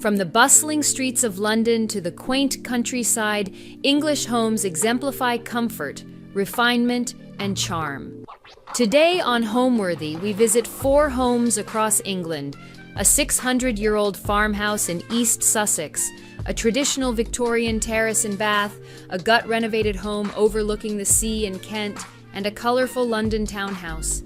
From the bustling streets of London to the quaint countryside, English homes exemplify comfort, refinement, and charm. Today on Homeworthy, we visit 4 homes across England: a 600-year-old farmhouse in East Sussex, a traditional Victorian terrace in Bath, a gut-renovated home overlooking the sea in Kent, and a colourful London townhouse.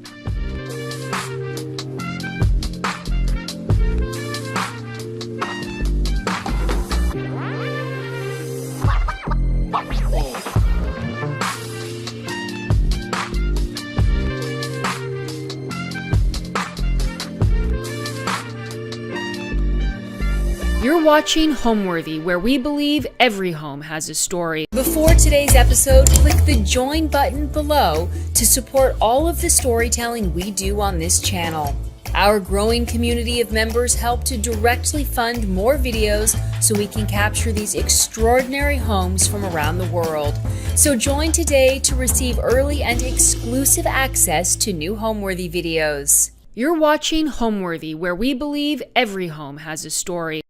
You're watching Homeworthy, where we believe every home has a story. Before today's episode, click the join button below to support all of the storytelling we do on this channel. Our growing community of members help to directly fund more videos so we can capture these extraordinary homes from around the world. So join today to receive early and exclusive access to new Homeworthy videos. You're watching Homeworthy, where we believe every home has a story.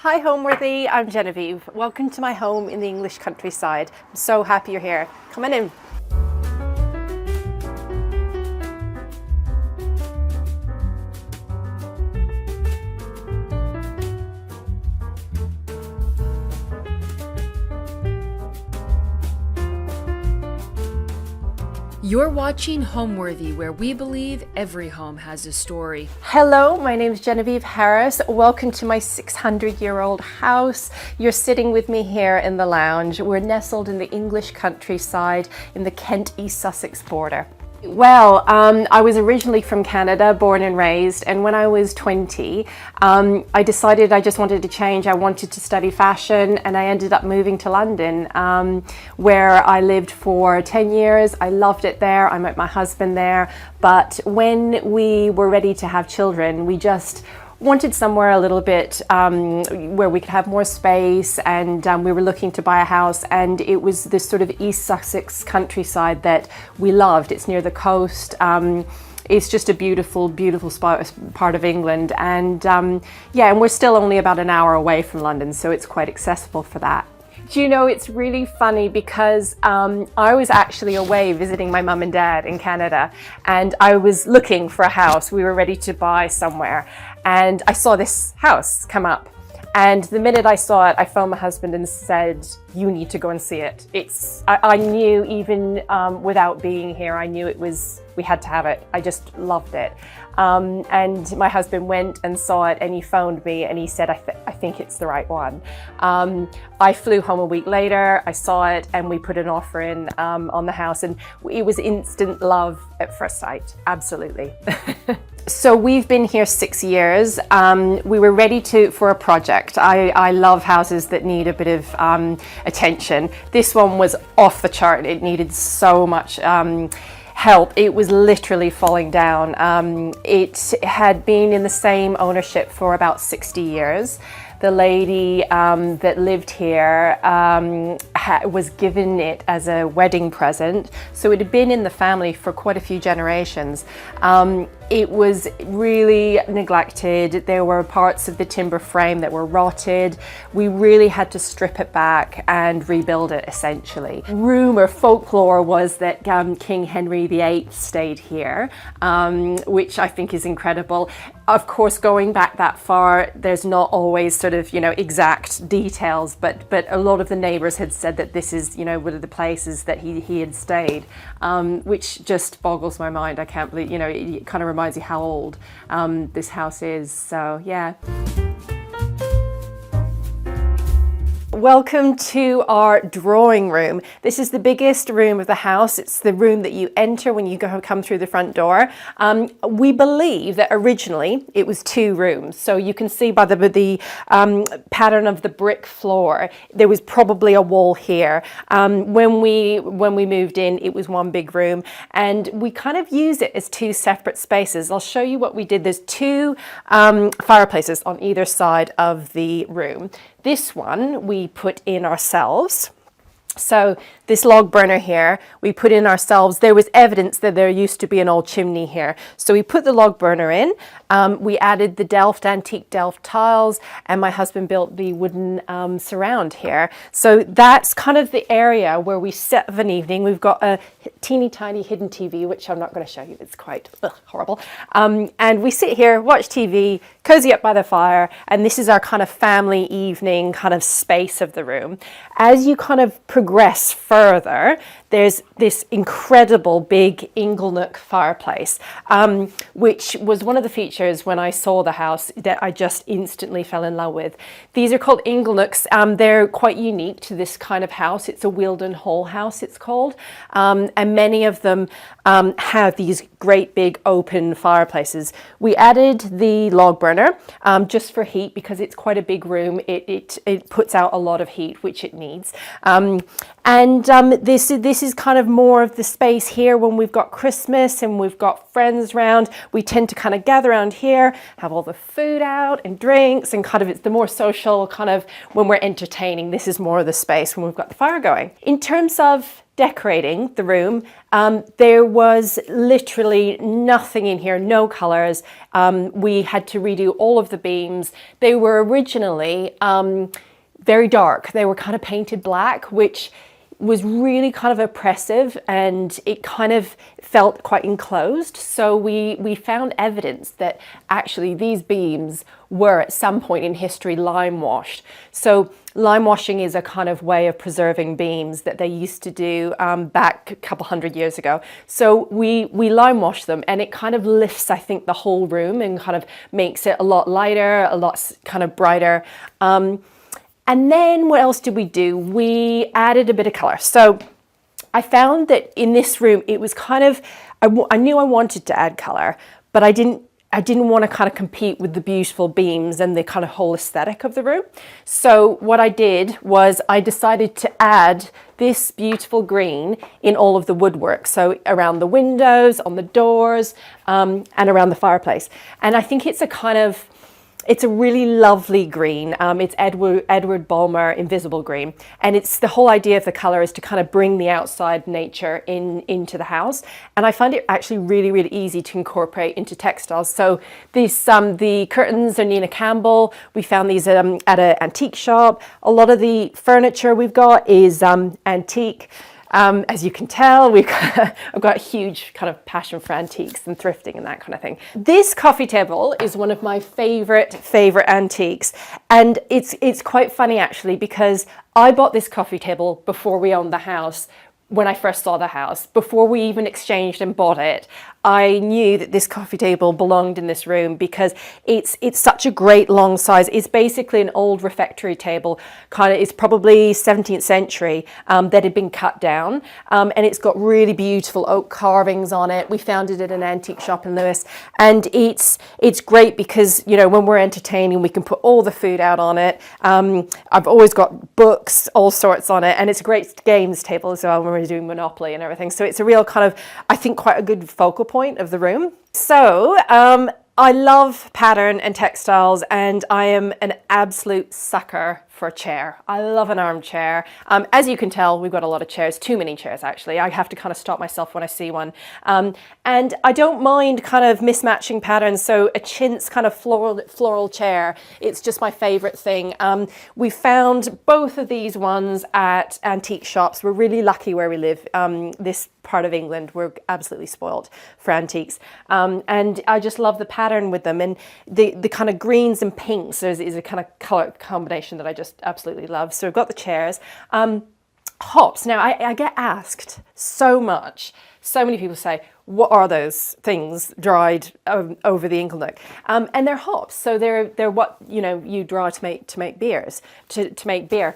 Hi Homeworthy, I'm Genevieve. Welcome to my home in the English countryside. I'm so happy you're here. Come on in. You're watching Homeworthy, where we believe every home has a story. Hello, my name is Genevieve Harris. Welcome to my 600-year-old house. You're sitting with me here in the lounge. We're nestled in the English countryside in the Kent East Sussex border. Well, I was originally from Canada, born and raised, and when I was 20, I decided I just wanted to change. I wanted to study fashion, and I ended up moving to London, where I lived for 10 years. I loved it there. I met my husband there, but when we were ready to have children, we just wanted somewhere a little bit where we could have more space, and we were looking to buy a house, and it was this sort of East Sussex countryside that we loved. It's near the coast. It's just a beautiful, beautiful part of England, and yeah, and we're still only about an hour away from London, so it's quite accessible for that. Do you know, it's really funny because I was actually away visiting my mum and dad in Canada, and I was looking for a house. We were ready to buy somewhere, and I saw this house come up. And the minute I saw it, I phoned my husband and said, "You need to go and see it." I knew, even without being here, I knew we had to have it. I just loved it. And my husband went and saw it, and he phoned me and he said, I think it's the right one. I flew home a week later, I saw it, and we put an offer in on the house, and it was instant love at first sight, absolutely. So we've been here 6 years. We were ready for a project. I love houses that need a bit of attention. This one was off the chart. It needed so much help. It was literally falling down. It had been in the same ownership for about 60 years. The lady that lived here was given it as a wedding present, so it had been in the family for quite a few generations. It was really neglected. There were parts of the timber frame that were rotted. We really had to strip it back and rebuild it, essentially. Rumor, folklore was that King Henry VIII stayed here, which I think is incredible. Of course, going back that far, there's not always sort of, exact details, but a lot of the neighbors had said that this is, one of the places that he had stayed, which just boggles my mind. I can't believe, it kind of reminds you how old this house is. So yeah. Welcome to our drawing room. This is the biggest room of the house. It's the room that you enter when you come through the front door. We believe that originally it was 2 rooms. So you can see by the pattern of the brick floor, there was probably a wall here. When we moved in, it was 1 big room, and we kind of use it as 2 separate spaces. I'll show you what we did. There's 2 fireplaces on either side of the room. This one we put in ourselves. So this log burner here, we put in ourselves, there was evidence that there used to be an old chimney here. So we put the log burner in, we added the antique Delft tiles, and my husband built the wooden surround here. So that's kind of the area where we sit of an evening. We've got a teeny tiny hidden TV, which I'm not going to show you, it's quite horrible. And we sit here, watch TV, cozy up by the fire, and this is our kind of family evening kind of space of the room. As you kind of progress further, there's this incredible big inglenook fireplace, which was one of the features when I saw the house that I just instantly fell in love with. These are called inglenooks. They're quite unique to this kind of house. It's a Wealden Hall house, it's called. And many of them have these great big open fireplaces. We added the log burner just for heat because it's quite a big room. It puts out a lot of heat, which it needs. This is kind of more of the space here when we've got Christmas and we've got friends round. We tend to kind of gather around here, have all the food out and drinks, and kind of it's the more social kind of when we're entertaining. This is more of the space when we've got the fire going. In terms of decorating the room, there was literally nothing in here, no colors. We had to redo all of the beams. They were originally very dark. They were kind of painted black, which was really kind of oppressive, and it kind of felt quite enclosed. So we found evidence that actually these beams were at some point in history lime washed. So lime washing is a kind of way of preserving beams that they used to do back a couple hundred years ago. So we lime wash them, and it kind of lifts, I think, the whole room and kind of makes it a lot lighter, a lot kind of brighter. And then what else did we do? We added a bit of color. So I found that in this room, it was kind of, I knew I wanted to add color, but I didn't want to kind of compete with the beautiful beams and the kind of whole aesthetic of the room. So what I did was I decided to add this beautiful green in all of the woodwork. So around the windows, on the doors, and around the fireplace. And I think it's a really lovely green. It's Edward Bulmer Invisible Green. And it's the whole idea of the color is to kind of bring the outside nature into the house. And I find it actually really, really easy to incorporate into textiles. So the curtains are Nina Campbell. We found these at an antique shop. A lot of the furniture we've got is antique. As you can tell, I've got a huge kind of passion for antiques and thrifting and that kind of thing. This coffee table is one of my favorite antiques. And it's quite funny actually, because I bought this coffee table before we owned the house. When I first saw the house, before we even exchanged and bought it, I knew that this coffee table belonged in this room because it's such a great long size. It's basically an old refectory table, it's probably 17th century, that had been cut down, and it's got really beautiful oak carvings on it. We found it at an antique shop in Lewis, and it's great because, you know, when we're entertaining, we can put all the food out on it. I've always got books, all sorts on it, and it's a great games table as well when we're doing Monopoly and everything. So it's a real kind of, I think, quite a good focal point of the room. So I love pattern and textiles, and I am an absolute sucker for a chair. I love an armchair. As you can tell, we've got a lot of chairs, too many chairs actually. I have to kind of stop myself when I see one. And I don't mind kind of mismatching patterns. So a chintz kind of floral chair, it's just my favorite thing. We found both of these ones at antique shops. We're really lucky where we live. This part of England, we're absolutely spoiled for antiques. And I just love the pattern with them, and the kind of greens and pinks is a kind of color combination that I just absolutely love. So we've got the chairs. Hops. Now I get asked so much. So many people say, what are those things dried over the inglenook? And they're hops. So they're what, you know, you draw to make beers, to make beer.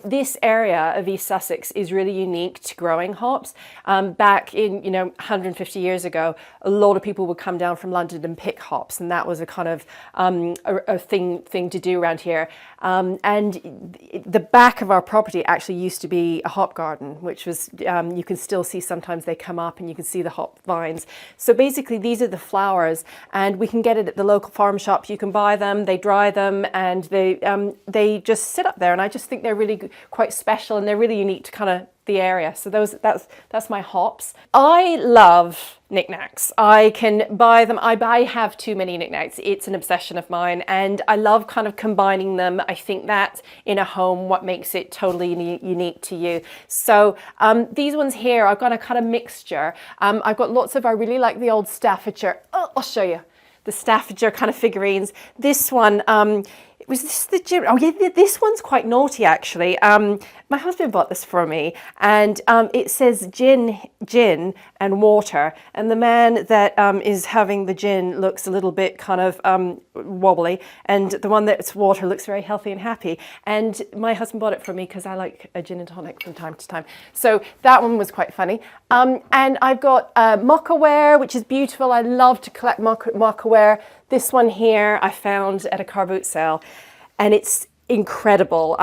This area of East Sussex is really unique to growing hops. Back in, 150 years ago, a lot of people would come down from London and pick hops, and that was a kind of a thing to do around here. And the back of our property actually used to be a hop garden, which was, you can still see sometimes they come up and you can see the hop vines. So basically these are the flowers, and we can get it at the local farm shop. You can buy them, they dry them, and they just sit fit up there, and I just think they're really quite special, and they're really unique to kind of the area. So that's my hops. I love knickknacks. I can buy them. I have too many knickknacks. It's an obsession of mine, and I love kind of combining them. I think that's in a home what makes it totally unique to you. So these ones here, I've got a kind of mixture. I've got lots of, I really like the old Staffordshire. Oh, I'll show you the Staffordshire kind of figurines. This one, was this the gym? Oh yeah, this one's quite naughty actually. My husband bought this for me, and it says gin and water, and the man that is having the gin looks a little bit kind of wobbly, and the one that's water looks very healthy and happy. And my husband bought it for me because I like a gin and tonic from time to time. So that one was quite funny. And I've got mockaware, which is beautiful. I love to collect mockaware. This one here I found at a car boot sale, and it's incredible.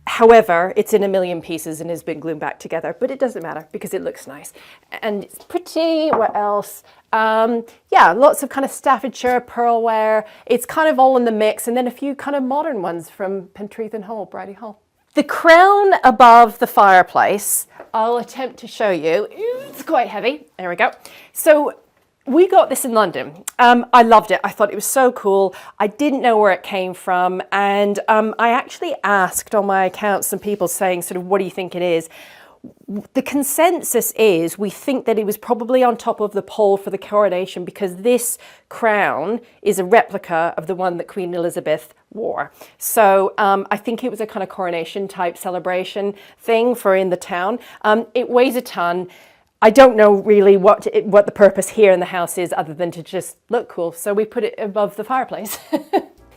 However, it's in a million pieces and has been glued back together, but it doesn't matter because it looks nice and it's pretty. What else? Yeah, lots of kind of Staffordshire pearlware. It's kind of all in the mix, and then a few kind of modern ones from Pentreath and Hall, Bridie Hall. The crown above the fireplace, I'll attempt to show you. It's quite heavy. There we go. So we got this in London. I loved it. I thought it was so cool. I didn't know where it came from. And I actually asked on my account some people saying sort of, what do you think it is? The consensus is we think that it was probably on top of the pole for the coronation, because this crown is a replica of the one that Queen Elizabeth wore. So I think it was a kind of coronation type celebration thing for in the town. It weighs a ton. I don't know really what the purpose here in the house is other than to just look cool. So we put it above the fireplace.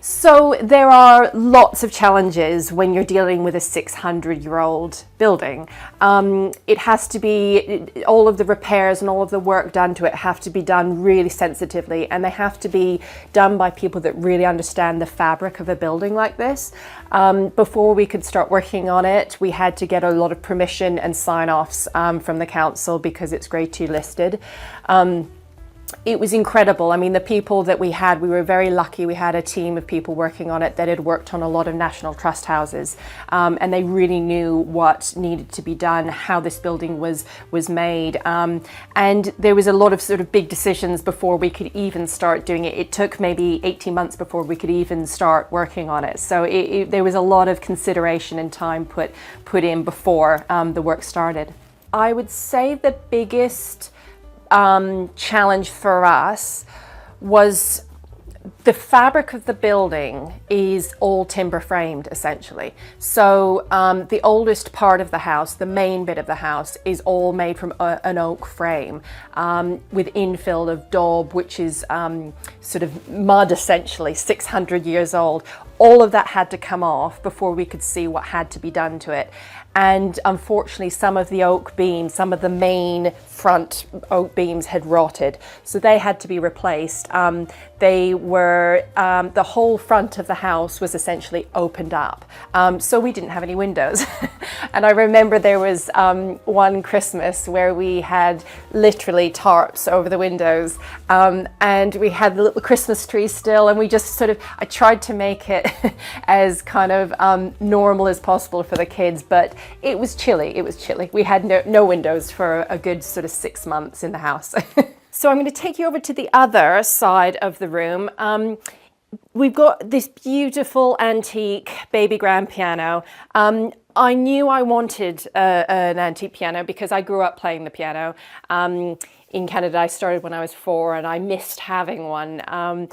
So there are lots of challenges when you're dealing with a 600-year-old building. It has to be, all of the repairs and all of the work done to it have to be done really sensitively, and they have to be done by people that really understand the fabric of a building like this. Before we could start working on it, we had to get a lot of permission and sign-offs from the council because it's Grade 2 listed. It was incredible. I mean, the people that we had, we were very lucky. We had a team of people working on it that had worked on a lot of National Trust houses, and they really knew what needed to be done, how this building was made. And there was a lot of sort of big decisions before we could even start doing it. It took maybe 18 months before we could even start working on it. So there was a lot of consideration and time put in before the work started. I would say the biggest challenge for us was the fabric of the building is all timber framed essentially. So the oldest part of the house, the main bit of the house, is all made from an oak frame with infill of daub, which is sort of mud essentially, 600 years old. All of that had to come off before we could see what had to be done to it. And unfortunately, some of the oak beams, some of the main front oak beams had rotted, so they had to be replaced. They were, the whole front of the house was essentially opened up, so we didn't have any windows. And I remember there was one Christmas where we had literally tarps over the windows, and we had the little Christmas tree still, and we just sort of, I tried to make it as kind of normal as possible for the kids, but it was chilly. It was chilly. We had no windows for a good sort of 6 months in the house. So I'm going to take you over to the other side of the room. We've got this beautiful antique baby grand piano. I knew I wanted an antique piano because I grew up playing the piano. In Canada, I started when I was 4, and I missed having one. When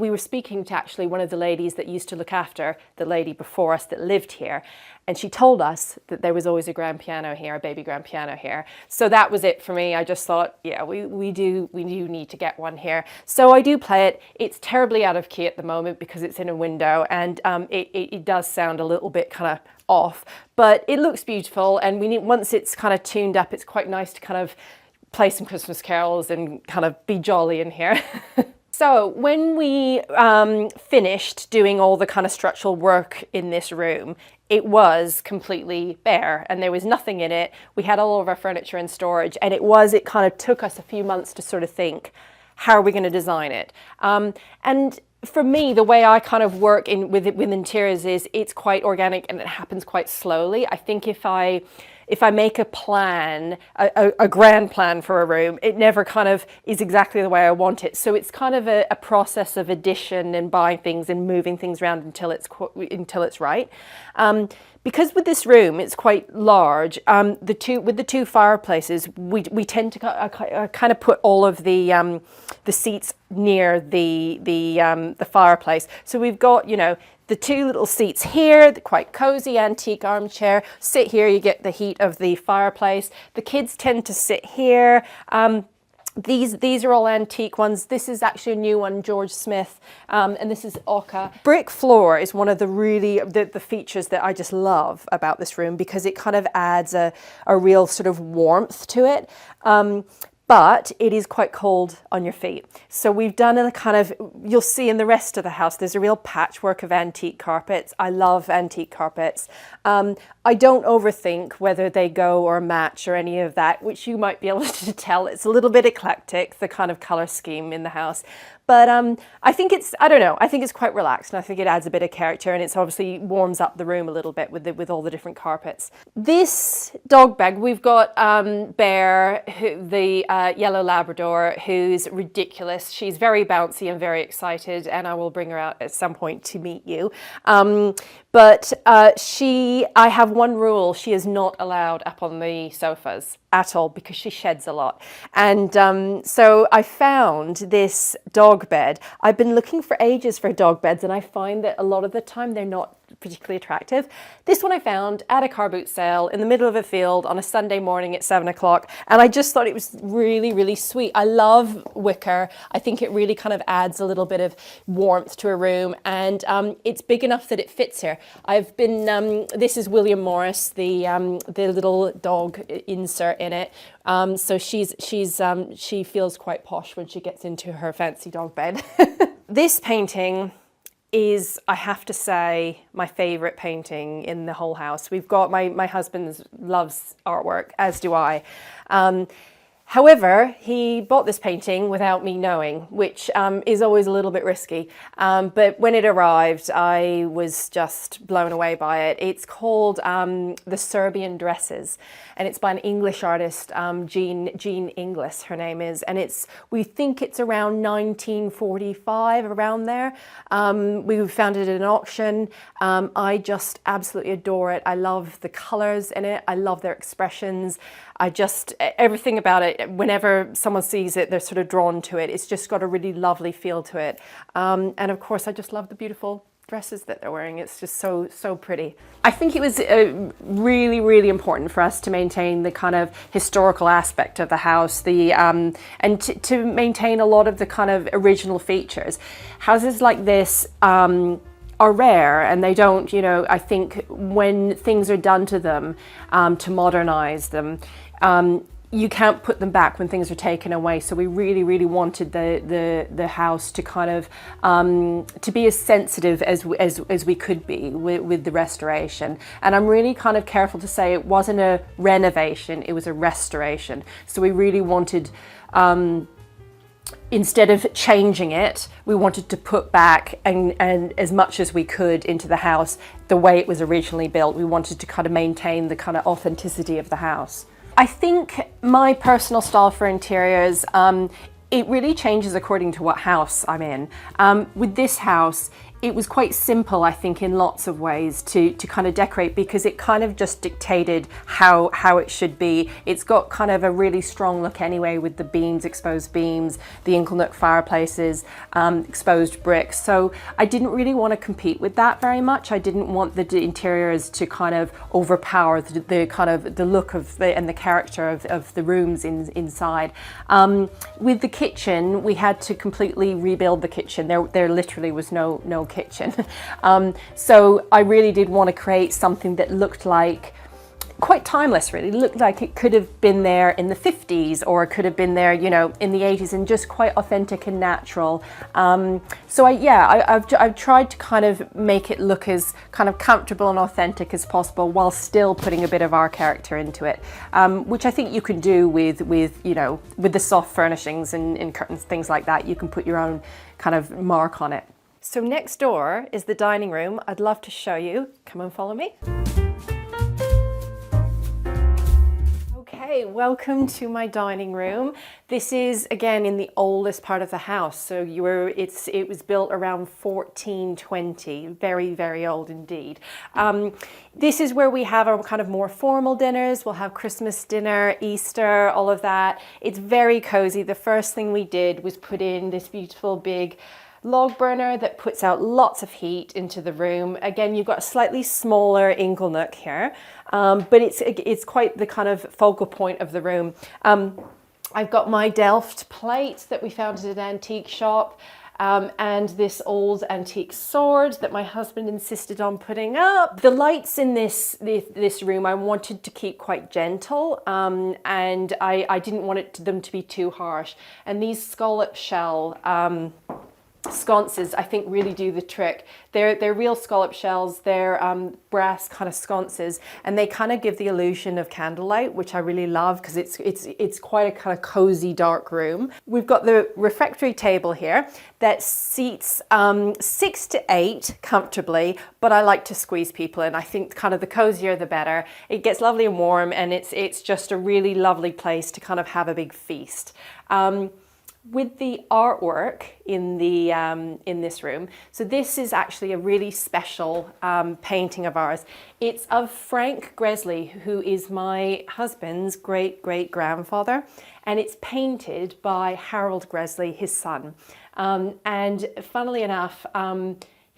we were speaking to actually one of the ladies that used to look after the lady before us that lived here, and she told us that there was always a grand piano here, a baby grand piano here. So that was it for me. I just thought, yeah, we do need to get one here. So I do play it. It's terribly out of key at the moment because it's in a window, and it does sound a little bit kind of off, but it looks beautiful, and once it's kind of tuned up, it's quite nice to kind of play some Christmas carols and kind of be jolly in here. So when we finished doing all the kind of structural work in this room, it was completely bare and there was nothing in it. We had all of our furniture in storage, and it kind of took us a few months to sort of think, how are we going to design it? And for me, the way I kind of work with interiors is it's quite organic and it happens quite slowly. I think if I make a plan, a grand plan for a room, it never kind of is exactly the way I want it. So it's kind of a process of addition and buying things and moving things around until it's right. Because with this room, it's quite large. With the two fireplaces, we tend to kind of put all of the seats near the fireplace. So we've got, you know, the two little seats here, the quite cozy antique armchair. Sit here, you get the heat of the fireplace. The kids tend to sit here. These are all antique ones. This is actually a new one, George Smith, and this is Oka. Brick floor is one of the features that I just love about this room, because it kind of adds a real sort of warmth to it. But it is quite cold on your feet. So we've done a kind of, you'll see in the rest of the house, there's a real patchwork of antique carpets. I love antique carpets. I don't overthink whether they go or match or any of that, which you might be able to tell. It's a little bit eclectic, the kind of color scheme in the house. But I think I don't know, I think it's quite relaxed, and I think it adds a bit of character, and it's obviously warms up the room a little bit with all the different carpets. This dog bag, we've got Bear, the yellow Labrador, who's ridiculous. She's very bouncy and very excited, and I will bring her out at some point to meet you. But I have one rule: she is not allowed up on the sofas at all, because she sheds a lot. And so I found this dog bed. I've been looking for ages for dog beds, and I find that a lot of the time they're not particularly attractive. This one I found at a car boot sale in the middle of a field on a Sunday morning at 7 o'clock, and I just thought it was really, really sweet. I love wicker. I think it really kind of adds a little bit of warmth to a room, and it's big enough that it fits here. I've been, this is William Morris, the little dog insert in it. So she feels quite posh when she gets into her fancy dog bed. This painting is, I have to say, my favorite painting in the whole house. We've got, my husband loves artwork, as do I. However, he bought this painting without me knowing, which is always a little bit risky. But when it arrived, I was just blown away by it. It's called The Serbian Dresses, and it's by an English artist, Jean Inglis, her name is, and we think it's around 1945, around there. We found it at an auction. I just absolutely adore it. I love the colors in it. I love their expressions. Everything about it, whenever someone sees it, they're sort of drawn to it. It's just got a really lovely feel to it. And of course, I just love the beautiful dresses that they're wearing. It's just so pretty. I think it was really, really important for us to maintain the kind of historical aspect of the house, and to maintain a lot of the kind of original features. Houses like this are rare, and they don't, you know, I think when things are done to them to modernize them, you can't put them back when things are taken away. So we really, really wanted the house to kind of to be as sensitive as we could be with the restoration. And I'm really kind of careful to say it wasn't a renovation, it was a restoration. So we really wanted, instead of changing it, we wanted to put back and as much as we could into the house the way it was originally built. We wanted to kind of maintain the kind of authenticity of the house. I think my personal style for interiors, it really changes according to what house I'm in. With this house, it was quite simple, I think, in lots of ways to kind of decorate, because it kind of just dictated how it should be. It's got kind of a really strong look anyway, with the beams, exposed beams, the Inglenook fireplaces, exposed bricks. So I didn't really want to compete with that very much. I didn't want the interiors to kind of overpower the kind of the look of and the character of the rooms inside. With the kitchen, we had to completely rebuild the kitchen. There literally was no kitchen. So I really did want to create something that looked like quite timeless, really. It looked like it could have been there in the 50s, or it could have been there, you know, in the 80s, and just quite authentic and natural. So I've tried to kind of make it look as kind of comfortable and authentic as possible, while still putting a bit of our character into it, which I think you can do with you know, with the soft furnishings and curtains, things like that. You can put your own kind of mark on it. So next door is the dining room. I'd love to show you. Come and follow me. Okay, welcome to my dining room. This is again in the oldest part of the house. So it was built around 1420, very, very old indeed. This is where we have our kind of more formal dinners. We'll have Christmas dinner, Easter, all of that. It's very cozy. The first thing we did was put in this beautiful big log burner that puts out lots of heat into the room. Again, you've got a slightly smaller ingle nook here, but it's quite the kind of focal point of the room. I've got my Delft plate that we found at an antique shop, and this old antique sword that my husband insisted on putting up. The lights in this room I wanted to keep quite gentle, and I didn't want them to be too harsh. And these scallop shell sconces I think really do the trick. They're real scallop shells, they're brass kind of sconces, and they kind of give the illusion of candlelight, which I really love because it's quite a kind of cozy dark room. We've got the refectory table here that seats 6 to 8 comfortably, but I like to squeeze people in. I think kind of the cozier the better. It gets lovely and warm, and it's just a really lovely place to kind of have a big feast. With the artwork in this room, so this is actually a really special painting of ours. It's of Frank Gresley, who is my husband's great-great-grandfather, and it's painted by Harold Gresley, his son. And funnily enough,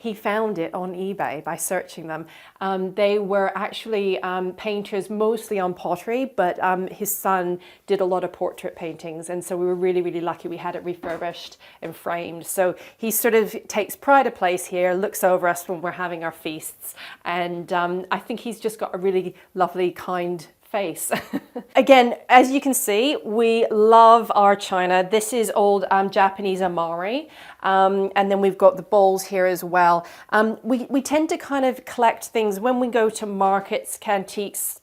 he found it on eBay by searching them. They were actually painters mostly on pottery, but his son did a lot of portrait paintings, and so we were really, really lucky we had it refurbished and framed. So he sort of takes pride of place here, looks over us when we're having our feasts, and I think he's just got a really lovely, kind face. Again, as you can see, we love our china. This is old Japanese amari. And then we've got the bowls here as well. We tend to kind of collect things when we go to markets, antiques,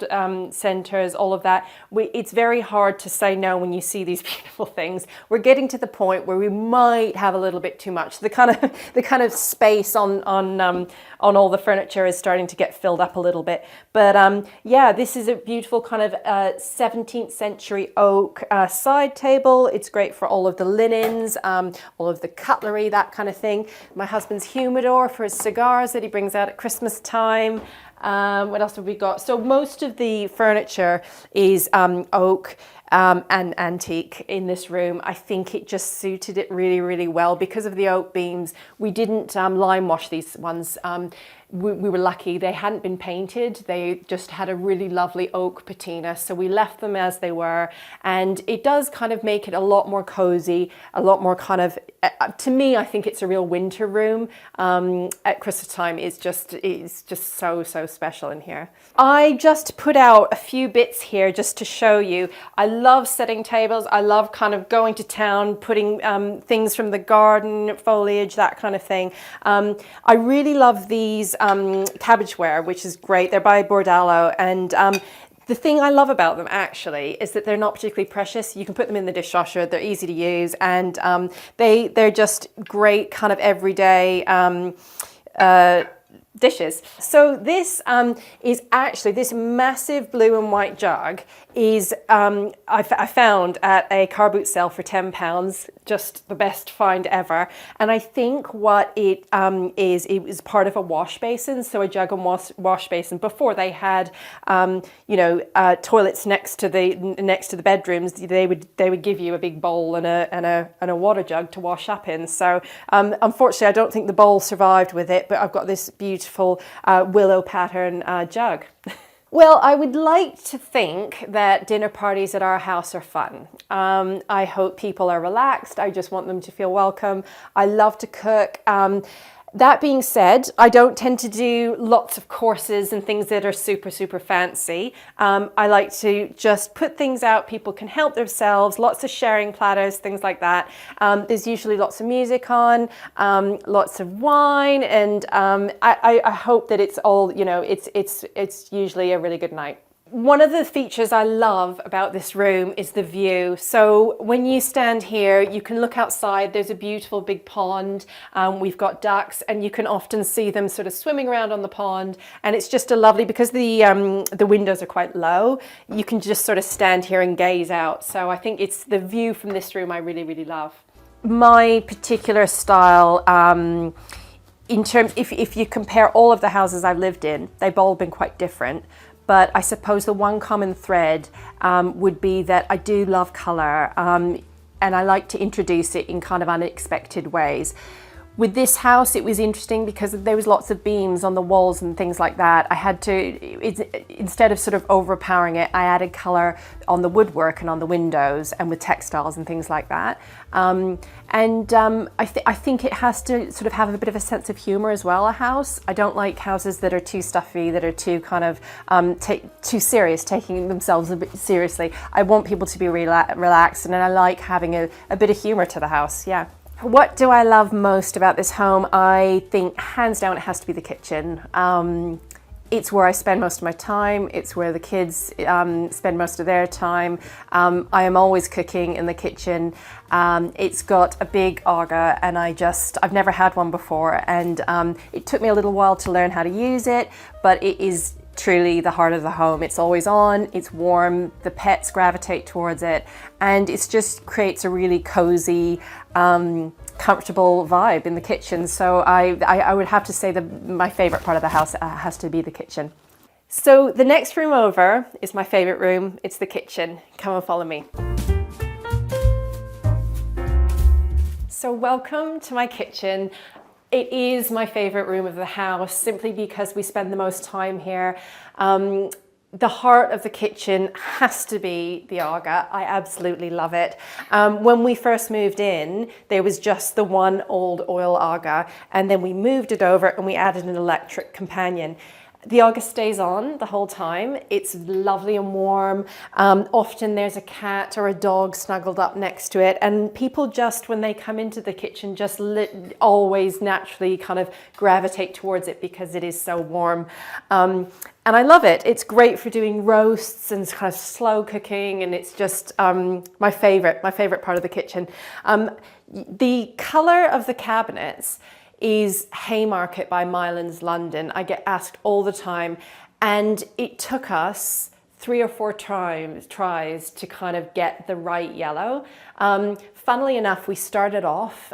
centres, all of that. It's very hard to say no when you see these beautiful things. We're getting to the point where we might have a little bit too much. The kind of space on all the furniture is starting to get filled up a little bit. But yeah, this is a beautiful kind of 17th century oak side table. It's great for all of the linens, all of the cutlery, that kind of thing. My husband's humidor for his cigars that he brings out at Christmas time. What else have we got? So most of the furniture is oak and antique in this room. I think it just suited it really, really well because of the oak beams. We didn't lime wash these ones. We were lucky they hadn't been painted. They just had a really lovely oak patina, so we left them as they were, and it does kind of make it a lot more cozy, a lot more kind of, to me, I think it's a real winter room. At Christmas time, it's just so special in here. I just put out a few bits here just to show you. I love setting tables. I love kind of going to town, putting things from the garden, foliage, that kind of thing. I really love these cabbageware, which is great. They're by Bordallo, and the thing I love about them actually is that they're not particularly precious. You can put them in the dishwasher, they're easy to use, and they're just great kind of everyday dishes. So this is actually, this massive blue and white jug is I found at a car boot sale for £10, just the best find ever. And I think what it was part of a wash basin, so a jug and wash basin. Before they had toilets next to the bedrooms, they would give you a big bowl and a water jug to wash up in. So unfortunately, I don't think the bowl survived with it, but I've got this beautiful willow pattern jug. Well, I would like to think that dinner parties at our house are fun. I hope people are relaxed. I just want them to feel welcome. I love to cook. That being said, I don't tend to do lots of courses and things that are super fancy. I like to just put things out. People can help themselves, lots of sharing platters, things like that. There's usually lots of music on, lots of wine, and I hope that it's all, it's usually a really good night. One of the features I love about this room is the view. So when you stand here, you can look outside. There's a beautiful big pond. We've got ducks, and you can often see them sort of swimming around on the pond. And it's just a lovely, because the windows are quite low, you can just sort of stand here and gaze out. So I think it's the view from this room I really, really love. My particular style, in terms, if you compare all of the houses I've lived in, they've all been quite different. But I suppose the one common thread would be that I do love colour, and I like to introduce it in kind of unexpected ways. With this house, it was interesting because there was lots of beams on the walls and things like that. I had to, instead of sort of overpowering it, I added colour on the woodwork and on the windows and with textiles and things like that. I think it has to sort of have a bit of a sense of humour as well, a house. I don't like houses that are too stuffy, that are too kind of too serious, taking themselves a bit seriously. I want people to be relaxed, and I like having a bit of humour to the house, yeah. What do I love most about this home? I think hands down it has to be the kitchen. It's where I spend most of my time. It's where the kids spend most of their time. I am always cooking in the kitchen. It's got a big Aga, and I've never had one before, and it took me a little while to learn how to use it, but it is truly the heart of the home. It's always on, it's warm, the pets gravitate towards it, and it just creates a really cozy, comfortable vibe in the kitchen. So I would have to say that my favorite part of the house has to be the kitchen. So the next room over is my favorite room. It's the kitchen. Come and follow me. So welcome to my kitchen. It is my favorite room of the house simply because we spend the most time here. The heart of the kitchen has to be the Aga. I absolutely love it. When we first moved in, there was just the one old oil Aga, and then we moved it over and we added an electric companion. The Aga stays on the whole time. It's lovely and warm. Often there's a cat or a dog snuggled up next to it, and people just, when they come into the kitchen, just always naturally kind of gravitate towards it because it is so warm. And I love it. It's great for doing roasts and kind of slow cooking, and it's just my favorite part of the kitchen. The color of the cabinets is Haymarket by Mylands London. I get asked all the time, and it took us 3 or 4 tries to kind of get the right yellow. Funnily enough, we started off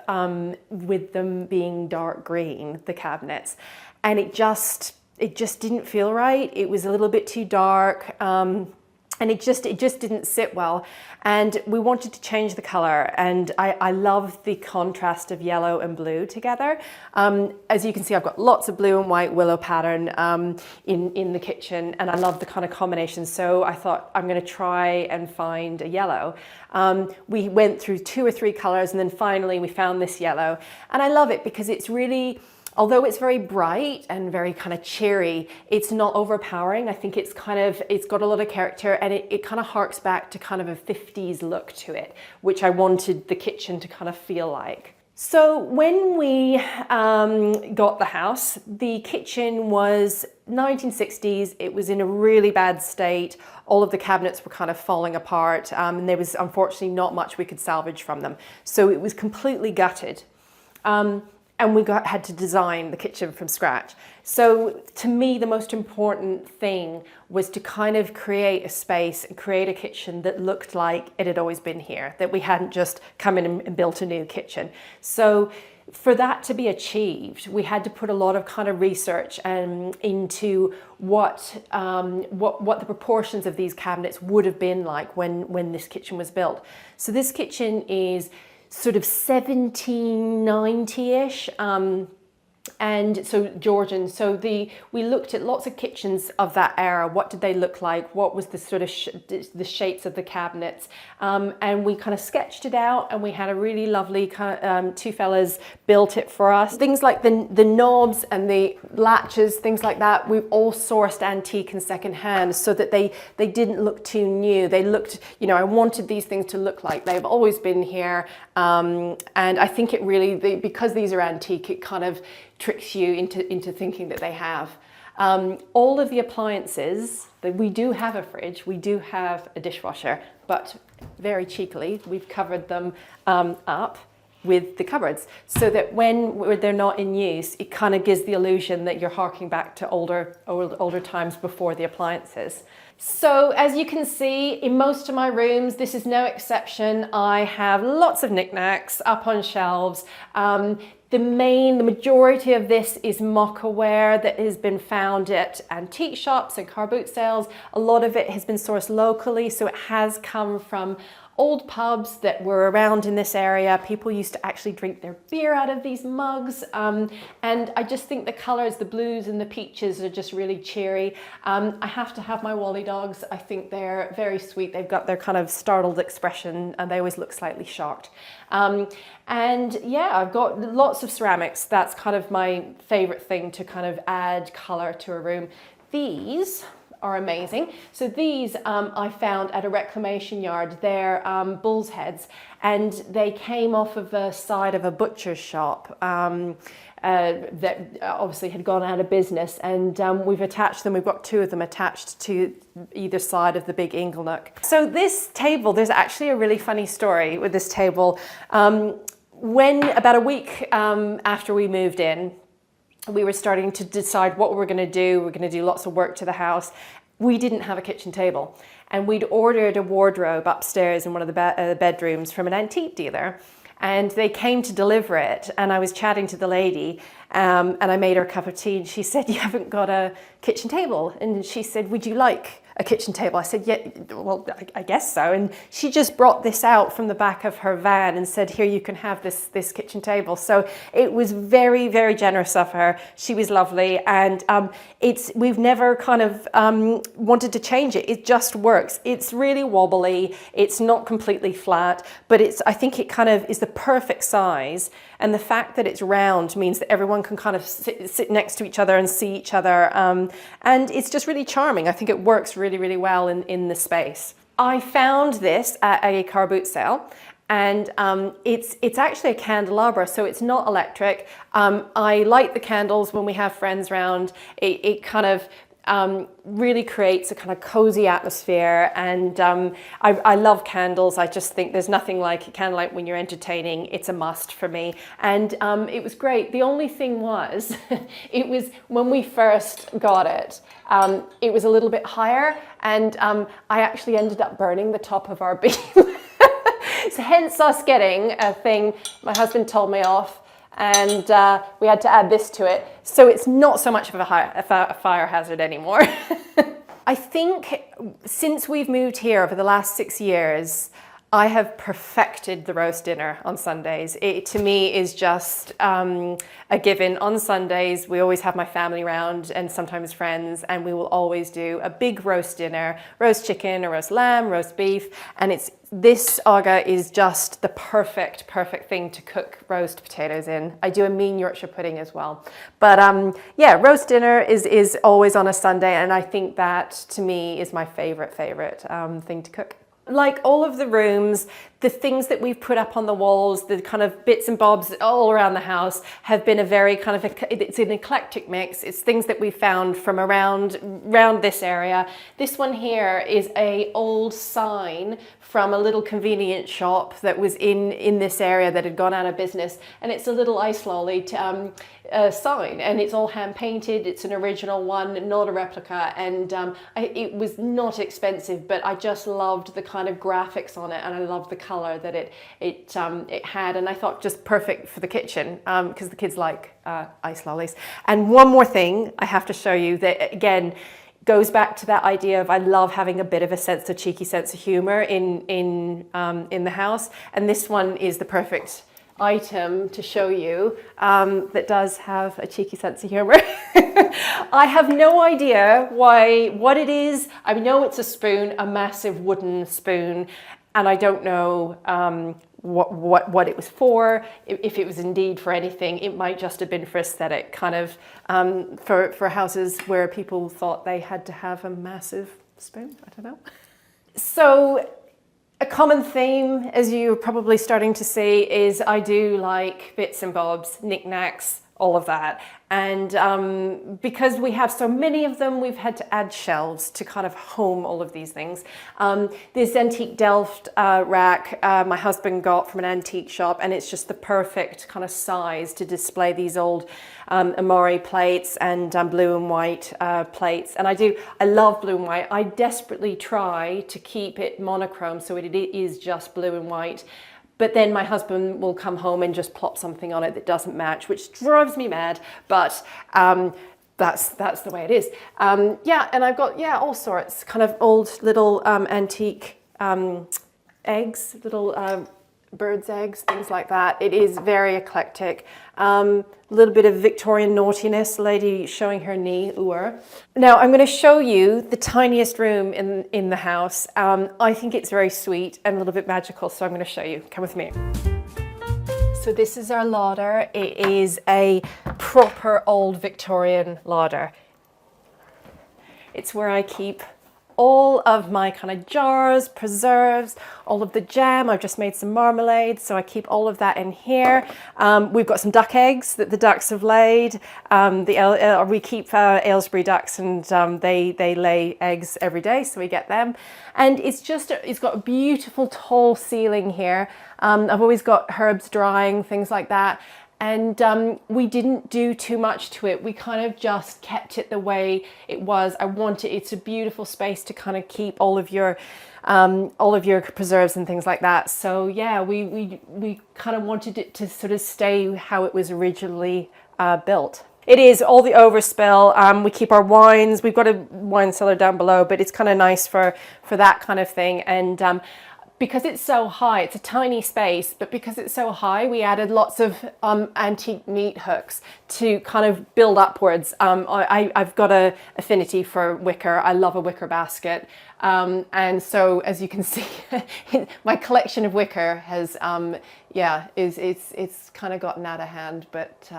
with them being dark green, the cabinets, and it just didn't feel right. It was a little bit too dark. And it just didn't sit well, and we wanted to change the color, and I love the contrast of yellow and blue together. As you can see, I've got lots of blue and white willow pattern in the kitchen, and I love the kind of combination. So I thought I'm going to try and find a yellow. We went through 2 or 3 colors, and then finally we found this yellow, and I love it because it's really, although it's very bright and very kind of cheery, it's not overpowering. I think it's got a lot of character, and it kind of harks back to kind of a 50s look to it, which I wanted the kitchen to kind of feel like. So when we got the house, the kitchen was 1960s. It was in a really bad state. All of the cabinets were kind of falling apart, and there was unfortunately not much we could salvage from them. So it was completely gutted. And we had to design the kitchen from scratch. So to me, the most important thing was to kind of create a space and create a kitchen that looked like it had always been here, that we hadn't just come in and built a new kitchen. So for that to be achieved, we had to put a lot of kind of research into what the proportions of these cabinets would have been like when this kitchen was built. So this kitchen is sort of 1790-ish, and so Georgian. So we looked at lots of kitchens of that era. What did they look like? What was the sort of the shapes of the cabinets? And we kind of sketched it out, and we had a really lovely kind of, 2 fellas built it for us. Things like the knobs and the latches, things like that, we all sourced antique and secondhand so that they didn't look too new. They looked, I wanted these things to look like they've always been here. And I think it really, because these are antique, it kind of tricks you into thinking that they have. All of the appliances, we do have a fridge, we do have a dishwasher, but very cheekily, we've covered them up with the cupboards so that when they're not in use, it kind of gives the illusion that you're harking back to older times before the appliances. So as you can see, in most of my rooms, this is no exception. I have lots of knickknacks up on shelves. The majority of this is mockaware that has been found at antique shops and car boot sales. A lot of it has been sourced locally, so it has come from old pubs that were around in this area. People used to actually drink their beer out of these mugs. And I just think the colors, the blues and the peaches are just really cheery. I have to have my Wally dogs. I think they're very sweet. They've got their kind of startled expression and they always look slightly shocked. And yeah, I've got lots of ceramics. That's kind of my favorite thing to kind of add color to a room. These are amazing. So these I found at a reclamation yard. They're bull's heads, and they came off of the side of a butcher's shop that obviously had gone out of business, and we've attached them. We've got two of them attached to either side of the big inglenook. So this table, there's actually a really funny story with this table. When about a week after we moved in, we were starting to decide what we were going to do. We were going to do lots of work to the house. We didn't have a kitchen table, and we'd ordered a wardrobe upstairs in one of the bedrooms from an antique dealer, and they came to deliver it. And I was chatting to the lady, and I made her a cup of tea, and she said, "You haven't got a kitchen table?" And she said, "Would you like a kitchen table?" I said, "Yeah, well, I guess so." And she just brought this out from the back of her van and said, "Here, you can have this kitchen table." So it was very, very generous of her. She was lovely, and we've never kind of wanted to change it. It just works. It's really wobbly. It's not completely flat, but I think it kind of is the perfect size. And the fact that it's round means that everyone can kind of sit next to each other and see each other. And it's just really charming. I think it works really, really well in the space. I found this at a car boot sale, and it's actually a candelabra, so it's not electric. I light the candles when we have friends round. It kind of really creates a kind of cozy atmosphere, and I love candles. I just think there's nothing like a candlelight when you're entertaining. It's a must for me, and it was great. The only thing was, it was when we first got it, it was a little bit higher, and I actually ended up burning the top of our beam. So hence us getting a thing. My husband told me off, and we had to add this to it. So it's not so much of a fire hazard anymore. I think since we've moved here over the last 6 years, I have perfected the roast dinner on Sundays. It, to me, is just a given. On Sundays, we always have my family round and sometimes friends, and we will always do a big roast dinner, roast chicken, or roast lamb, roast beef, and this aga is just the perfect thing to cook roast potatoes in. I do a mean Yorkshire pudding as well. But yeah, roast dinner is always on a Sunday, and I think that, to me, is my favorite thing to cook. Like all of the rooms, the things that we've put up on the walls, the kind of bits and bobs all around the house have been a very kind of, it's an eclectic mix. It's things that we found from around this area. This one here is a old sign from a little convenience shop that was in this area that had gone out of business, and it's a little ice lolly sign, and it's all hand painted. It's an original one, not a replica, and it was not expensive, but I just loved the kind of graphics on it, and I loved the color that it had, and I thought just perfect for the kitchen, because the kids like ice lollies. And one more thing I have to show you that, again, goes back to that idea of I love having a bit of a cheeky sense of humor in the house, and this one is the perfect item to show you that does have a cheeky sense of humor. I have no idea what it is. I know it's a spoon, a massive wooden spoon, and I don't know what it was for. If it was indeed for anything, it might just have been for aesthetic, kind of for houses where people thought they had to have a massive spoon. I don't know. So a common theme, as you're probably starting to see, is I do like bits and bobs, knickknacks, all of that. And because we have so many of them, we've had to add shelves to kind of home all of these things. This antique Delft rack my husband got from an antique shop, and it's just the perfect kind of size to display these old Amore plates and blue and white plates. And I love blue and white. I desperately try to keep it monochrome so it is just blue and white. But then my husband will come home and just plop something on it that doesn't match, which drives me mad. But that's the way it is. Yeah, and I've got all sorts, kind of old little antique eggs, little bird's eggs, things like that. It is very eclectic. A little bit of Victorian naughtiness, lady showing her knee, Now I'm going to show you the tiniest room in the house. I think it's very sweet and a little bit magical, so I'm going to show you. Come with me. So this is our larder. It is a proper old Victorian larder. It's where I keep all of my kind of jars, preserves, all of the jam. I've just made some marmalade, so I keep all of that in here. We've got some duck eggs that the ducks have laid. We keep Aylesbury ducks, and they lay eggs every day, so we get them. And it's got a beautiful tall ceiling here. I've always got herbs drying, things like that. And we didn't do too much to it. We kind of just kept it the way it was. It's a beautiful space to kind of keep all of your preserves and things like that. So yeah, we kind of wanted it to sort of stay how it was originally built. It is all the overspill. We keep our wines. We've got a wine cellar down below, but it's kind of nice for that kind of thing. And because it's so high, it's a tiny space, but because it's so high, we added lots of antique meat hooks to kind of build upwards. I've got an affinity for wicker. I love a wicker basket. And so, as you can see, my collection of wicker has, it's kind of gotten out of hand, but...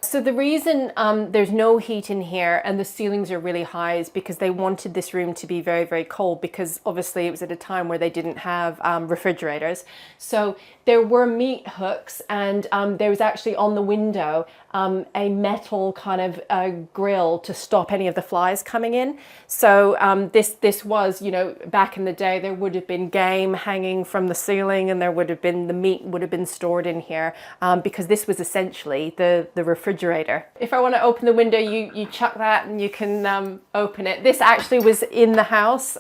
So the reason there's no heat in here and the ceilings are really high is because they wanted this room to be very, very cold, because obviously it was at a time where they didn't have refrigerators. So there were meat hooks, and there was actually on the window a metal kind of grill to stop any of the flies coming in. So this was, back in the day, there would have been game hanging from the ceiling, and the meat would have been stored in here, because this was essentially the refrigerator. If I want to open the window, you chuck that and you can open it. This actually was in the house.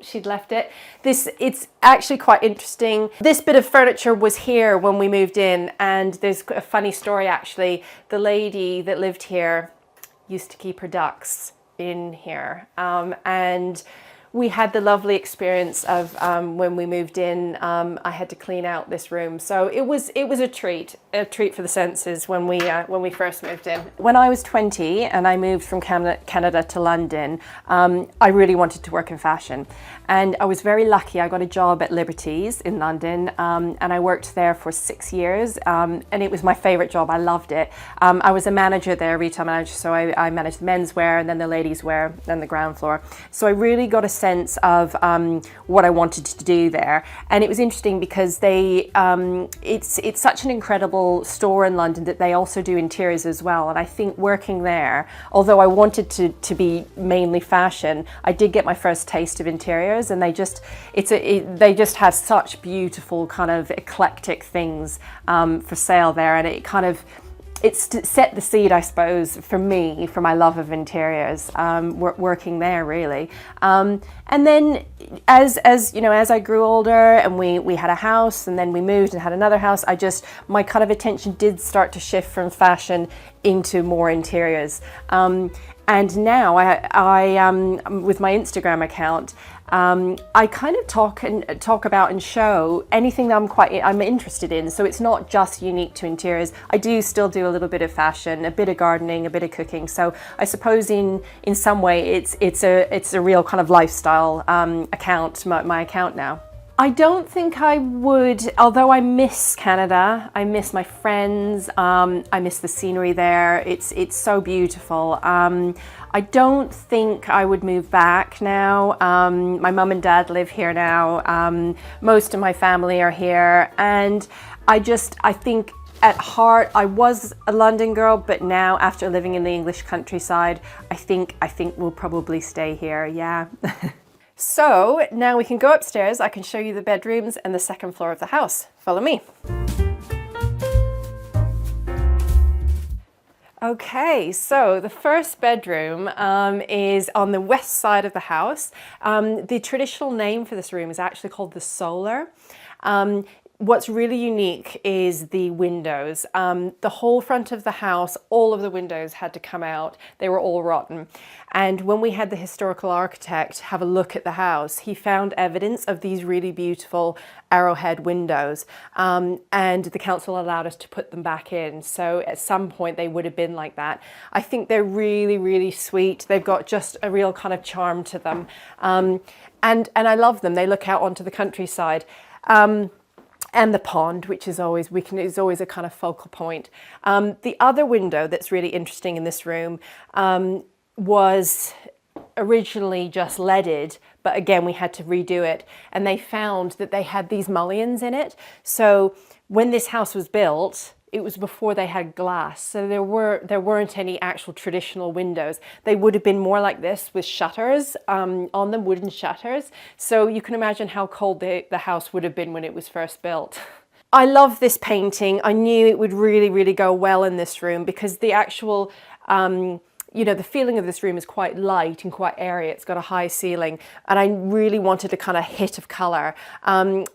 She'd left it. It's actually quite interesting. This bit of furniture was here when we moved in, and there's a funny story actually. The lady that lived here used to keep her ducks in here, and we had the lovely experience of when we moved in, I had to clean out this room. So it was a treat for the senses when we first moved in. When I was 20 and I moved from Canada to London, I really wanted to work in fashion. And I was very lucky. I got a job at Liberty's in London, and I worked there for 6 years. And it was my favorite job. I loved it. I was a manager there, retail manager. So I managed the menswear and then the ladies' wear and the ground floor. So I really got a sense of what I wanted to do there. And it was interesting because it's such an incredible store in London that they also do interiors as well. And I think working there, although I wanted to be mainly fashion, I did get my first taste of interiors, and they just have such beautiful kind of eclectic things for sale there, and it's set the seed, I suppose, for me, for my love of interiors, working there really. And then as I grew older and we had a house, and then we moved and had another house, my kind of attention did start to shift from fashion into more interiors. And now I with my Instagram account, I kind of talk about and show anything that I'm interested in. So it's not just unique to interiors. I do still do a little bit of fashion, a bit of gardening, a bit of cooking. So I suppose in some way it's a real kind of lifestyle account, my account now. I don't think I would, although I miss Canada, I miss my friends, I miss the scenery there, it's so beautiful. I don't think I would move back now. My mum and dad live here now, most of my family are here, and I think at heart I was a London girl, but now after living in the English countryside, I think we'll probably stay here, yeah. So now we can go upstairs. I can show you the bedrooms and the second floor of the house. Follow me. Okay, so the first bedroom is on the west side of the house. The traditional name for this room is actually called the solar. What's really unique is the windows. The whole front of the house, all of the windows had to come out. They were all rotten. And when we had the historical architect have a look at the house, he found evidence of these really beautiful arrowhead windows. And the council allowed us to put them back in. So at some point they would have been like that. I think they're really, really sweet. They've got just a real kind of charm to them. And I love them. They look out onto the countryside. And the pond, which is always a kind of focal point. The other window that's really interesting in this room was originally just leaded, but again we had to redo it, and they found that they had these mullions in it. So when this house was built, it was before they had glass, so there weren't any actual traditional windows. They would have been more like this with shutters on them, wooden shutters. So you can imagine how cold the house would have been when it was first built. I love this painting. I knew it would really, really go well in this room because the actual the feeling of this room is quite light and quite airy. It's got a high ceiling, and I really wanted a kind of hit of colour. And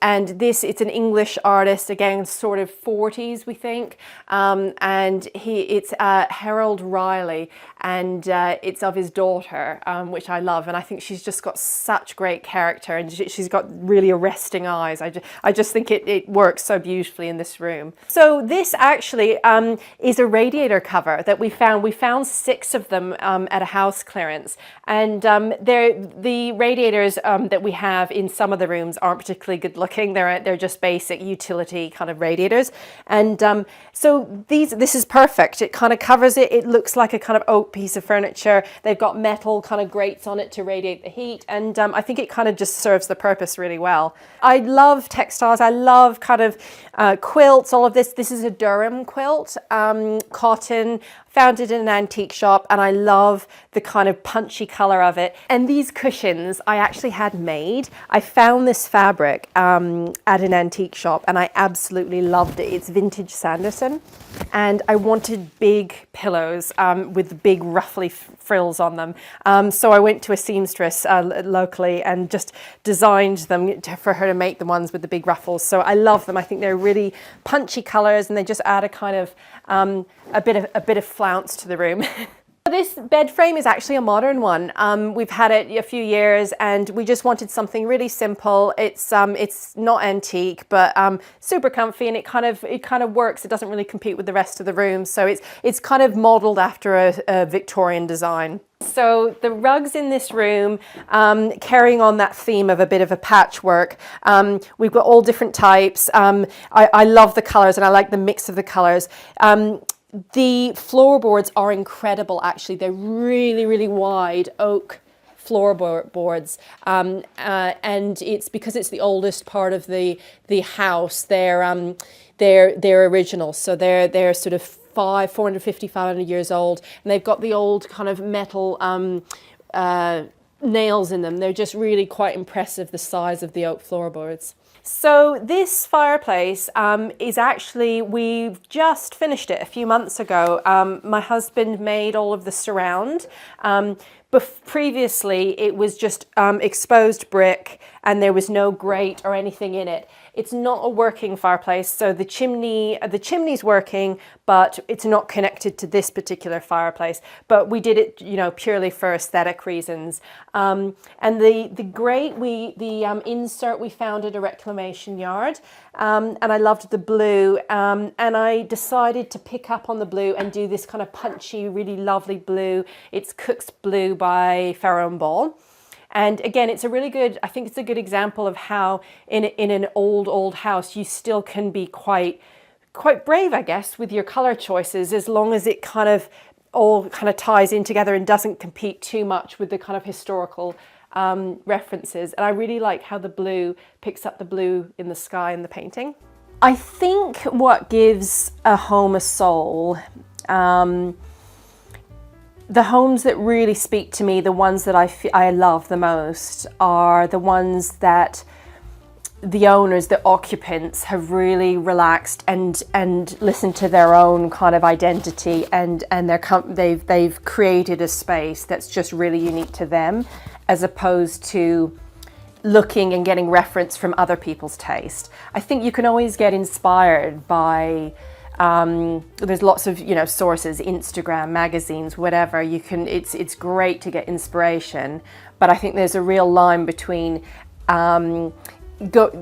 it's an English artist, again, sort of 40s, we think. And it's Harold Riley, and it's of his daughter, which I love. And I think she's just got such great character, and she's got really arresting eyes. I just think it works so beautifully in this room. So this actually is a radiator cover that we found. We found 6 of them at a house clearance, and the radiators that we have in some of the rooms aren't particularly good looking. They're just basic utility kind of radiators, and so this is perfect. It kind of covers it. It looks like a kind of oak piece of furniture. They've got metal kind of grates on it to radiate the heat, and I think it kind of just serves the purpose really well. I love textiles. I love kind of quilts, all of this. This is a Durham quilt, cotton. Found it in an antique shop, and I love the kind of punchy color of it. And these cushions I actually had made. I found this fabric at an antique shop, and I absolutely loved it. It's vintage Sanderson, and I wanted big pillows with big ruffly frills on them. So I went to a seamstress locally and just designed them for her to make the ones with the big ruffles. So I love them. I think they're really punchy colors, and they just add a kind of a bit of flounce to the room. This bed frame is actually a modern one. We've had it a few years, and we just wanted something really simple. It's not antique, but super comfy, and it kind of works. It doesn't really compete with the rest of the room, so it's kind of modeled after a Victorian design. So the rugs in this room, carrying on that theme of a bit of a patchwork, we've got all different types. I love the colors, and I like the mix of the colors. The floorboards are incredible, actually. They're really, really wide oak floorboards, and it's because it's the oldest part of the house. They're original, so they're sort of 450, 500 years old, and they've got the old kind of metal nails in them. They're just really quite impressive, the size of the oak floorboards. So this fireplace is actually, we've just finished it a few months ago. My husband made all of the surround. Previously it was just exposed brick, and there was no grate or anything in it. It's not a working fireplace, so the chimney's working, but it's not connected to this particular fireplace. But we did it, purely for aesthetic reasons. And the grate, the insert we found at a reclamation yard, and I loved the blue, and I decided to pick up on the blue and do this kind of punchy, really lovely blue. It's Cook's Blue by Farrow & Ball. And again, I think it's a good example of how in an old house, you still can be quite brave, I guess, with your color choices, as long as it all ties in together and doesn't compete too much with the kind of historical references. And I really like how the blue picks up the blue in the sky in the painting. I think what gives a home a soul, the homes that really speak to me, the ones that I love the most, are the ones that the owners, the occupants, have really relaxed and listened to their own kind of identity, and they've created a space that's just really unique to them, as opposed to looking and getting reference from other people's taste. I think you can always get inspired by there's lots of, you know, sources, Instagram, magazines, whatever. You can, it's great to get inspiration, but I think there's a real line between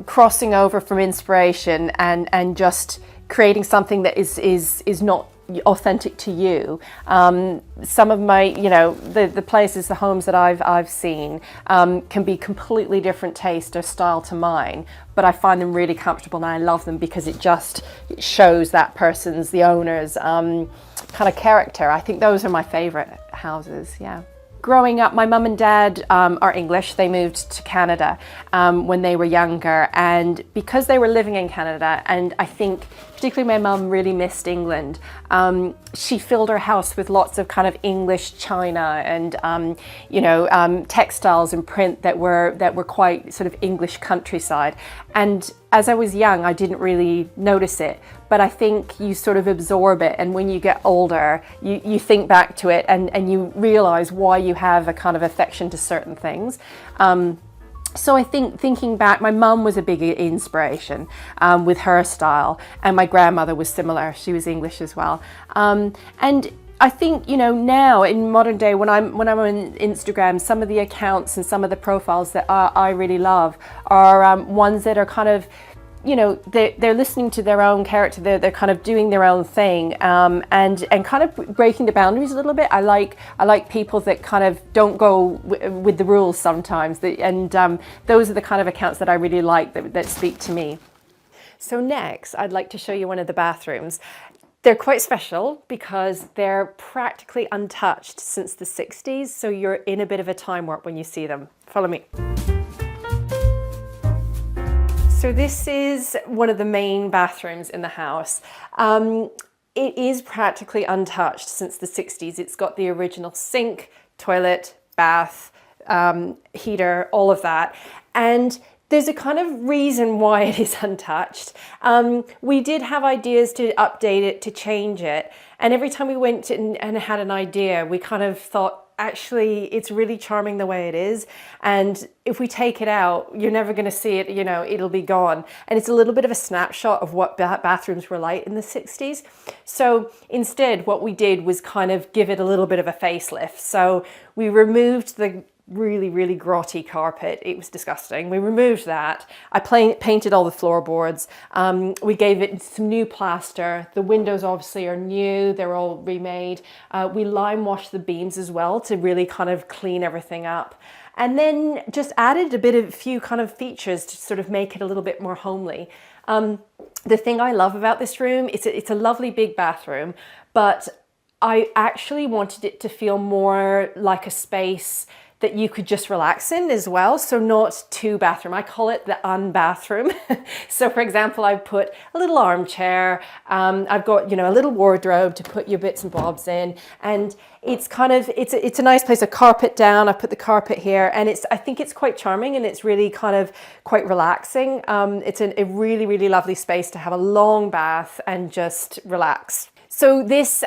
crossing over from inspiration and just creating something that is not authentic to you. Some of my, you know, the places, the homes that I've seen can be completely different taste or style to mine, but I find them really comfortable and I love them because it shows that person's, the owner's kind of character. I think those are my favorite houses. Yeah. Growing up, my mum and dad are English. They moved to Canada when they were younger, and because they were living in Canada, and I think particularly my mum really missed England, she filled her house with lots of kind of English china and textiles and print that were quite sort of English countryside. And as I was young, I didn't really notice it, but I think you sort of absorb it, and when you get older, you think back to it and you realize why you have a kind of affection to certain things. So I think, thinking back, my mum was a big inspiration with her style, and my grandmother was similar. She was English as well. And I think, you know, now in modern day, when I'm on Instagram, some of the accounts and some of the profiles that I really love are ones that are kind of, you know, they're listening to their own character. They're kind of doing their own thing, and kind of breaking the boundaries a little bit. I like people that kind of don't go with the rules sometimes. Those are the kind of accounts that I really like, that speak to me. So next, I'd like to show you one of the bathrooms. They're quite special because they're practically untouched since the 60s. So you're in a bit of a time warp when you see them. Follow me. So this is one of the main bathrooms in the house. It is practically untouched since the 60s. It's got the original sink, toilet, bath, heater, all of that. And there's a kind of reason why it is untouched. We did have ideas to update it, to change it. And every time we went and had an idea, we kind of thought, actually, it's really charming the way it is. And if we take it out, you're never going to see it, you know, it'll be gone. And it's a little bit of a snapshot of what bathrooms were like in the 60s. So instead, what we did was kind of give it a little bit of a facelift. So we removed the really grotty carpet. It was disgusting. We removed that. I painted all the floorboards. We gave it some new plaster. The windows obviously are new. They're all remade. We lime washed the beams as well to really kind of clean everything up. And then just added a few kind of features to sort of make it a little bit more homely. The thing I love about this room, it's a lovely big bathroom, but I actually wanted it to feel more like a space that you could just relax in as well. So not two bathroom. I call it the unbathroom. So for example, I've put a little armchair. I've got, you know, a little wardrobe to put your bits and bobs in. And it's kind of, it's a nice place, a carpet down. I put the carpet here, and I think it's quite charming, and it's really kind of quite relaxing. It's a really lovely space to have a long bath and just relax. So this,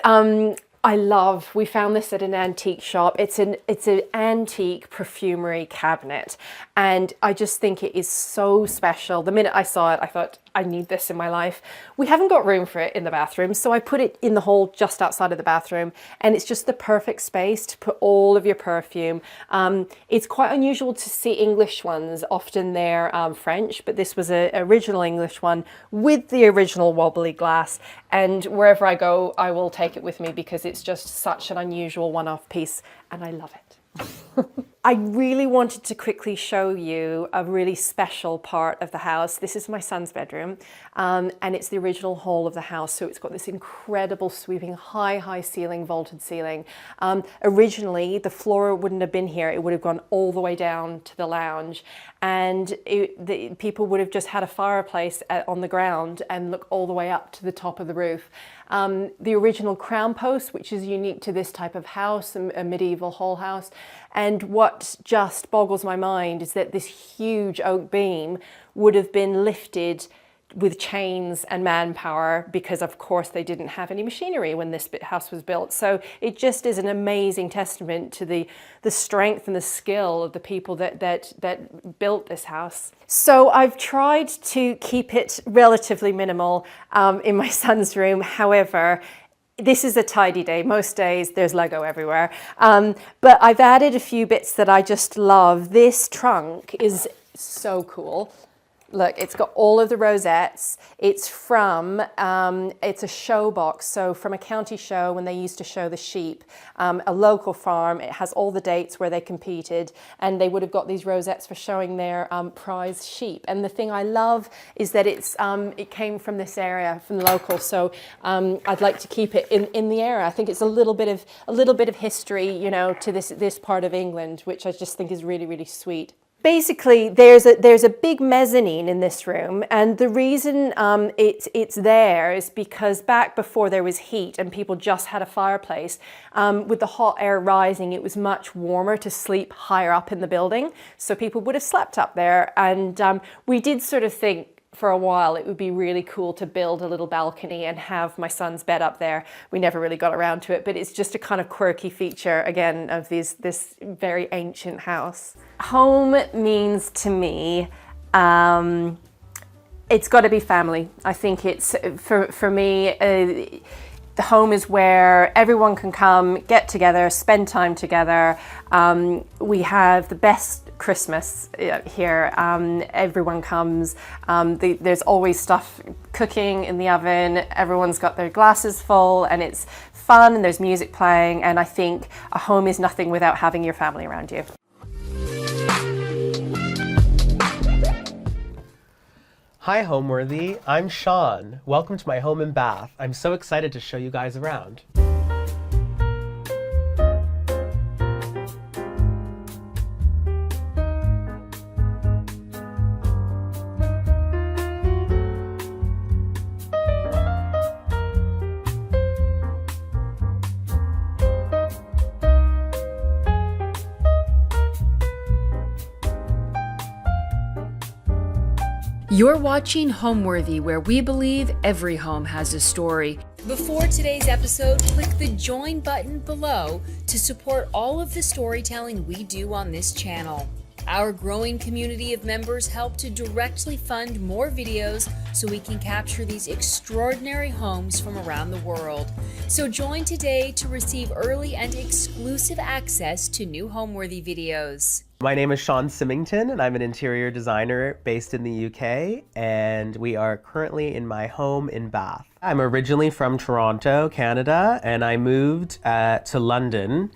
I love, we found this at an antique shop. It's an antique perfumery cabinet, and I just think it is so special. The minute I saw it, I thought, I need this in my life. We haven't got room for it in the bathroom, so I put it in the hall just outside of the bathroom, and it's just the perfect space to put all of your perfume. It's quite unusual to see English ones. Often they're French, but this was an original English one with the original wobbly glass, and wherever I go, I will take it with me because it's just such an unusual one-off piece, and I love it. I really wanted to quickly show you a really special part of the house. This is my son's bedroom, and it's the original hall of the house. So it's got this incredible sweeping high ceiling, vaulted ceiling. Originally, the floor wouldn't have been here. It would have gone all the way down to the lounge. and people would have just had a fireplace on the ground and look all the way up to the top of the roof. The original crown post, which is unique to this type of house, a medieval whole house. And what just boggles my mind is that this huge oak beam would have been lifted with chains and manpower, because of course they didn't have any machinery when this house was built. So it just is an amazing testament to the strength and the skill of the people that built this house. So I've tried to keep it relatively minimal in my son's room. However, this is a tidy day. Most days there's Lego everywhere. But I've added a few bits that I just love. This trunk is so cool. Look, it's got all of the rosettes. It's from, it's a show box. So from a county show when they used to show the sheep, a local farm. It has all the dates where they competed, and they would have got these rosettes for showing their prize sheep. And the thing I love is that it came from this area, from the local. So I'd like to keep it in the area. I think it's a little bit of history, you know, to this part of England, which I just think is really, really sweet. Basically, there's a big mezzanine in this room, and the reason it's there is because back before there was heat and people just had a fireplace, with the hot air rising, it was much warmer to sleep higher up in the building. So people would have slept up there, and we did sort of think for a while it would be really cool to build a little balcony and have my son's bed up there. We never really got around to it, but it's just a kind of quirky feature, again, of this very ancient house. Home means to me, it's got to be family. I think it's, for me, the home is where everyone can come, get together, spend time together. We have the best Christmas here. Everyone comes. There's always stuff cooking in the oven. Everyone's got their glasses full, and it's fun, and there's music playing. And I think a home is nothing without having your family around you. Hi Homeworthy, I'm Sean. Welcome to my home in Bath. I'm so excited to show you guys around. You're watching Homeworthy, where we believe every home has a story. Before today's episode, click the join button below to support all of the storytelling we do on this channel. Our growing community of members help to directly fund more videos so we can capture these extraordinary homes from around the world. So join today to receive early and exclusive access to new Homeworthy videos. My name is Sean Symington, and I'm an interior designer based in the UK, and we are currently in my home in Bath. I'm originally from Toronto, Canada, and I moved to London,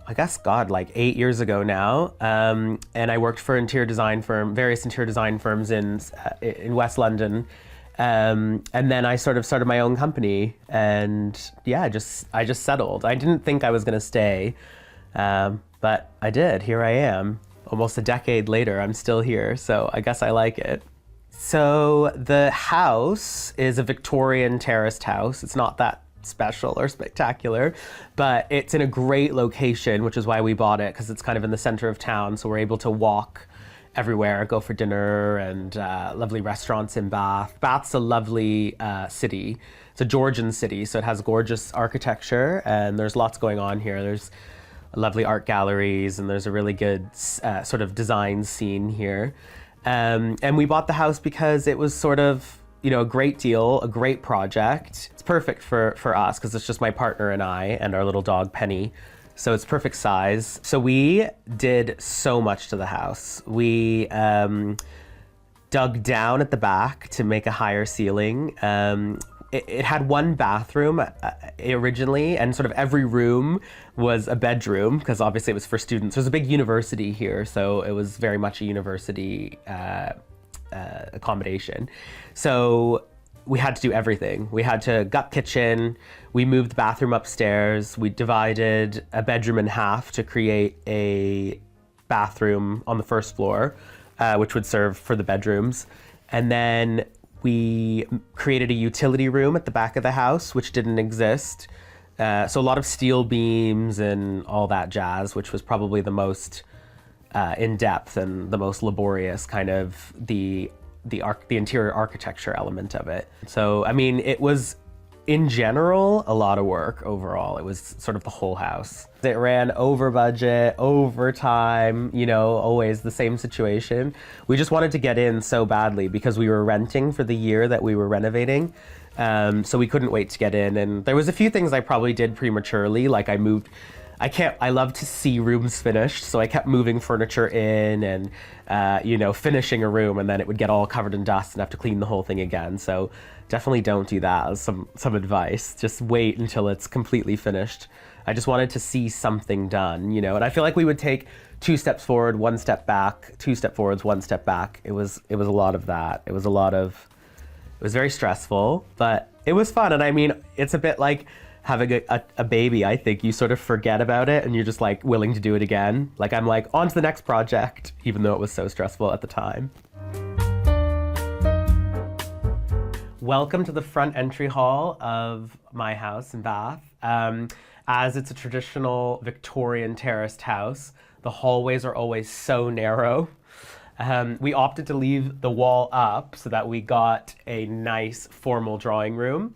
I guess, like 8 years ago now, and I worked for various interior design firms in West London, and then I sort of started my own company, and yeah, I just settled. I didn't think I was going to stay, but I did. Here I am. Almost a decade later, I'm still here, so I guess I like it. So the house is a Victorian terraced house. It's not that special or spectacular, but it's in a great location, which is why we bought it, because it's kind of in the center of town, so we're able to walk everywhere, go for dinner, and lovely restaurants in Bath. Bath's a lovely city. It's a Georgian city, so it has gorgeous architecture, and there's lots going on here. There's lovely art galleries, and there's a really good sort of design scene here. And we bought the house because it was sort of, a great deal, a great project. It's perfect for us because it's just my partner and I and our little dog Penny. So it's perfect size. So we did so much to the house. We dug down at the back to make a higher ceiling. It had one bathroom originally, and sort of every room was a bedroom because obviously it was for students. There's a big university here, so it was very much a university accommodation. So we had to do everything. We had to gut kitchen, we moved the bathroom upstairs, we divided a bedroom in half to create a bathroom on the first floor. which would serve for the bedrooms. And then we created a utility room at the back of the house, which didn't exist. So a lot of steel beams and all that jazz, which was probably the most in-depth and the most laborious kind of the interior architecture element of it. So, I mean, it was, in general, a lot of work overall. It was sort of the whole house. It ran over budget, over time, you know, always the same situation. We just wanted to get in so badly because we were renting for the year that we were renovating. So we couldn't wait to get in. And there was a few things I probably did prematurely, like I love to see rooms finished, so I kept moving furniture in and, you know, finishing a room, and then it would get all covered in dust and have to clean the whole thing again. So definitely don't do that as some advice. Just wait until it's completely finished. I just wanted to see something done, you know, and I feel like we would take 2 steps forward, 1 step back, 2 step forwards, 1 step back. It was a lot of that. It was very stressful, but it was fun. And I mean, it's a bit like having a baby. I think you sort of forget about it and you're just like willing to do it again. Like I'm like, on to the next project, even though it was so stressful at the time. Welcome to the front entry hall of my house in Bath. As it's a traditional Victorian terraced house, the hallways are always so narrow. We opted to leave the wall up so that we got a nice formal drawing room.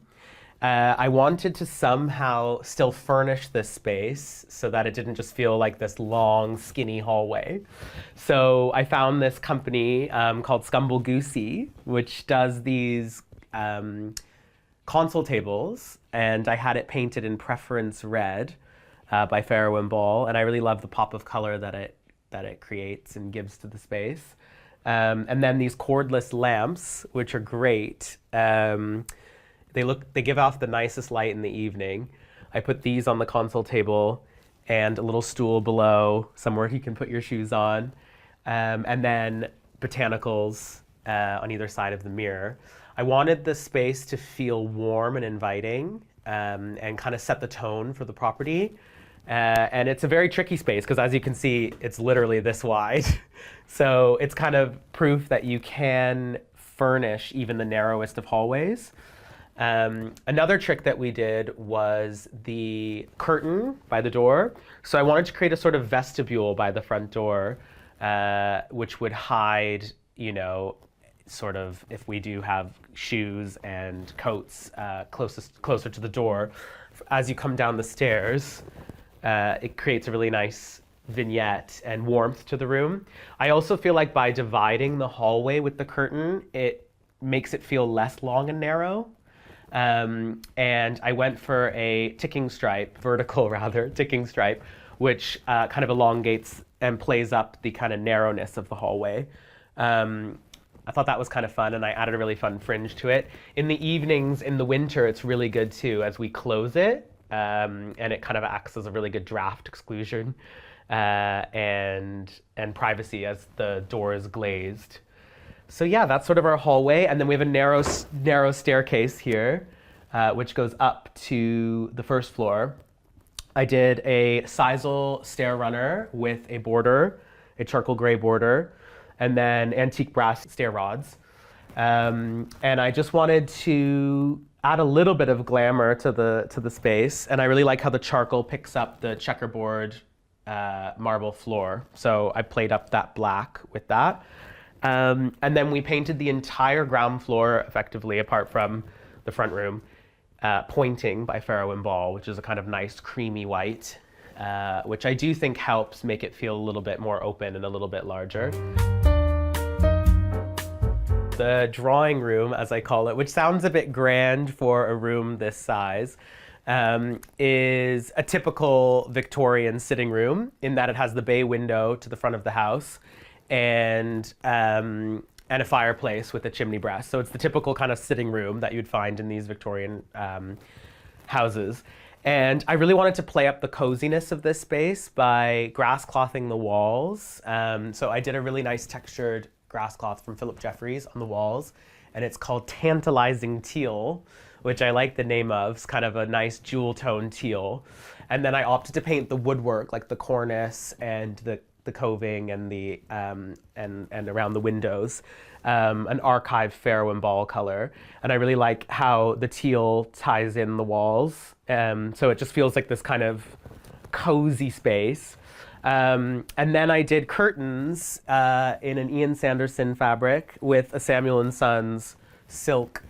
I wanted to somehow still furnish this space so that it didn't just feel like this long, skinny hallway. So I found this company called Scumble Goosey, which does these console tables, and I had it painted in preference red by Farrow & Ball, and I really love the pop of color that it creates and gives to the space. And then these cordless lamps, which are great. They give off the nicest light in the evening. I put these on the console table and a little stool below, somewhere you can put your shoes on. And then botanicals on either side of the mirror. I wanted the space to feel warm and inviting and kind of set the tone for the property. And it's a very tricky space because, as you can see, it's literally this wide. So it's kind of proof that you can furnish even the narrowest of hallways. Another trick that we did was the curtain by the door. So I wanted to create a sort of vestibule by the front door, which would hide, you know, sort of if we do have shoes and coats closer to the door. As you come down the stairs, it creates a really nice vignette and warmth to the room. I also feel like by dividing the hallway with the curtain, it makes it feel less long and narrow. And I went for a vertical ticking stripe, which kind of elongates and plays up the kind of narrowness of the hallway. I thought that was kind of fun, and I added a really fun fringe to it. In the evenings, in the winter, it's really good too, as we close it, and it kind of acts as a really good draft exclusion and privacy as the door is glazed. So yeah, that's sort of our hallway, and then we have a narrow staircase here, which goes up to the first floor. I did a sisal stair runner with a border, a charcoal gray border, and then antique brass stair rods. And I just wanted to add a little bit of glamour to the space, and I really like how the charcoal picks up the checkerboard marble floor. So I played up that black with that. And then we painted the entire ground floor effectively, apart from the front room, Pointing by Farrow & Ball, which is a kind of nice creamy white, which I do think helps make it feel a little bit more open and a little bit larger. The drawing room, as I call it, which sounds a bit grand for a room this size, is a typical Victorian sitting room in that it has the bay window to the front of the house and a fireplace with a chimney breast. So it's the typical kind of sitting room that you'd find in these Victorian houses. And I really wanted to play up the coziness of this space by grass clothing the walls. So I did a really nice textured grass cloth from Philip Jeffries on the walls, and it's called Tantalizing Teal, which I like the name of. It's kind of a nice jewel tone teal. And then I opted to paint the woodwork, like the cornice and the the coving and the and around the windows, an archive Farrow and Ball color, and I really like how the teal ties in the walls, so it just feels like this kind of cozy space. And then I did curtains in an Ian Sanderson fabric with a Samuel & Sons silk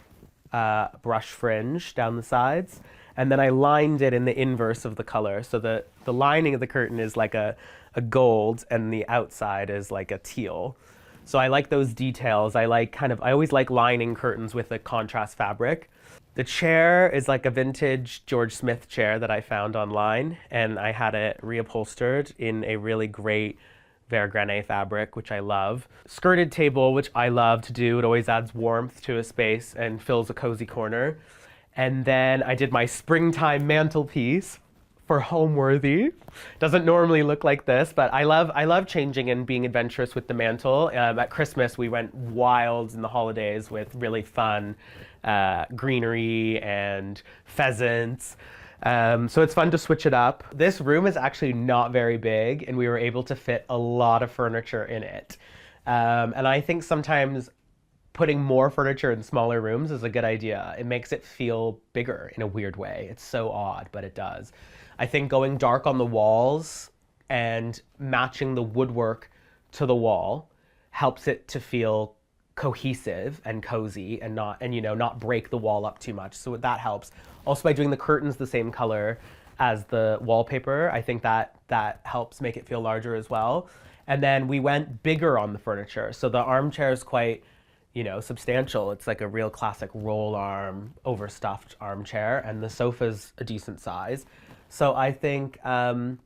brush fringe down the sides. And then I lined it in the inverse of the color. So the lining of the curtain is like a gold and the outside is like a teal. So I like those details. I always like lining curtains with a contrast fabric. The chair is like a vintage George Smith chair that I found online, and I had it reupholstered in a really great Vert Granet fabric, which I love. Skirted table, which I love to do. It always adds warmth to a space and fills a cozy corner. And then I did my springtime mantelpiece for Homeworthy. Doesn't normally look like this, but I love changing and being adventurous with the mantle. At Christmas, we went wild in the holidays with really fun greenery and pheasants. So it's fun to switch it up. This room is actually not very big, and we were able to fit a lot of furniture in it. And I think sometimes putting more furniture in smaller rooms is a good idea. It makes it feel bigger in a weird way. It's so odd, but it does. I think going dark on the walls and matching the woodwork to the wall helps it to feel cohesive and cozy and not break the wall up too much. So that helps. Also, by doing the curtains the same color as the wallpaper, I think that helps make it feel larger as well. And then we went bigger on the furniture. So the armchair is quite substantial. It's like a real classic roll arm, overstuffed armchair, and the sofa's a decent size. So I think going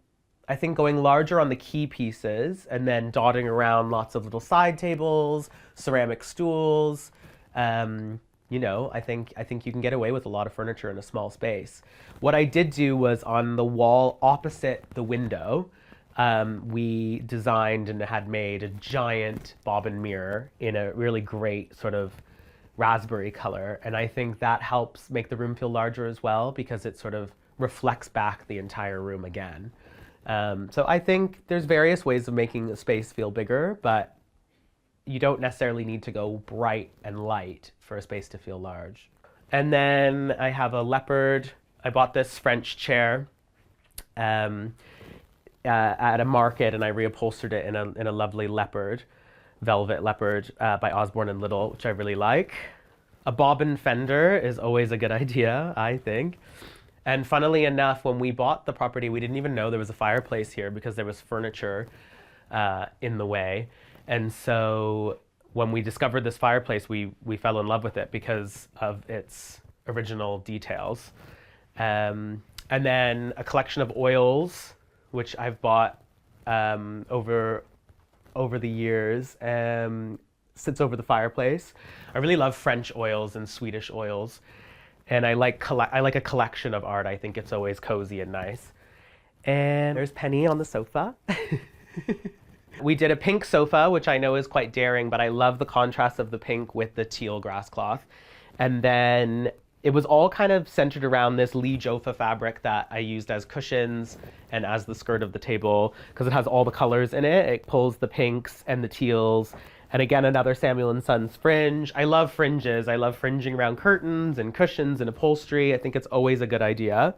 larger on the key pieces and then dotting around lots of little side tables, ceramic stools, I think you can get away with a lot of furniture in a small space. What I did do was on the wall opposite the window, we designed and had made a giant bobbin mirror in a really great sort of raspberry color. And I think that helps make the room feel larger as well, because it sort of reflects back the entire room again. So I think there's various ways of making a space feel bigger, but you don't necessarily need to go bright and light for a space to feel large. And then I have a leopard. I bought this French chair at a market, and I reupholstered it in a lovely velvet leopard by Osborne and Little, which I really like. A bobbin fender is always a good idea, I think. And funnily enough, when we bought the property, we didn't even know there was a fireplace here because there was furniture in the way. And so when we discovered this fireplace, we fell in love with it because of its original details. And then a collection of oils, which I've bought over the years, sits over the fireplace. I really love French oils and Swedish oils. And I like a collection of art. I think it's always cozy and nice. And there's Penny on the sofa. We did a pink sofa, which I know is quite daring, but I love the contrast of the pink with the teal grass cloth. And then it was all kind of centered around this Lee Joffa fabric that I used as cushions and as the skirt of the table, because it has all the colors in it. It pulls the pinks and the teals. And again, another Samuel & Sons fringe. I love fringes. I love fringing around curtains and cushions and upholstery. I think it's always a good idea.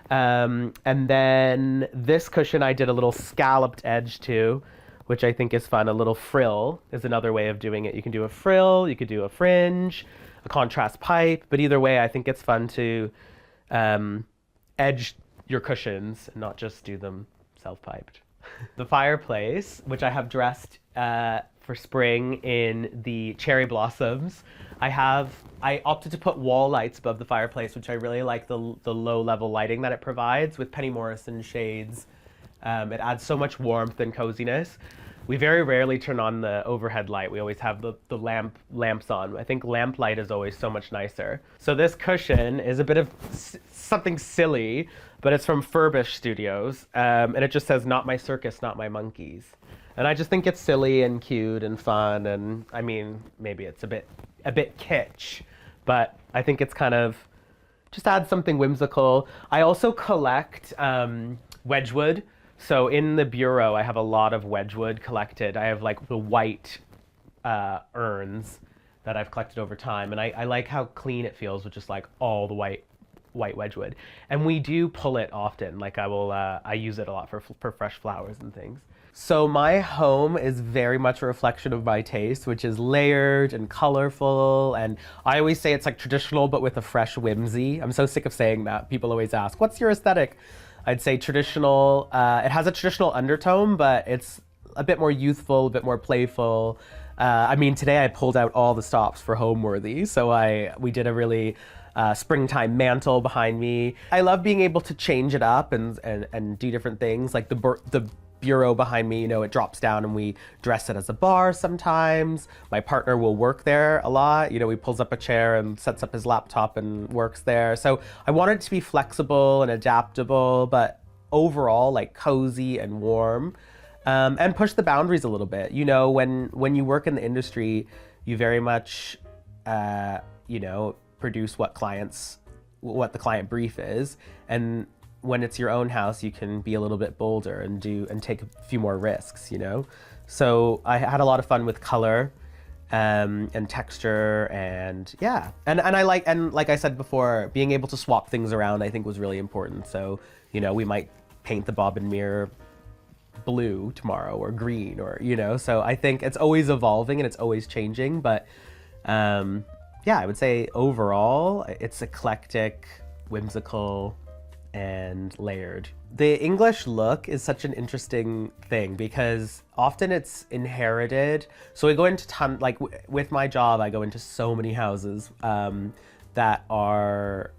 And then this cushion I did a little scalloped edge to, which I think is fun. A little frill is another way of doing it. You can do a frill, you could do a fringe, a contrast pipe, but either way, I think it's fun to edge your cushions and not just do them self-piped. The fireplace, which I have dressed for spring in the cherry blossoms. I opted to put wall lights above the fireplace, which I really like the low level lighting that it provides with Penny Morrison shades. It adds so much warmth and coziness. We very rarely turn on the overhead light. We always have the lamps on. I think lamp light is always so much nicer. So this cushion is a bit of something silly, but it's from Furbish Studios, and it just says, "Not my circus, not my monkeys." And I just think it's silly and cute and fun, and I mean, maybe it's a bit kitsch, but I think it's kind of just adds something whimsical. I also collect Wedgwood So in the bureau, I have a lot of Wedgwood collected. I have like the white urns that I've collected over time, and I like how clean it feels with just like all the white Wedgwood. And we do pull it often. Like I use it a lot for fresh flowers and things. So my home is very much a reflection of my taste, which is layered and colorful. And I always say it's like traditional, but with a fresh whimsy. I'm so sick of saying that. People always ask, what's your aesthetic? I'd say traditional. It has a traditional undertone, but it's a bit more youthful, a bit more playful. I mean, today I pulled out all the stops for Homeworthy. So we did a really springtime mantle behind me. I love being able to change it up and do different things. Like the bureau behind me, it drops down and we dress it as a bar sometimes. My partner will work there a lot. He pulls up a chair and sets up his laptop and works there. So I wanted it to be flexible and adaptable, but overall like cozy and warm, and push the boundaries a little bit. When you work in the industry, you very much, produce what the client brief is. And when it's your own house, you can be a little bit bolder and take a few more risks, So I had a lot of fun with color and texture, and yeah. And like I said before, being able to swap things around I think was really important. So, we might paint the bob and mirror blue tomorrow or green or, so I think it's always evolving and it's always changing. But yeah, I would say overall it's eclectic, whimsical, and layered. The English look is such an interesting thing because often it's inherited. So we go into with my job, I go into so many houses that are,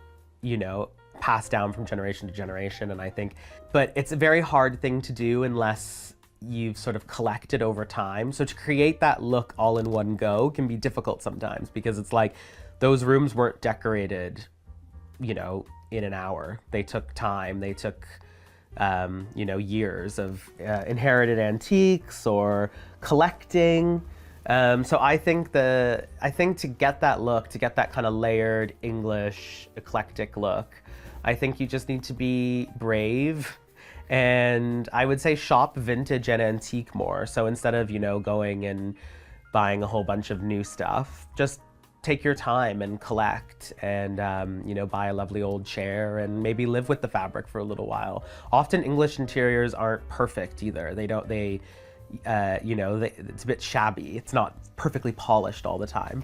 passed down from generation to generation. And I think, but it's a very hard thing to do unless you've sort of collected over time. So to create that look all in one go can be difficult sometimes because it's like those rooms weren't decorated, in an hour. They took time. They took, years of inherited antiques or collecting. So I think to get that look, to get that kind of layered English eclectic look, I think you just need to be brave. And I would say shop vintage and antique more. So instead of, going and buying a whole bunch of new stuff, just take your time and collect and, buy a lovely old chair and maybe live with the fabric for a little while. Often English interiors aren't perfect either. It's a bit shabby. It's not perfectly polished all the time.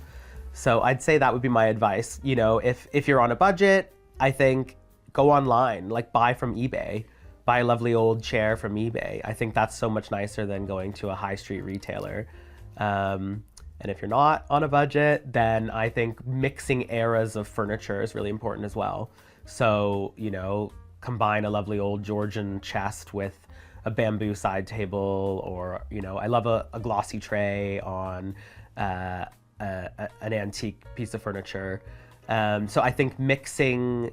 So I'd say that would be my advice. If you're on a budget, I think go online, like buy from eBay. Buy a lovely old chair from eBay. I think that's so much nicer than going to a high street retailer. And if you're not on a budget, then I think mixing eras of furniture is really important as well. So, combine a lovely old Georgian chest with a bamboo side table, or, I love a glossy tray on an antique piece of furniture. So I think mixing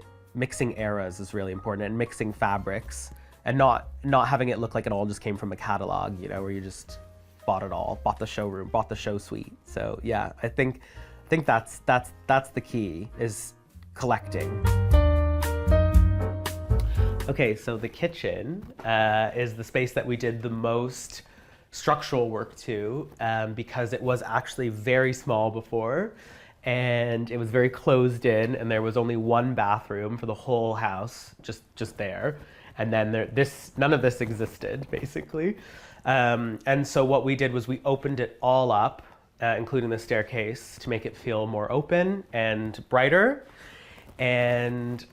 eras is really important, and mixing fabrics, and not having it look like it all just came from a catalog, where you just bought it all, bought the showroom, bought the show suite. So yeah, I think that's the key, is collecting. Okay, so the kitchen is the space that we did the most structural work to, because it was actually very small before, and it was very closed in, and there was only one bathroom for the whole house, just there. And then none of this existed, basically. And so what we did was we opened it all up, including the staircase, to make it feel more open and brighter. And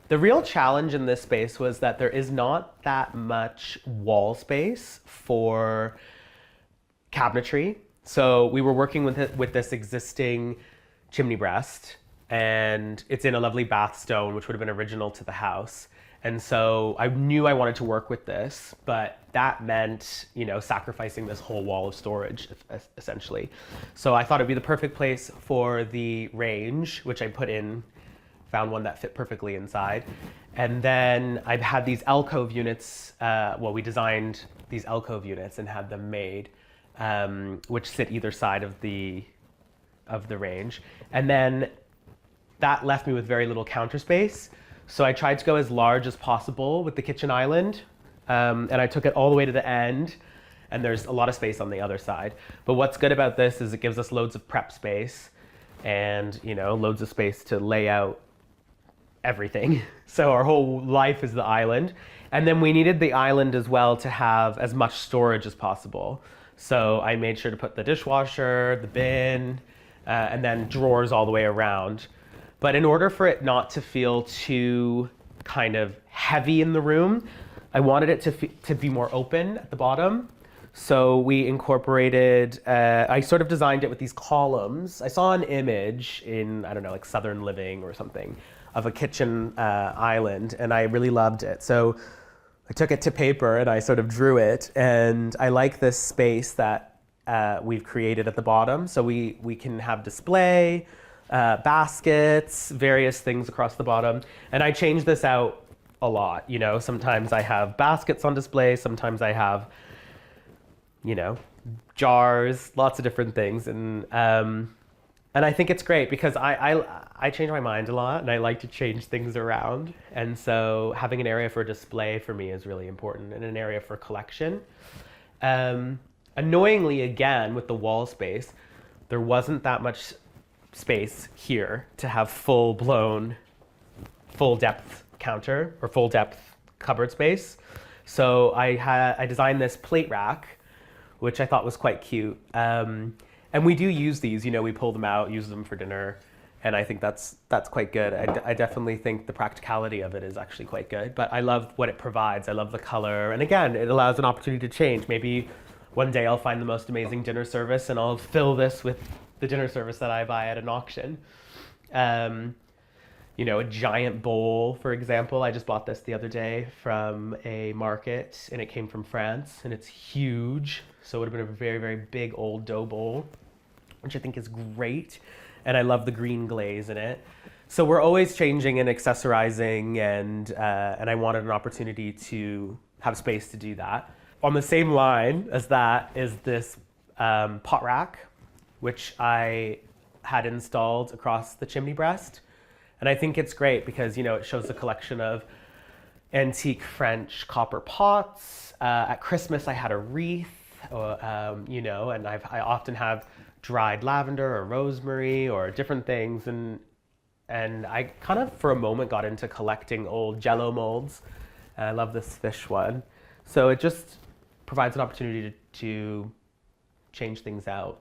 the real challenge in this space was that there is not that much wall space for cabinetry. So we were working with this existing chimney breast, and it's in a lovely bath stone, which would have been original to the house. And so I knew I wanted to work with this, but that meant, sacrificing this whole wall of storage, essentially. So I thought it'd be the perfect place for the range, which I found one that fit perfectly inside. And then I've had these alcove units, we designed these alcove units and had them made, which sit either side of the range. And then that left me with very little counter space. So I tried to go as large as possible with the kitchen island, and I took it all the way to the end, and there's a lot of space on the other side. But what's good about this is it gives us loads of prep space and, you know, loads of space to lay out everything. So our whole life is the island. And then we needed the island as well to have as much storage as possible. So I made sure to put the dishwasher, the bin, and then drawers all the way around. But in order for it not to feel too kind of heavy in the room, I wanted it to be more open at the bottom. So we incorporated, I sort of designed it with these columns. I saw an image in, I don't know, like Southern Living or something, of a kitchen island, and I really loved it. So I took it to paper and I sort of drew it, and I like this space that we've created at the bottom. So we can have display, baskets, various things across the bottom. And I change this out a lot, you know. Sometimes I have baskets on display, sometimes I have, you know, jars, lots of different things. And I think it's great because I change my mind a lot and I like to change things around. And so having an area for display for me is really important, and an area for collection. Annoyingly, again, with the wall space, there wasn't that much space here to have full-blown, full-depth counter or full-depth cupboard space. So I designed this plate rack, which I thought was quite cute. And we do use these, you know, we pull them out, use them for dinner, and I think that's quite good. I definitely think the practicality of it is actually quite good, but I love what it provides. I love the color, and again, it allows an opportunity to change. Maybe one day I'll find the most amazing dinner service and I'll fill this with the dinner service that I buy at an auction. You know, a giant bowl, for example. I just bought this the other day from a market, and it came from France, and it's huge. So it would have been a very, very big old dough bowl, which I think is great. And I love the green glaze in it. So we're always changing and accessorizing, and I wanted an opportunity to have space to do that. On the same line as that is this pot rack, which I had installed across the chimney breast. And I think it's great because, you know, it shows a collection of antique French copper pots. At Christmas, I had a wreath, you know, and I often have dried lavender or rosemary or different things. And I kind of, for a moment, got into collecting old Jell-O molds. And I love this fish one. So it just provides an opportunity to change things out.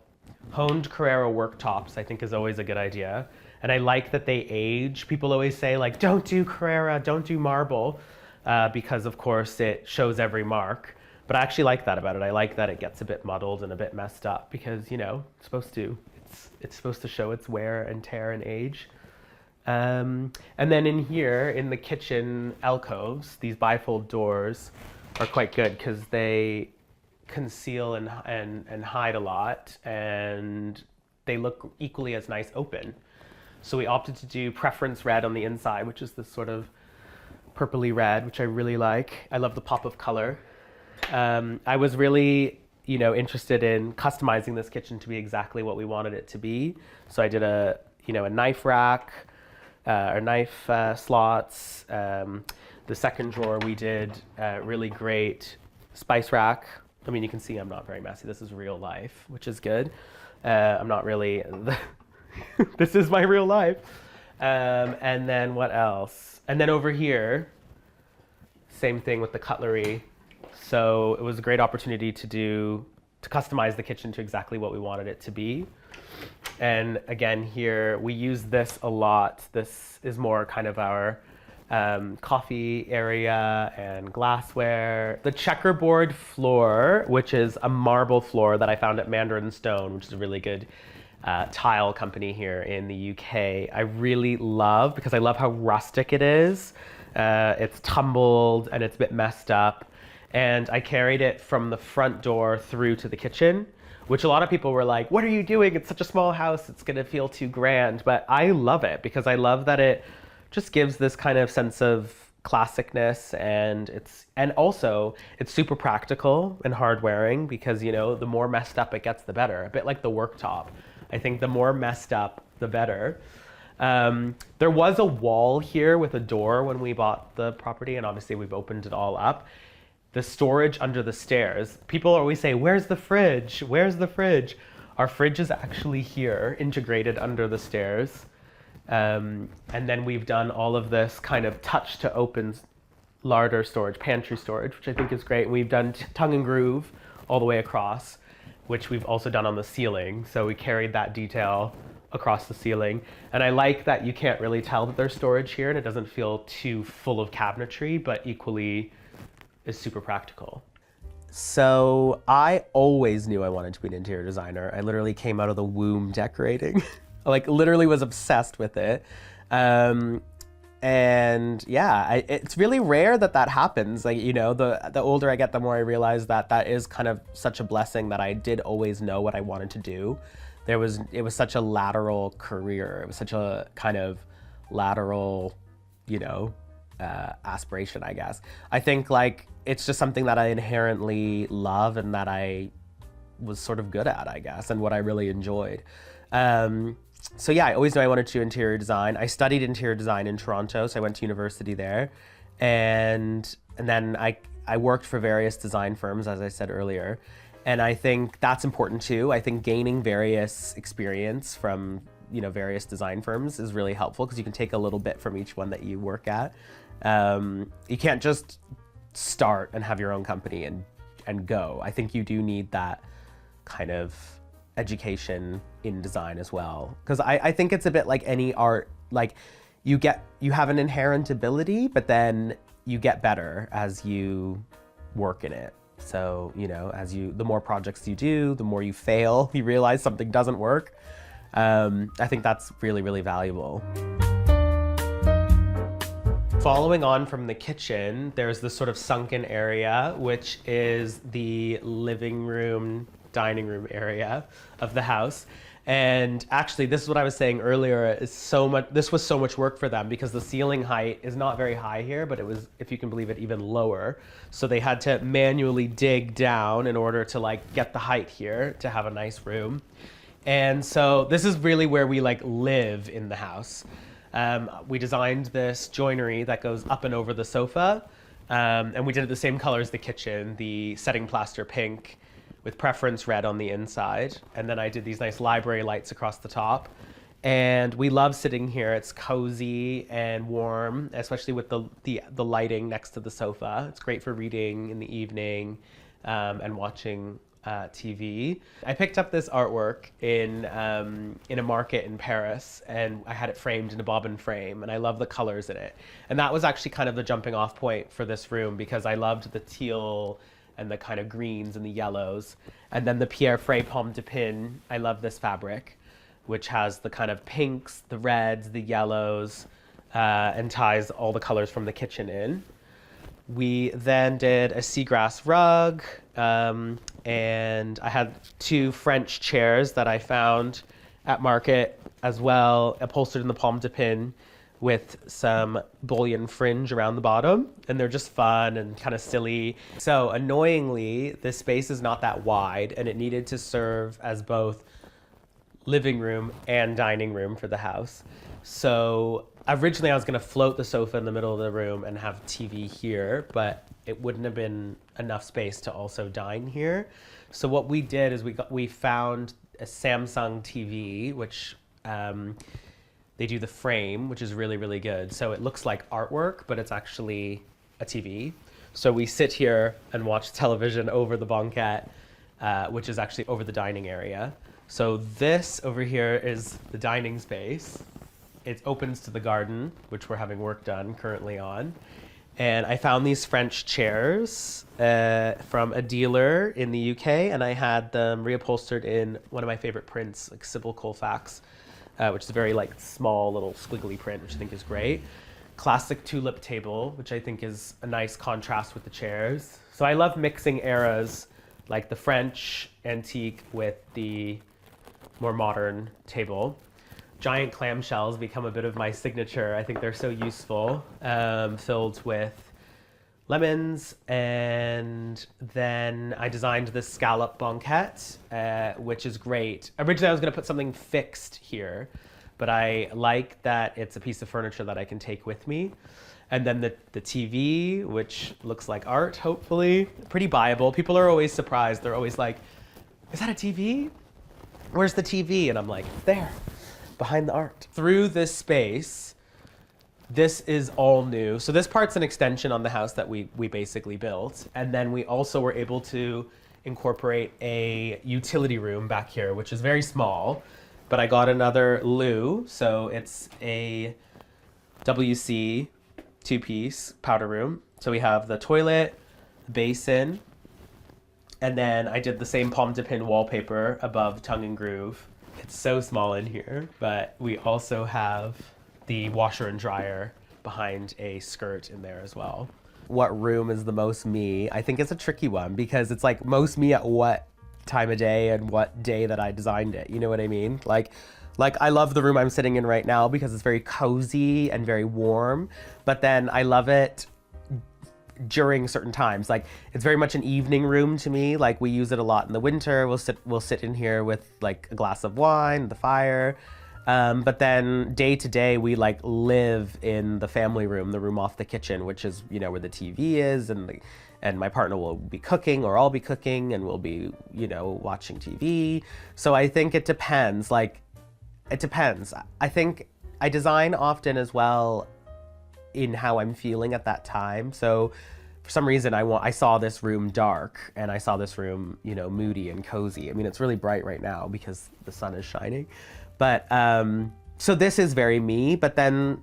Honed Carrara worktops, I think, is always a good idea. And I like that they age. People always say, like, don't do Carrara, don't do marble, because, of course, it shows every mark. But I actually like that about it. I like that it gets a bit muddled and a bit messed up because, you know, it's supposed to show its wear and tear and age. And then in here, in the kitchen alcoves, these bifold doors are quite good because they conceal and hide a lot, and they look equally as nice open. So we opted to do preference red on the inside, which is this sort of purpley red, which I really like. I love the pop of color. I was really, you know, interested in customizing this kitchen to be exactly what we wanted it to be. So I did a knife rack, or knife slots. The second drawer we did a really great spice rack. I mean, you can see I'm not very messy. This is real life, which is good. I'm not really, this is my real life. And then what else? And then over here, same thing with the cutlery. So it was a great opportunity to customize the kitchen to exactly what we wanted it to be. And again, here, we use this a lot. This is more kind of our coffee area and glassware. The checkerboard floor, which is a marble floor that I found at Mandarin Stone, which is a really good tile company here in the UK. I really love, because I love how rustic it is. It's tumbled and it's a bit messed up. And I carried it from the front door through to the kitchen, which a lot of people were like, what are you doing? It's such a small house. It's going to feel too grand. But I love it because I love that it just gives this kind of sense of classicness, and also it's super practical and hard wearing because, you know, the more messed up it gets, the better. A bit like the worktop. I think the more messed up, the better. There was a wall here with a door when we bought the property, and obviously we've opened it all up. the storage under the stairs. People always say, where's the fridge? Where's the fridge? Our fridge is actually here, integrated under the stairs. And then we've done all of this kind of touch to open larder storage, pantry storage, which I think is great. We've done tongue and groove all the way across, which we've also done on the ceiling. So we carried that detail across the ceiling. And I like that you can't really tell that there's storage here and it doesn't feel too full of cabinetry, but equally is super practical. So I always knew I wanted to be an interior designer. I literally came out of the womb decorating. Like literally was obsessed with it. And yeah, it's really rare that that happens. Like, you know, the older I get, the more I realize that that is kind of such a blessing that I did always know what I wanted to do. It was such a lateral career. It was such a kind of lateral, you know, aspiration, I guess. I think like it's just something that I inherently love and that I was sort of good at, I guess, and what I really enjoyed. So yeah, I always knew I wanted to do interior design. I studied interior design in Toronto, so I went to university there. And then I worked for various design firms, as I said earlier. And I think that's important too. I think gaining various experience from, you know, various design firms is really helpful because you can take a little bit from each one that you work at. You can't just start and have your own company and go. I think you do need that kind of education in design as well. Because I think it's a bit like any art, like you have an inherent ability, but then you get better as you work in it. So, you know, the more projects you do, the more you fail, you realize something doesn't work. I think that's really, really valuable. Following on from the kitchen, there's this sort of sunken area, which is the living room, dining room area of the house. And actually, this is what I was saying earlier, this was so much work for them because the ceiling height is not very high here, but it was, if you can believe it, even lower. So they had to manually dig down in order to like get the height here to have a nice room. And so this is really where we like live in the house. We designed this joinery that goes up and over the sofa. And we did it the same color as the kitchen, the setting plaster pink, with preference red on the inside. And then I did these nice library lights across the top. And we love sitting here. It's cozy and warm, especially with the lighting next to the sofa. It's great for reading in the evening and watching TV. I picked up this artwork in a market in Paris, and I had it framed in a bobbin frame, and I love the colors in it. And that was actually kind of the jumping off point for this room because I loved the teal and the kind of greens and the yellows. And then the Pierre Frey Pomme de Pin, I love this fabric, which has the kind of pinks, the reds, the yellows, and ties all the colors from the kitchen in. We then did a seagrass rug, and I had 2 French chairs that I found at market as well, upholstered in the Pomme de Pin with some bullion fringe around the bottom, and they're just fun and kind of silly. So annoyingly, this space is not that wide, and it needed to serve as both living room and dining room for the house. So originally I was gonna float the sofa in the middle of the room and have TV here, but it wouldn't have been enough space to also dine here. So what we did is we found a Samsung TV, which they do the frame, which is really, really good. So it looks like artwork, but it's actually a TV. So we sit here and watch television over the banquette, which is actually over the dining area. So this over here is the dining space. It opens to the garden, which we're having work done currently on. And I found these French chairs from a dealer in the UK, and I had them reupholstered in one of my favorite prints, like Sybil Colfax, which is a very like small little squiggly print, which I think is great. Classic tulip table, which I think is a nice contrast with the chairs. So I love mixing eras, like the French antique with the more modern table. Giant clamshells become a bit of my signature. I think they're so useful, filled with lemons. And then I designed this scallop banquette, which is great. Originally I was gonna put something fixed here, but I like that it's a piece of furniture that I can take with me. And then the TV, which looks like art, hopefully. Pretty buyable. People are always surprised. They're always like, is that a TV? Where's the TV? And I'm like, there, behind the art. Through this space, this is all new. So this part's an extension on the house that we basically built. And then we also were able to incorporate a utility room back here, which is very small. But I got another loo. So it's a WC 2-piece powder room. So we have the toilet, basin, and then I did the same palm to pin wallpaper above tongue and groove. It's so small in here, but we also have the washer and dryer behind a skirt in there as well. What room is the most me? I think it's a tricky one because it's like most me at what time of day and what day that I designed it. You know what I mean? Like I love the room I'm sitting in right now because it's very cozy and very warm, but then I love it during certain times. Like it's very much an evening room to me. Like we use it a lot in the winter. We'll sit in here with like a glass of wine, the fire. But then day to day, we like live in the family room, the room off the kitchen, which is, you know, where the TV is, and my partner will be cooking, or I'll be cooking, and we'll be, you know, watching TV. So I think it depends. Like, it depends. I think I design often as well in how I'm feeling at that time. So for some reason, I saw this room dark, and I saw this room, you know, moody and cozy. I mean, it's really bright right now because the sun is shining. But so this is very me, but then,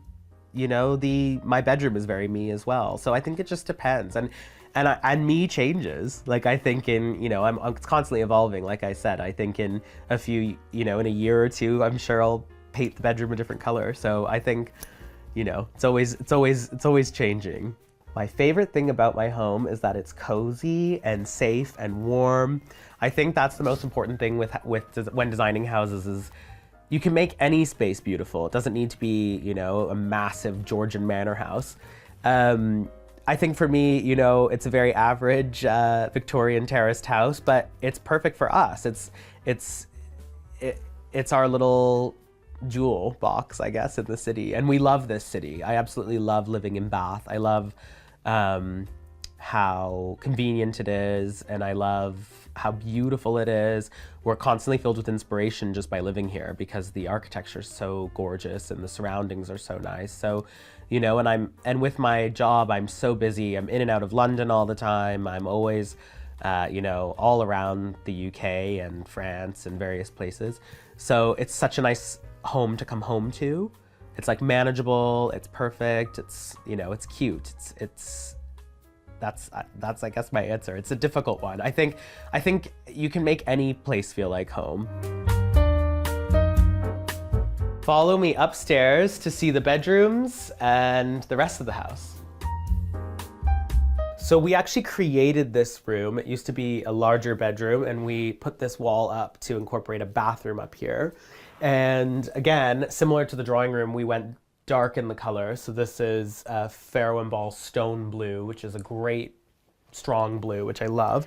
you know, my bedroom is very me as well. So I think it just depends, and me changes. Like I think in, you know, I'm constantly evolving. Like I said, I think in a few, you know, in a year or two, I'm sure I'll paint the bedroom a different color. So I think, you know, it's always changing. My favorite thing about my home is that it's cozy and safe and warm. I think that's the most important thing when designing houses is you can make any space beautiful. It doesn't need to be, you know, a massive Georgian manor house. I think for me, you know, it's a very average Victorian terraced house, but it's perfect for us. It's our little jewel box, I guess, in the city. And we love this city. I absolutely love living in Bath. I love how convenient it is, and I love how beautiful it is. We're constantly filled with inspiration just by living here because the architecture is so gorgeous and the surroundings are so nice. So, you know, and with my job, I'm so busy. I'm in and out of London all the time. I'm always, you know, all around the UK and France and various places. So it's such a nice home to come home to. It's like manageable, it's perfect, it's, you know, it's cute. That's I guess my answer. It's a difficult one. I think you can make any place feel like home. Follow me upstairs to see the bedrooms and the rest of the house. So we actually created this room. It used to be a larger bedroom, and we put this wall up to incorporate a bathroom up here. And again, similar to the drawing room, we went dark in the color. So this is Farrow and Ball Stone Blue, which is a great strong blue, which I love.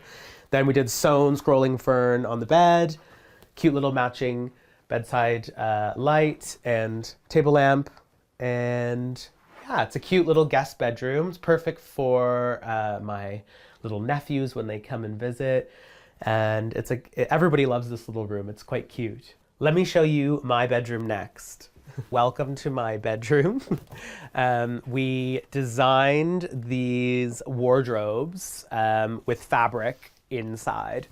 Then we did sewn scrolling fern on the bed, cute little matching bedside light and table lamp. And yeah, it's a cute little guest bedroom. It's perfect for my little nephews when they come and visit. And everybody loves this little room. It's quite cute. Let me show you my bedroom next. Welcome to my bedroom. We designed these wardrobes with fabric inside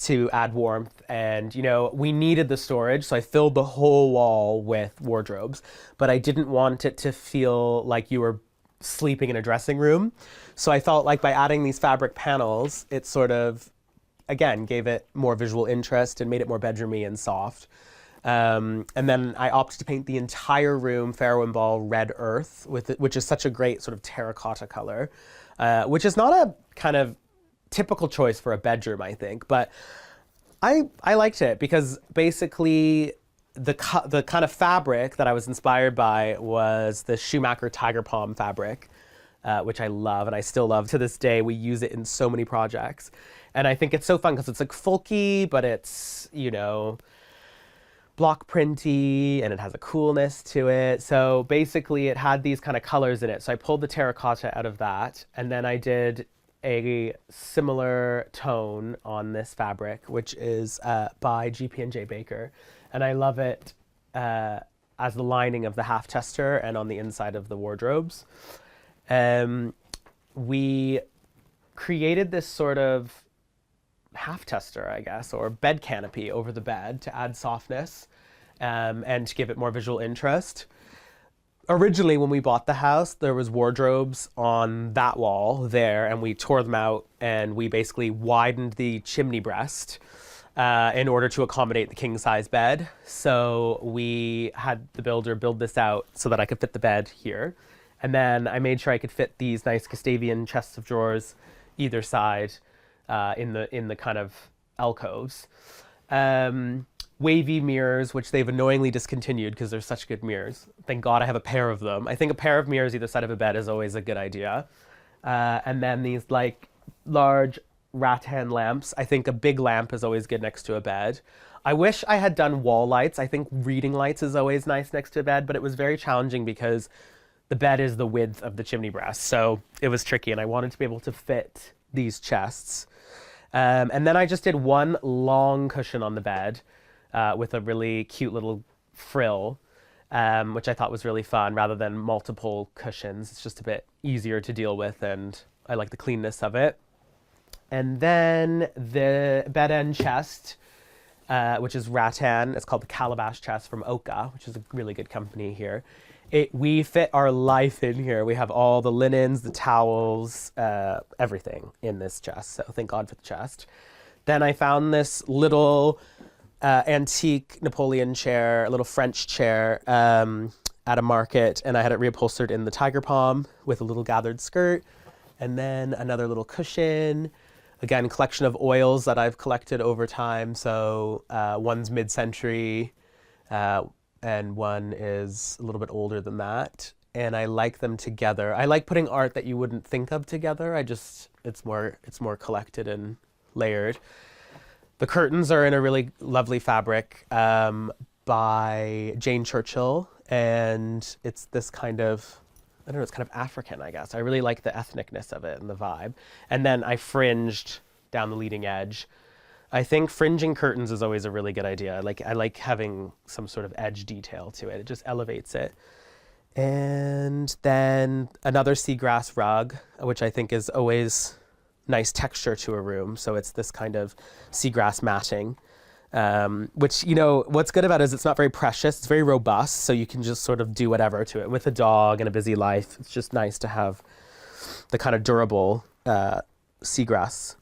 to add warmth, and you know, we needed the storage, so I filled the whole wall with wardrobes, but I didn't want it to feel like you were sleeping in a dressing room. So I felt like by adding these fabric panels, it sort of, again, gave it more visual interest and made it more bedroomy and soft. And then I opted to paint the entire room Farrow and Ball red earth, which is such a great sort of terracotta color, which is not a kind of typical choice for a bedroom, I think, but I liked it because basically the kind of fabric that I was inspired by was the Schumacher tiger palm fabric, which I love and I still love to this day. We use it in so many projects, and I think it's so fun because it's like folky, but it's, you know, block printy and it has a coolness to it. So basically it had these kind of colors in it. So I pulled the terracotta out of that, and then I did a similar tone on this fabric, which is by GP&J Baker. And I love it as the lining of the half tester and on the inside of the wardrobes. We created this sort of half tester, I guess, or bed canopy over the bed to add softness and to give it more visual interest. Originally, when we bought the house, there was wardrobes on that wall there, and we tore them out and we basically widened the chimney breast in order to accommodate the king size bed. So we had the builder build this out so that I could fit the bed here. And then I made sure I could fit these nice Gustavian chests of drawers either side in the kind of alcoves. Wavy mirrors, which they've annoyingly discontinued because they're such good mirrors. Thank God I have a pair of them. I think a pair of mirrors either side of a bed is always a good idea. And then these like large rattan lamps. I think a big lamp is always good next to a bed. I wish I had done wall lights. I think reading lights is always nice next to a bed, but it was very challenging because the bed is the width of the chimney breast. So it was tricky, and I wanted to be able to fit these chests. And then I just did one long cushion on the bed with a really cute little frill, which I thought was really fun, rather than multiple cushions. It's just a bit easier to deal with, and I like the cleanness of it. And then the bed end chest, which is rattan. It's called the Calabash chest from Oka, which is a really good company here. We fit our life in here. We have all the linens, the towels, everything in this chest. So thank God for the chest. Then I found this little antique Napoleon chair, a little French chair at a market, and I had it reupholstered in the tiger palm with a little gathered skirt. And then another little cushion. Again, collection of oils that I've collected over time. So one's mid-century, and one is a little bit older than that. And I like them together. I like putting art that you wouldn't think of together. It's more collected and layered. The curtains are in a really lovely fabric by Jane Churchill, and it's this kind of, I don't know, it's kind of African, I guess. I really like the ethnicness of it and the vibe. And then I fringed down the leading edge. I think fringing curtains is always a really good idea. I like having some sort of edge detail to it. It just elevates it. And then another seagrass rug, which I think is always nice texture to a room. So it's this kind of seagrass matting, which, you know, what's good about it is it's not very precious. It's very robust, so you can just sort of do whatever to it. With a dog and a busy life, it's just nice to have the kind of durable seagrass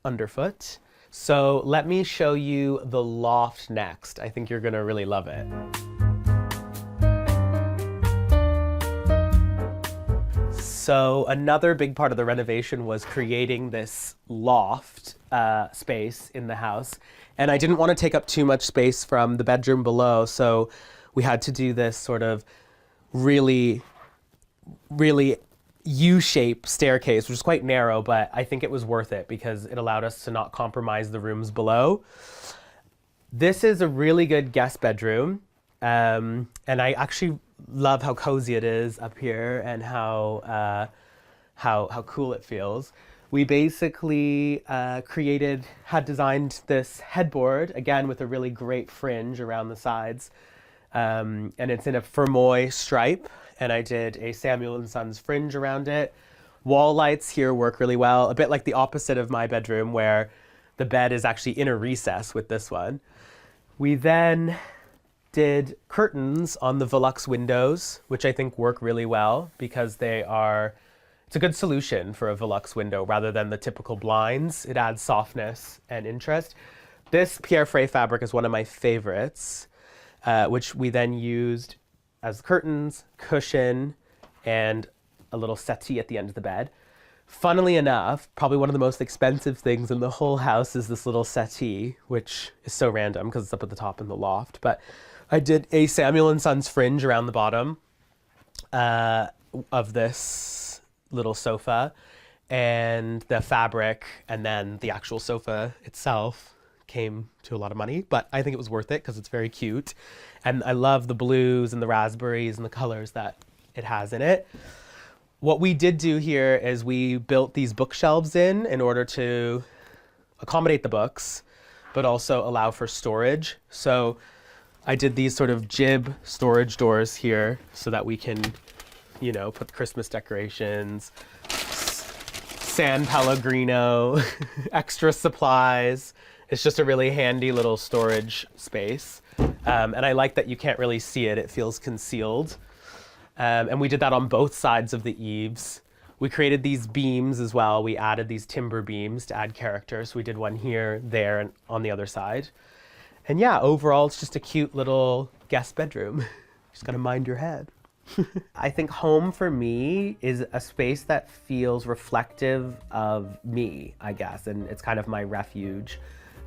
underfoot. So let me show you the loft next. I think you're gonna really love it. So another big part of the renovation was creating this loft space in the house. And I didn't want to take up too much space from the bedroom below, so we had to do this sort of really, really U-shaped staircase, which is quite narrow, but I think it was worth it because it allowed us to not compromise the rooms below. This is a really good guest bedroom, and I actually love how cozy it is up here and how cool it feels. We basically had designed this headboard, again with a really great fringe around the sides, and it's in a Fermoy stripe, and I did a Samuel & Sons fringe around it. Wall lights here work really well, a bit like the opposite of my bedroom where the bed is actually in a recess with this one. We then did curtains on the Velux windows, which I think work really well because it's a good solution for a Velux window rather than the typical blinds. It adds softness and interest. This Pierre Frey fabric is one of my favorites, which we then used as curtains, cushion, and a little settee at the end of the bed. Funnily enough, probably one of the most expensive things in the whole house is this little settee, which is so random because it's up at the top in the loft. But I did a Samuel & Sons fringe around the bottom of this little sofa, and the fabric and then the actual sofa itself came to a lot of money, but I think it was worth it because it's very cute. And I love the blues and the raspberries and the colors that it has in it. What we did do here is we built these bookshelves in order to accommodate the books, but also allow for storage. So I did these sort of jib storage doors here so that we can, you know, put Christmas decorations, San Pellegrino, extra supplies. It's just a really handy little storage space. And I like that you can't really see it. It feels concealed. And we did that on both sides of the eaves. We created these beams as well. We added these timber beams to add character. So we did one here, there, and on the other side. And yeah, overall, it's just a cute little guest bedroom. Just gotta mind your head. I think home for me is a space that feels reflective of me, I guess, and it's kind of my refuge.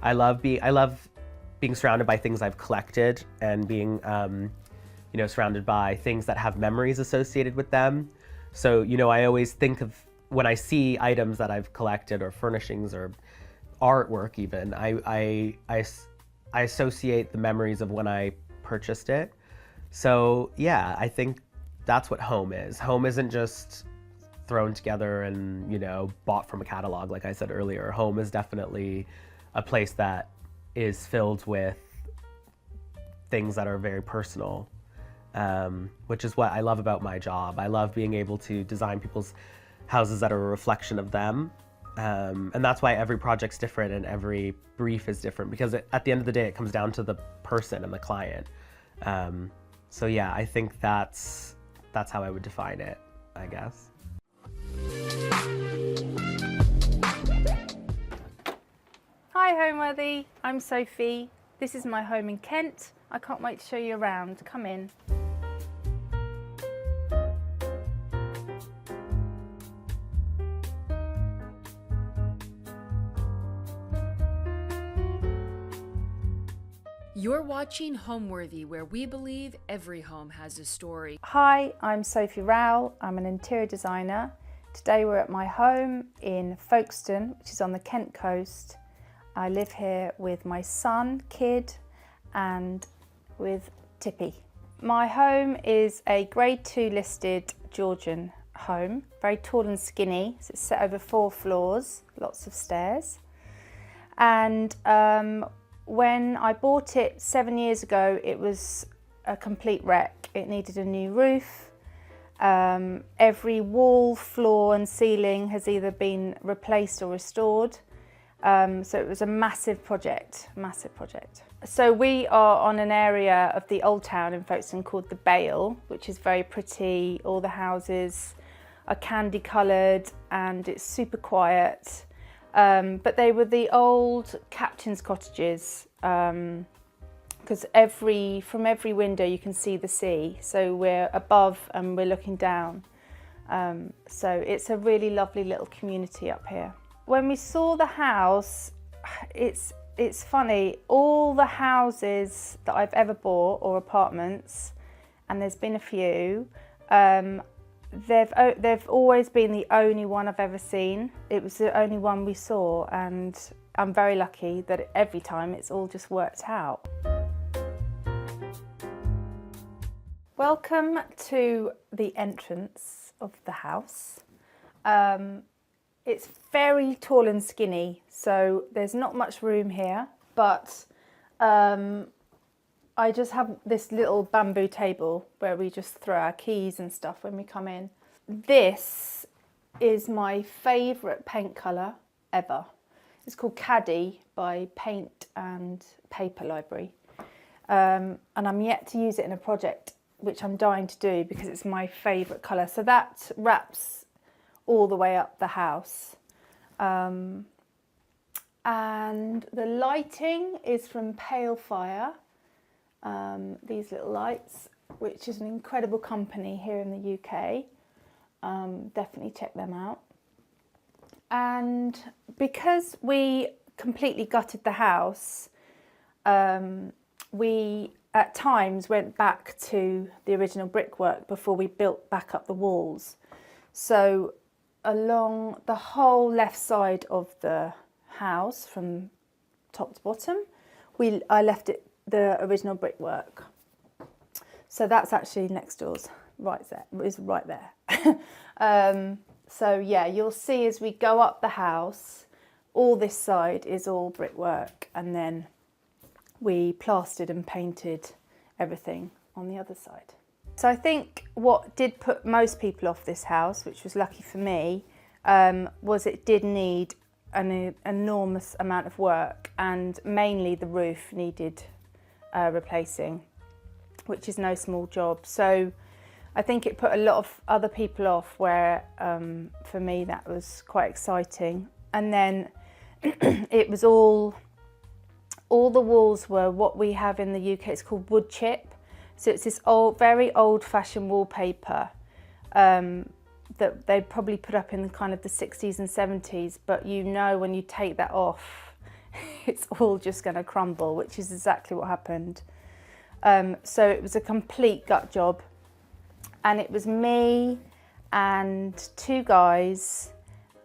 I love being surrounded by things I've collected and being, you know, surrounded by things that have memories associated with them. So, you know, I always think of when I see items that I've collected or furnishings or artwork even, I associate the memories of when I purchased it. So yeah, I think that's what home is. Home isn't just thrown together and, you know, bought from a catalog, like I said earlier. Home is definitely a place that is filled with things that are very personal, which is what I love about my job. I love being able to design people's houses that are a reflection of them. And that's why every project's different and every brief is different, because at the end of the day, it comes down to the person and the client. So yeah, I think that's how I would define it, I guess. Hi Homeworthy, I'm Sophie. This is my home in Kent. I can't wait to show you around. Come in. You're watching Homeworthy, where we believe every home has a story. Hi, I'm Sophie Rowell. I'm an interior designer. Today we're at my home in Folkestone, which is on the Kent coast. I live here with my son, Kid, and with Tippy. My home is a Grade 2 listed Georgian home, very tall and skinny. So it's set over 4 floors, lots of stairs. And when I bought it 7 years ago, it was a complete wreck. It needed a new roof. Every wall, floor and ceiling has either been replaced or restored. So it was a massive project. So we are on an area of the old town in Folkestone called the Bale, which is very pretty. All the houses are candy coloured and it's super quiet. But they were the old captain's cottages, because from every window you can see the sea. So we're above and we're looking down. So it's a really lovely little community up here. When we saw the house, it's funny, all the houses that I've ever bought, or apartments, and there's been a few, they've always been the only one I've ever seen. It was the only one we saw, and I'm very lucky that every time it's all just worked out. Welcome to the entrance of the house. It's very tall and skinny, so there's not much room here, but I just have this little bamboo table where we just throw our keys and stuff when we come in. This is my favourite paint colour ever. It's called Caddy by Paint and Paper Library. And I'm yet to use it in a project, which I'm dying to do because it's my favourite colour. So that wraps all the way up the house. And the lighting is from Pale Fire. These little lights, which is an incredible company here in the UK. Definitely check them out. And because we completely gutted the house, we at times went back to the original brickwork before we built back up the walls. So along the whole left side of the house, from top to bottom. I left it the original brickwork. So that's actually next door's right there. So yeah, you'll see as we go up the house, all this side is all brickwork, and then we plastered and painted everything on the other side. So I think what did put most people off this house, which was lucky for me, was it did need an enormous amount of work, and mainly the roof needed replacing, which is no small job. So I think it put a lot of other people off, where for me that was quite exciting. And then it was all the walls were what we have in the UK, it's called wood chip. So it's this very old-fashioned wallpaper that they'd probably put up in kind of the 60s and 70s, but you know when you take that off, it's all just going to crumble, which is exactly what happened. So it was a complete gut job, and it was me and two guys,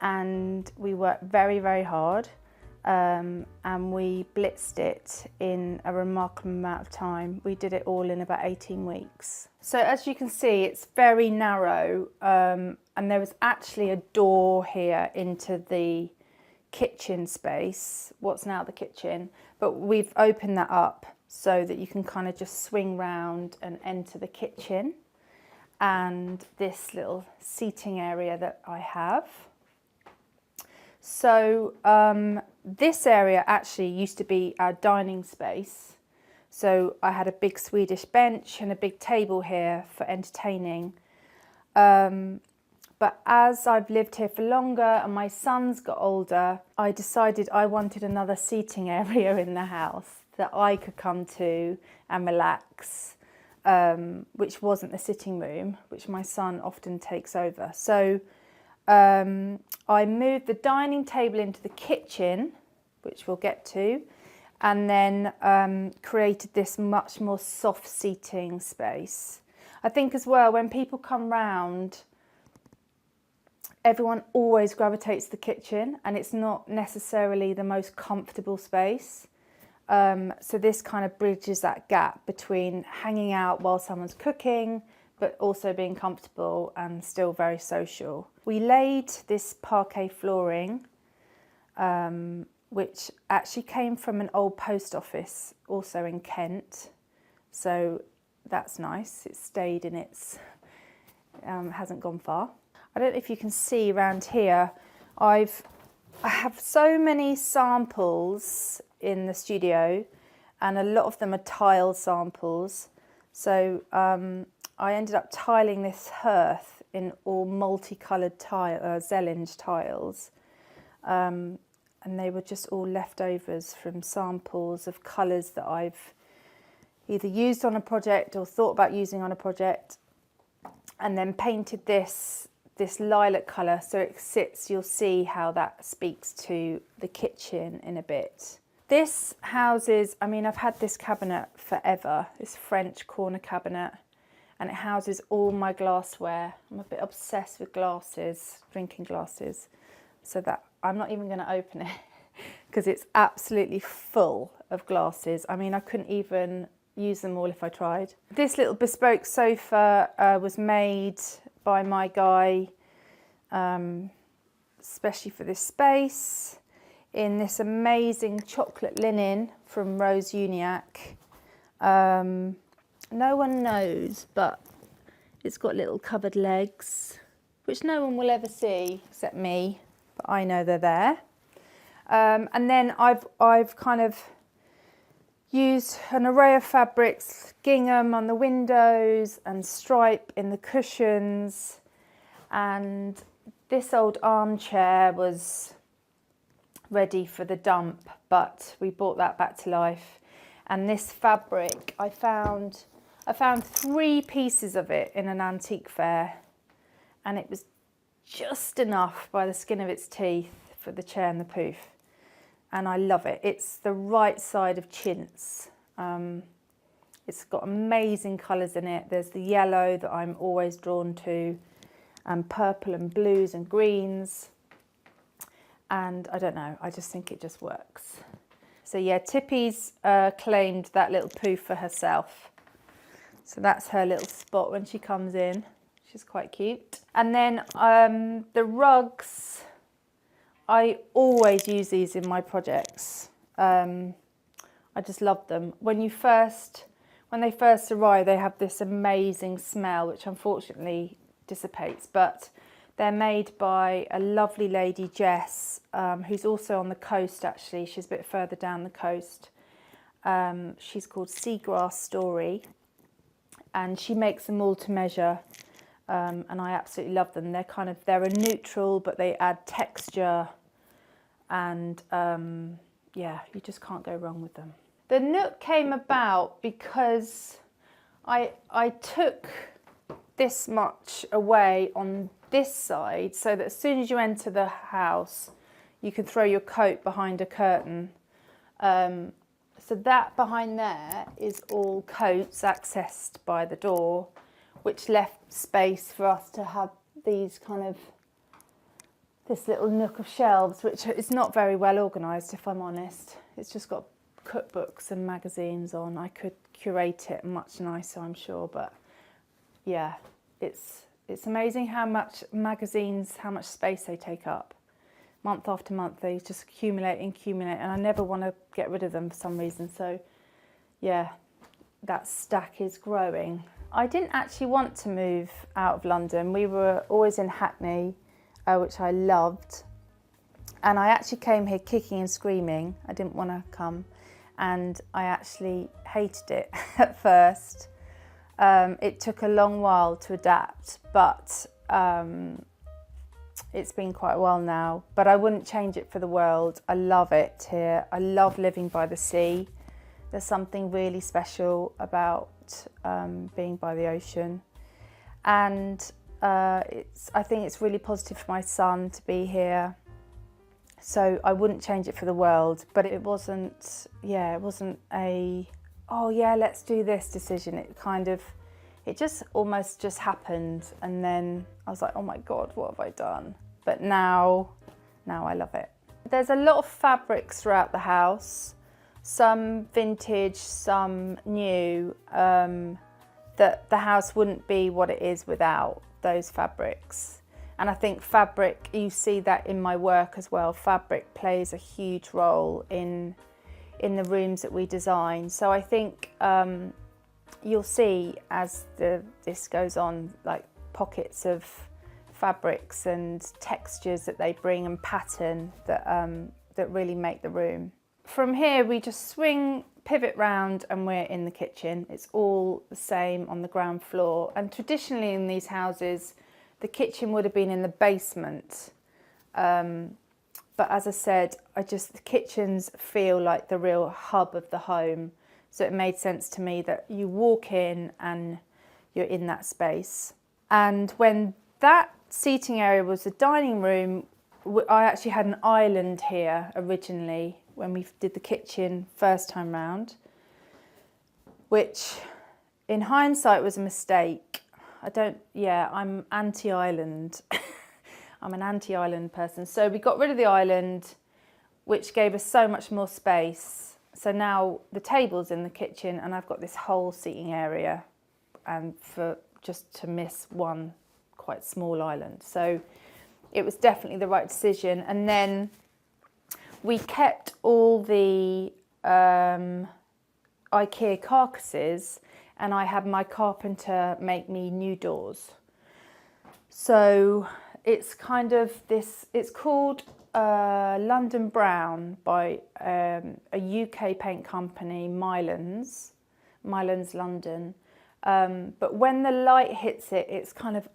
and we worked very, very hard. And we blitzed it in a remarkable amount of time. We did it all in about 18 weeks. So as you can see, it's very narrow, and there was actually a door here into the kitchen space, what's now the kitchen, but we've opened that up so that you can kind of just swing round and enter the kitchen and this little seating area that I have. So this area actually used to be our dining space. So I had a big Swedish bench and a big table here for entertaining. But as I've lived here for longer and my sons got older, I decided I wanted another seating area in the house that I could come to and relax, which wasn't the sitting room, which my son often takes over. So I moved the dining table into the kitchen, which we'll get to, and then created this much more soft seating space. I think as well, when people come round, everyone always gravitates to the kitchen, and it's not necessarily the most comfortable space. So this kind of bridges that gap between hanging out while someone's cooking, but also being comfortable and still very social. We laid this parquet flooring, which actually came from an old post office, also in Kent. So that's nice. It stayed in its, hasn't gone far. I don't know if you can see around here, I have so many samples in the studio, and a lot of them are tile samples. So I ended up tiling this hearth in all multicoloured Zellinge tiles, and they were just all leftovers from samples of colours that I've either used on a project or thought about using on a project, and then painted this lilac colour so it sits. You'll see how that speaks to the kitchen in a bit. This houses, I mean, I've had this cabinet forever, this French corner cabinet, and it houses all my glassware. I'm a bit obsessed with glasses, drinking glasses, so that I'm not even going to open it because it's absolutely full of glasses. I mean, I couldn't even use them all if I tried. This little bespoke sofa was made by my guy, especially for this space, in this amazing chocolate linen from Rose Uniac. No one knows, but it's got little covered legs, which no one will ever see except me, but I know they're there. And then I've kind of used an array of fabrics, gingham on the windows and stripe in the cushions. And this old armchair was ready for the dump, but we brought that back to life. And this fabric, I found 3 pieces of it in an antique fair, and it was just enough by the skin of its teeth for the chair and the poof. And I love it. It's the right side of chintz. It's got amazing colours in it. There's the yellow that I'm always drawn to, and purple and blues and greens. And I don't know, I just think it just works. So yeah, Tippy's claimed that little poo for herself. So that's her little spot when she comes in. She's quite cute. And then the rugs, I always use these in my projects. I just love them. When they first arrive, they have this amazing smell, which unfortunately dissipates, but they're made by a lovely lady, Jess, who's also on the coast actually. She's a bit further down the coast. She's called Seagrass Story, and she makes them all to measure, and I absolutely love them. They're a neutral, but they add texture, and yeah, you just can't go wrong with them. The nook came about because I took this much away on this side, so that as soon as you enter the house, you can throw your coat behind a curtain. So that behind there is all coats accessed by the door, which left space for us to have these this little nook of shelves, which is not very well organised, if I'm honest. It's just got cookbooks and magazines on. I could curate it much nicer, I'm sure, but yeah, it's amazing how much space they take up. Month after month, they just accumulate, and I never want to get rid of them for some reason. So yeah, that stack is growing. I didn't actually want to move out of London. We were always in Hackney, which I loved. And I actually came here kicking and screaming. I didn't want to come. And I actually hated it at first. It took a long while to adapt, but it's been quite a while now. But I wouldn't change it for the world. I love it here. I love living by the sea. There's something really special about being by the ocean. And I think it's really positive for my son to be here. So I wouldn't change it for the world, but it wasn't a, oh yeah, let's do this decision. It just almost just happened. And then I was like, oh my God, what have I done? But now I love it. There's a lot of fabrics throughout the house, some vintage, some new, that the house wouldn't be what it is without those fabrics. And I think fabric, you see that in my work as well, fabric plays a huge role in the rooms that we design. So I think you'll see as this goes on, like pockets of fabrics and textures that they bring and pattern that really make the room. From here we just swing, pivot round, and we're in the kitchen. It's all the same on the ground floor. And traditionally in these houses, the kitchen would have been in the basement. But as I said, the kitchens feel like the real hub of the home. So it made sense to me that you walk in and you're in that space. And when that seating area was the dining room, I actually had an island here originally when we did the kitchen first time round, which in hindsight was a mistake. I'm anti-island. I'm an anti-island person. So we got rid of the island, which gave us so much more space. So now the table's in the kitchen and I've got this whole seating area, and for just to miss one quite small island. So it was definitely the right decision. And then we kept all the IKEA carcasses, and I had my carpenter make me new doors. So it's it's called London Brown by a UK paint company, Mylands London. But when the light hits it, it's kind of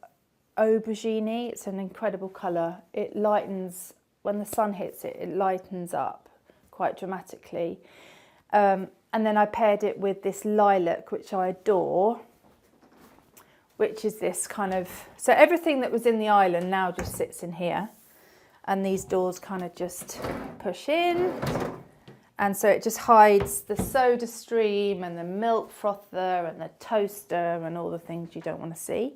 aubergine. It's an incredible colour. It lightens, when the sun hits it, it lightens up quite dramatically. And then I paired it with this lilac, which I adore, which is this so everything that was in the island now just sits in here. And these doors kind of just push in. And so it just hides the soda stream and the milk frother and the toaster and all the things you don't want to see.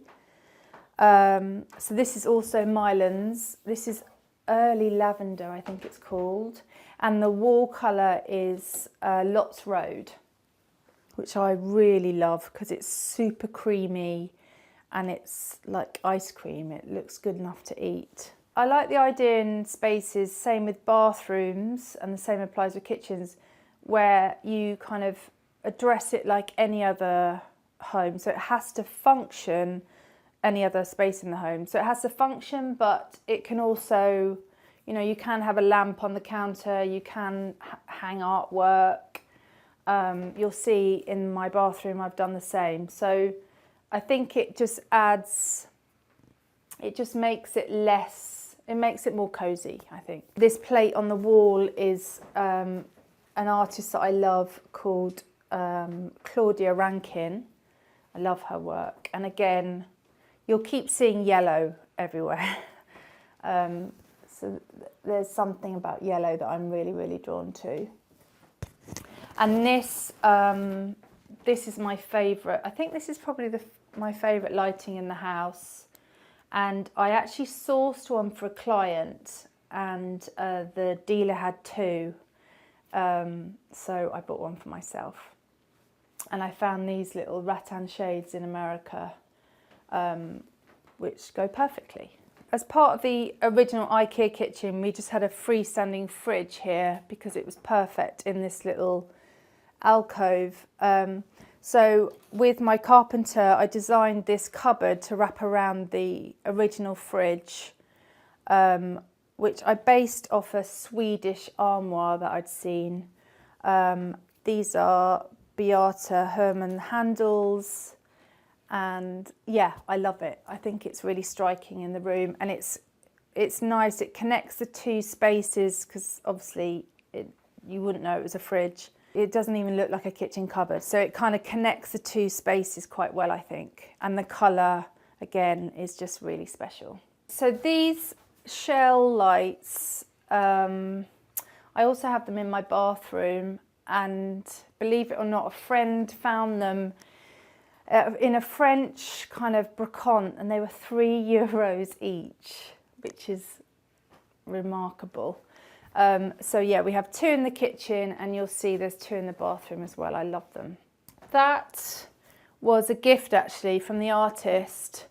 So this is also Mylands. This is early lavender, I think it's called. And the wall colour is Lots Road, which I really love because it's super creamy and it's like ice cream. It looks good enough to eat. I like the idea in spaces, same with bathrooms, and the same applies with kitchens, where you kind of address it like any other home. So it has to function, any other space in the home. So it has to function, but it can also, you know, you can have a lamp on the counter, you can hang artwork. You'll see in my bathroom I've done the same. So I think it just adds, it just makes it less, it makes it more cozy, I think. This plate on the wall is an artist that I love called Claudia Rankin. I love her work. And again, you'll keep seeing yellow everywhere. So there's something about yellow that I'm really, really drawn to. And this is my favourite. I think this is probably my favourite lighting in the house. And I actually sourced one for a client, and the dealer had two. So I bought one for myself. And I found these little rattan shades in America, which go perfectly. As part of the original IKEA kitchen, we just had a freestanding fridge here because it was perfect in this little alcove. So with my carpenter, I designed this cupboard to wrap around the original fridge, which I based off a Swedish armoire that I'd seen. These are Beata Herman handles, and yeah, I love it. I think it's really striking in the room, and it's nice. It connects the two spaces because obviously you wouldn't know it was a fridge. It doesn't even look like a kitchen cupboard, so it kind of connects the two spaces quite well, I think. And the colour, again, is just really special. So these shell lights, I also have them in my bathroom, and believe it or not, a friend found them in a French kind of brocante, and they were €3 each, which is remarkable. So yeah, we have two in the kitchen, and you'll see there's two in the bathroom as well. I love them. That was a gift actually from the artist,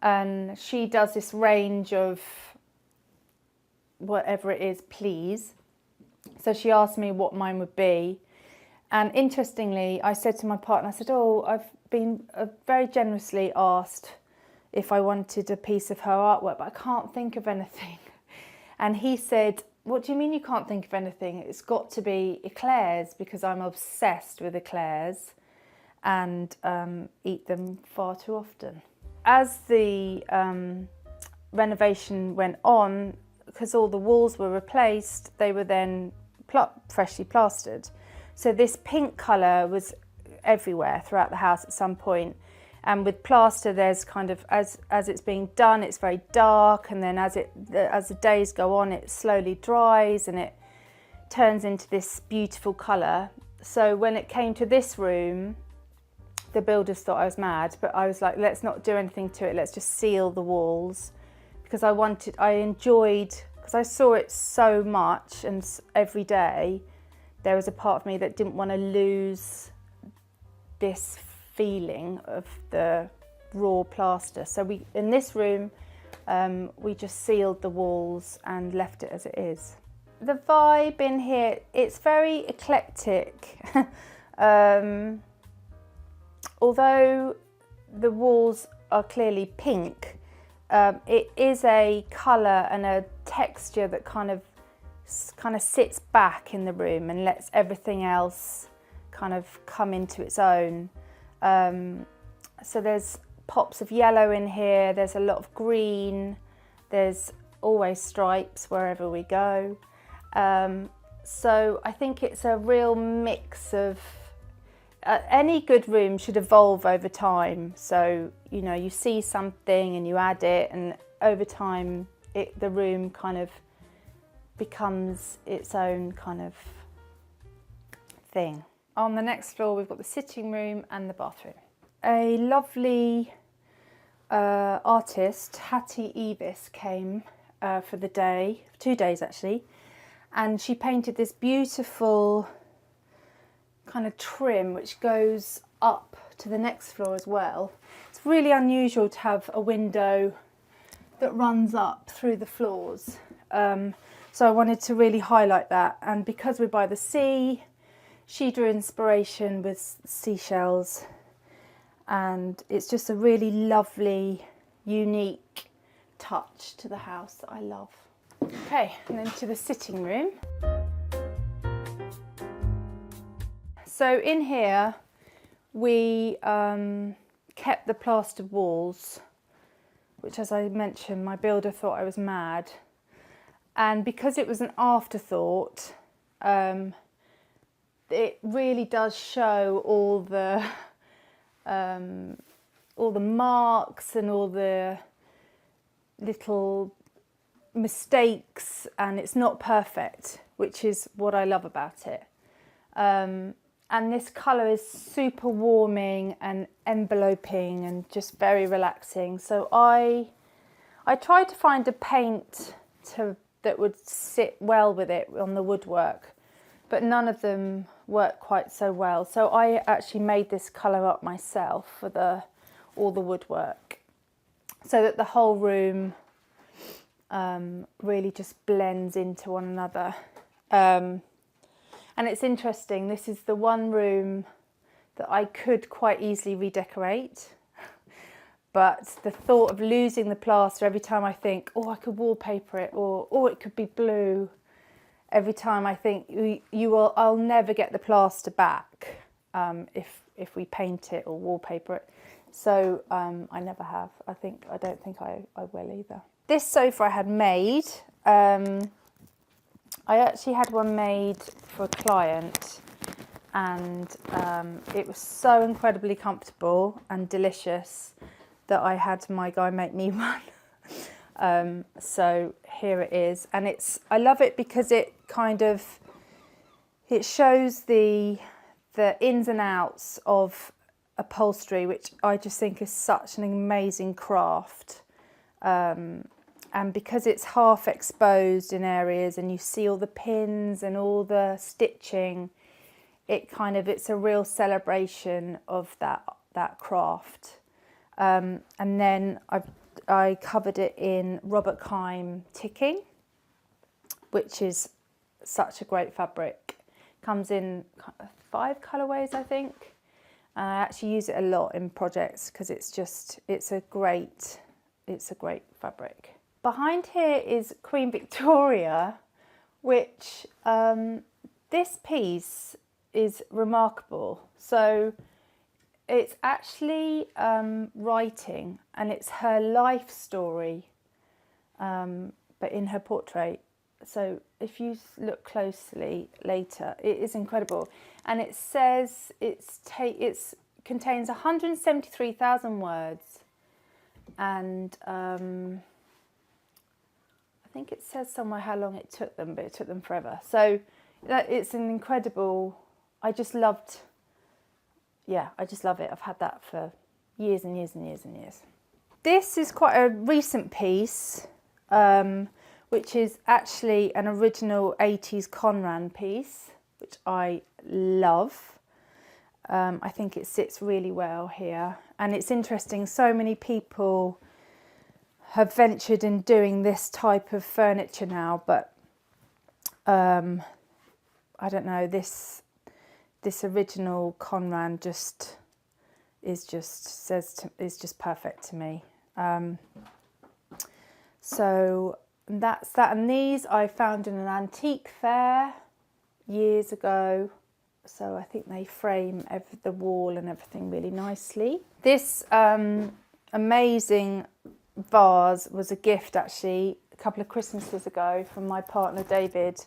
and she does this range of whatever it is, please. So she asked me what mine would be, and interestingly, I said to my partner, I said, oh, I've been very generously asked if I wanted a piece of her artwork, but I can't think of anything. And he said, what do you mean you can't think of anything? It's got to be eclairs, because I'm obsessed with eclairs and eat them far too often. As the renovation went on, because all the walls were replaced, they were then freshly plastered. So this pink colour was everywhere throughout the house at some point. And with plaster, there's kind of, as it's being done, it's very dark, and then as the days go on, it slowly dries and it turns into this beautiful colour. So when it came to this room, the builders thought I was mad, but I was like, let's not do anything to it, let's just seal the walls, because I enjoyed, because I saw it so much and every day, there was a part of me that didn't want to lose this feeling of the raw plaster. So in this room, we just sealed the walls and left it as it is. The vibe in here, it's very eclectic. Although the walls are clearly pink, it is a colour and a texture that kind of sits back in the room and lets everything else kind of come into its own. So there's pops of yellow in here, there's a lot of green, there's always stripes wherever we go. So I think it's a real mix of, any good room should evolve over time. So, you know, you see something and you add it, and over time the room kind of becomes its own kind of thing. On the next floor, we've got the sitting room and the bathroom. A lovely artist, Hattie Evis, came for the day, 2 days actually, and she painted this beautiful kind of trim which goes up to the next floor as well. It's really unusual to have a window that runs up through the floors, so I wanted to really highlight that. And because we're by the sea, she drew inspiration with seashells, and it's just a really lovely, unique touch to the house that I love. Okay, and then to the sitting room. So in here we kept the plastered walls, which, as I mentioned, my builder thought I was mad, and because it was an afterthought, it really does show all the marks and all the little mistakes, and it's not perfect, which is what I love about it. And this colour is super warming and enveloping and just very relaxing. So I tried to find a paint that would sit well with it on the woodwork, but none of them worked quite so well. So I actually made this colour up myself for all the woodwork, so that the whole room really just blends into one another. And it's interesting, this is the one room that I could quite easily redecorate, but the thought of losing the plaster every time I think, oh, I could wallpaper it, or oh, it could be blue, every time I think I'll never get the plaster back if we paint it or wallpaper it. So I never have. I don't think I will either. This sofa I had made. I actually had one made for a client, and it was so incredibly comfortable and delicious that I had my guy make me one. So here it is, and I love it because it shows the ins and outs of upholstery, which I just think is such an amazing craft. And because it's half exposed in areas and you see all the pins and all the stitching, it's a real celebration of that craft. And then I covered it in Robert Kime ticking, which is such a great fabric. Comes in 5 colourways, I think. And I actually use it a lot in projects because it's a great fabric. Behind here is Queen Victoria, which this piece is remarkable. So it's actually writing, and it's her life story, but in her portrait. So if you look closely later, it is incredible. And it says it contains 173,000 words, and I think it says somewhere how long it took them, but it took them forever. So it's an incredible, I just love it. I've had that for years and years and years and years. This is quite a recent piece, which is actually an original 80s Conran piece, which I love. I think it sits really well here. And it's interesting, so many people have ventured in doing this type of furniture now, but I don't know, this original Conran is just perfect to me. So that's that, and these I found in an antique fair years ago, so I think they frame the wall and everything really nicely. This amazing vase was a gift actually a couple of Christmases ago from my partner David,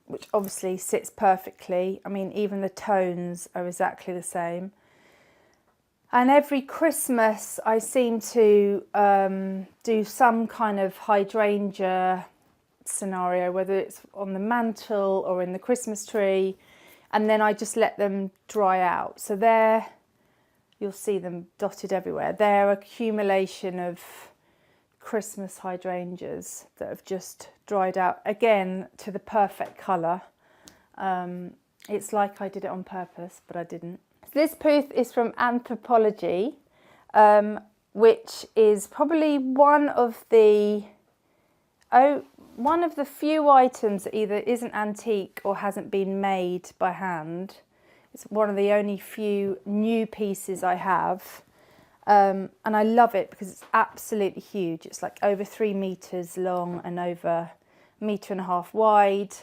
which obviously sits perfectly. I mean, even the tones are exactly the same. And every Christmas I seem to do some kind of hydrangea scenario, whether it's on the mantle or in the Christmas tree, and then I just let them dry out. So you'll see them dotted everywhere. They're accumulation of Christmas hydrangeas that have just dried out, again, to the perfect colour. It's like I did it on purpose, but I didn't. This poof is from Anthropology, which is probably one of the few items that either isn't antique or hasn't been made by hand. It's one of the only few new pieces I have. And I love it because it's absolutely huge. It's like over 3 meters long and over 1.5 meters wide.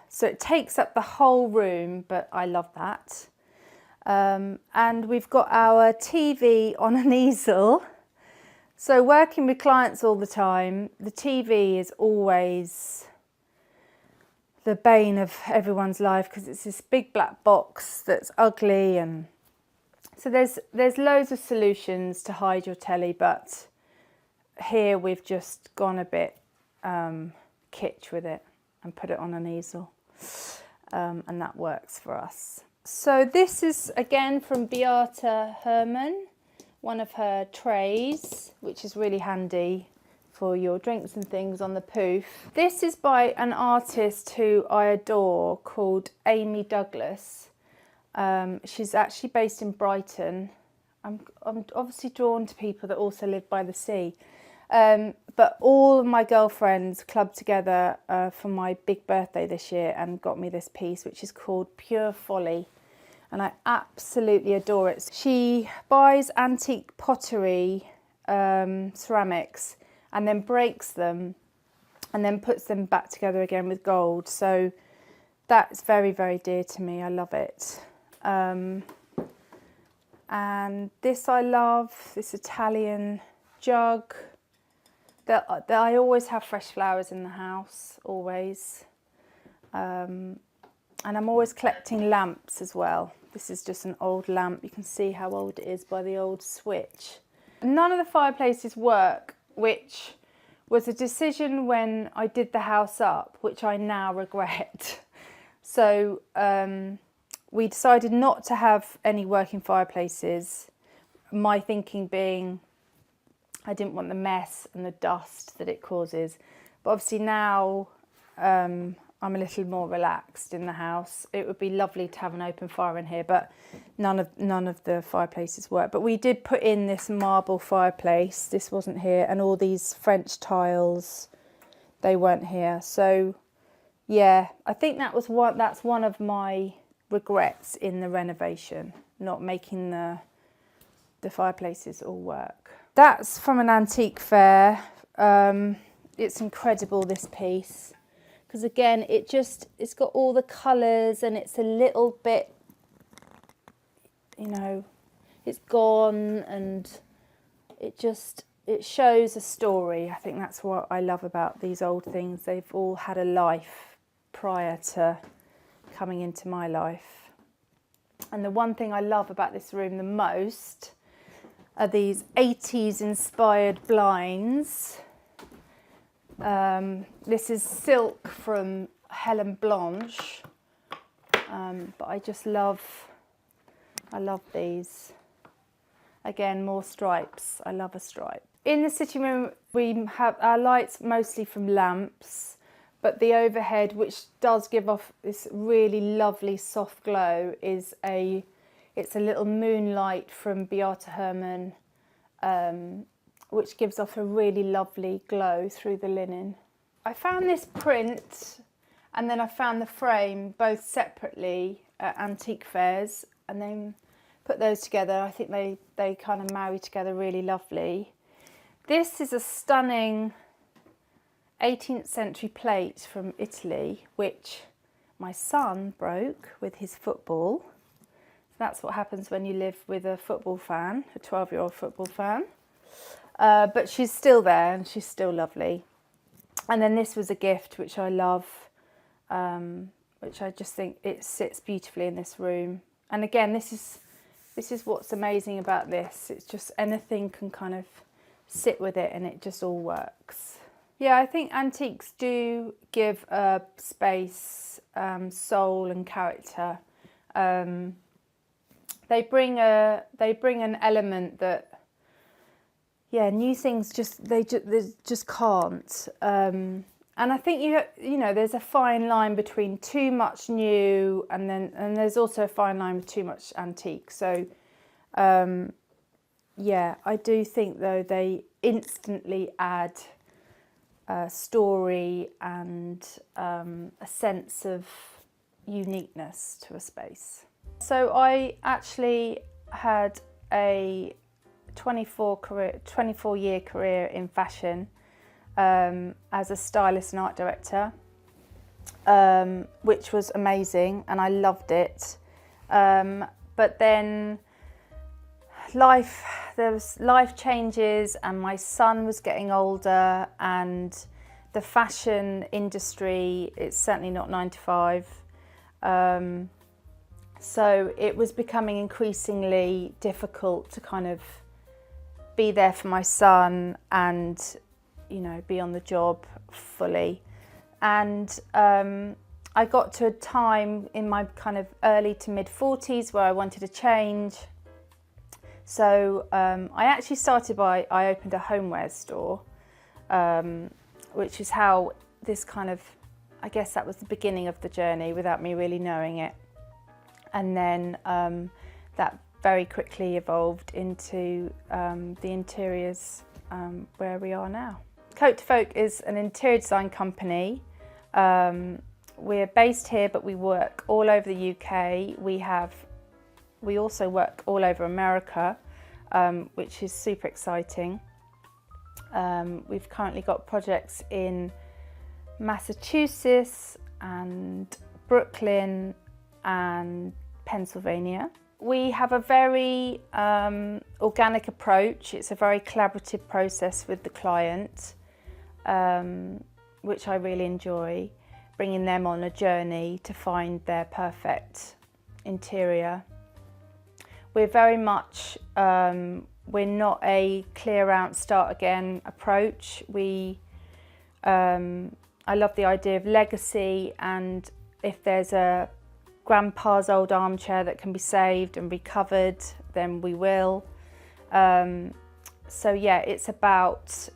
So it takes up the whole room, but I love that. And we've got our TV on an easel. So working with clients all the time, the TV is always the bane of everyone's life because it's this big black box that's ugly, and so there's loads of solutions to hide your telly, but here we've just gone a bit kitsch with it and put it on an easel, and that works for us. So this is again from Beata Herrmann, one of her trays, which is really handy for your drinks and things on the poof. This is by an artist who I adore called Amy Douglas. She's actually based in Brighton. I'm obviously drawn to people that also live by the sea. But all of my girlfriends clubbed together for my big birthday this year and got me this piece, which is called Pure Folly. And I absolutely adore it. She buys antique pottery, ceramics, and then breaks them and then puts them back together again with gold. So that's very, very dear to me. I love it. And this I love, this Italian jug. That I always have fresh flowers in the house, always. And I'm always collecting lamps as well. This is just an old lamp. You can see how old it is by the old switch. None of the fireplaces work, which was a decision when I did the house up, which I now regret. So we decided not to have any working fireplaces. My thinking being I didn't want the mess and the dust that it causes. But obviously now I'm a little more relaxed in the house. It would be lovely to have an open fire in here, but none of the fireplaces work. But we did put in this marble fireplace. This wasn't here, and all these French tiles, they weren't here. So yeah, I think that's one of my regrets in the renovation, not making the fireplaces all work. That's from an antique fair. It's incredible, this piece. Because again, it's got all the colours and it's a little bit, you know, it's gone, and it shows a story. I think that's what I love about these old things. They've all had a life prior to coming into my life. And the one thing I love about this room the most are these 80s inspired blinds. This is silk from Helen Blanche, but I love these. Again, more stripes. I love a stripe. In the sitting room, we have our lights mostly from lamps, but the overhead, which does give off this really lovely soft glow, it's a little moonlight from Beata Herrmann, which gives off a really lovely glow through the linen. I found this print, and then I found the frame both separately at antique fairs, and then put those together. I think they kind of marry together really lovely. This is a stunning 18th century plate from Italy, which my son broke with his football. That's what happens when you live with a football fan, a 12-year-old football fan. But she's still there and she's still lovely. And then this was a gift which I love, which I just think it sits beautifully in this room. And again, this is what's amazing about this. It's just anything can kind of sit with it and it just all works. Yeah, I think antiques do give a space, soul and character. They bring an element that, yeah, new things they just can't. And I think you know there's a fine line between too much new and there's also a fine line with too much antique. So yeah, I do think though they instantly add story and a sense of uniqueness to a space. So I actually had a 24-year career in fashion as a stylist and art director, which was amazing and I loved it. But then there was life changes and my son was getting older and the fashion industry, it's certainly not 9 to 5. So it was becoming increasingly difficult to kind of be there for my son and, you know, be on the job fully. And I got to a time in my kind of early to mid 40s where I wanted to change. So I actually started I opened a homewares store, which is how this kind of, I guess that was the beginning of the journey without me really knowing it. And then that very quickly evolved into the interiors where we are now. Coat to Folk is an interior design company. We're based here, but we work all over the UK. We also work all over America, which is super exciting. We've currently got projects in Massachusetts and Brooklyn and Pennsylvania. We have a very organic approach. It's a very collaborative process with the client, which I really enjoy, bringing them on a journey to find their perfect interior. We're very much, we're not a clear out, start again approach. I love the idea of legacy, and if there's a grandpa's old armchair that can be saved and recovered, then we will. So yeah, it's about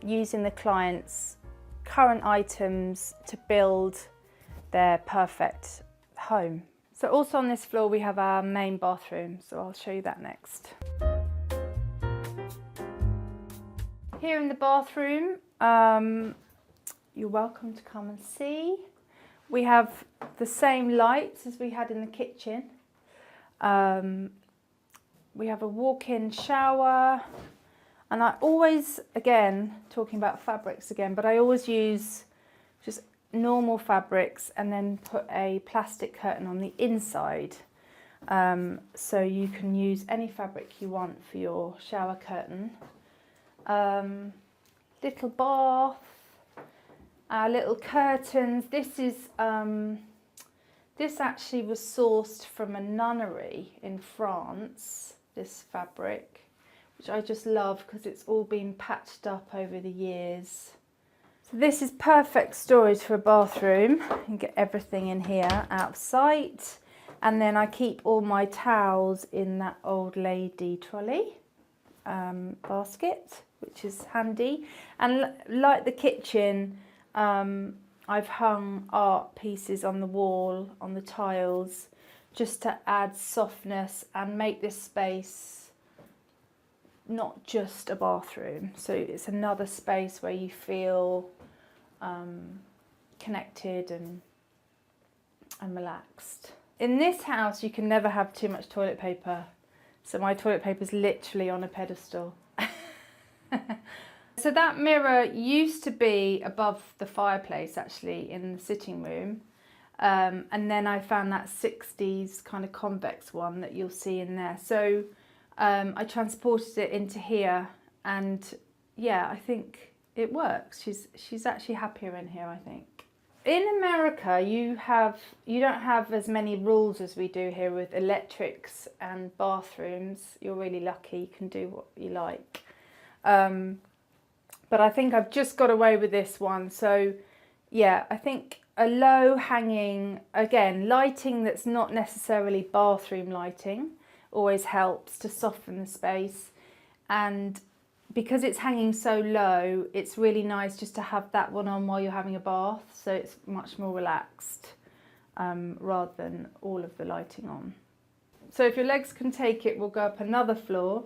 using the client's current items to build their perfect home. So also on this floor we have our main bathroom, so I'll show you that next. Here in the bathroom, you're welcome to come and see. We have the same lights as we had in the kitchen. We have a walk-in shower, and I always, again, talking about fabrics again, but I always use just normal fabrics and then put a plastic curtain on the inside. So you can use any fabric you want for your shower curtain. Little bath. Our little curtains. This actually was sourced from a nunnery in France, this fabric, which I just love because it's all been patched up over the years. So this is perfect storage for a bathroom. You can get everything in here out of sight. And then I keep all my towels in that old lady trolley basket, which is handy. And like the kitchen, I've hung art pieces on the wall, on the tiles, just to add softness and make this space not just a bathroom. So it's another space where you feel connected and relaxed. In this house, you can never have too much toilet paper. So my toilet paper is literally on a pedestal. So that mirror used to be above the fireplace, actually, in the sitting room. And then I found that 60s kind of convex one that you'll see in there. So I transported it into here, and yeah, I think it works. She's actually happier in here, I think. In America, you don't have as many rules as we do here with electrics and bathrooms. You're really lucky, you can do what you like. But I think I've just got away with this one. So yeah, I think a low hanging, again, lighting that's not necessarily bathroom lighting always helps to soften the space. And because it's hanging so low, it's really nice just to have that one on while you're having a bath, so it's much more relaxed rather than all of the lighting on. So if your legs can take it, we'll go up another floor,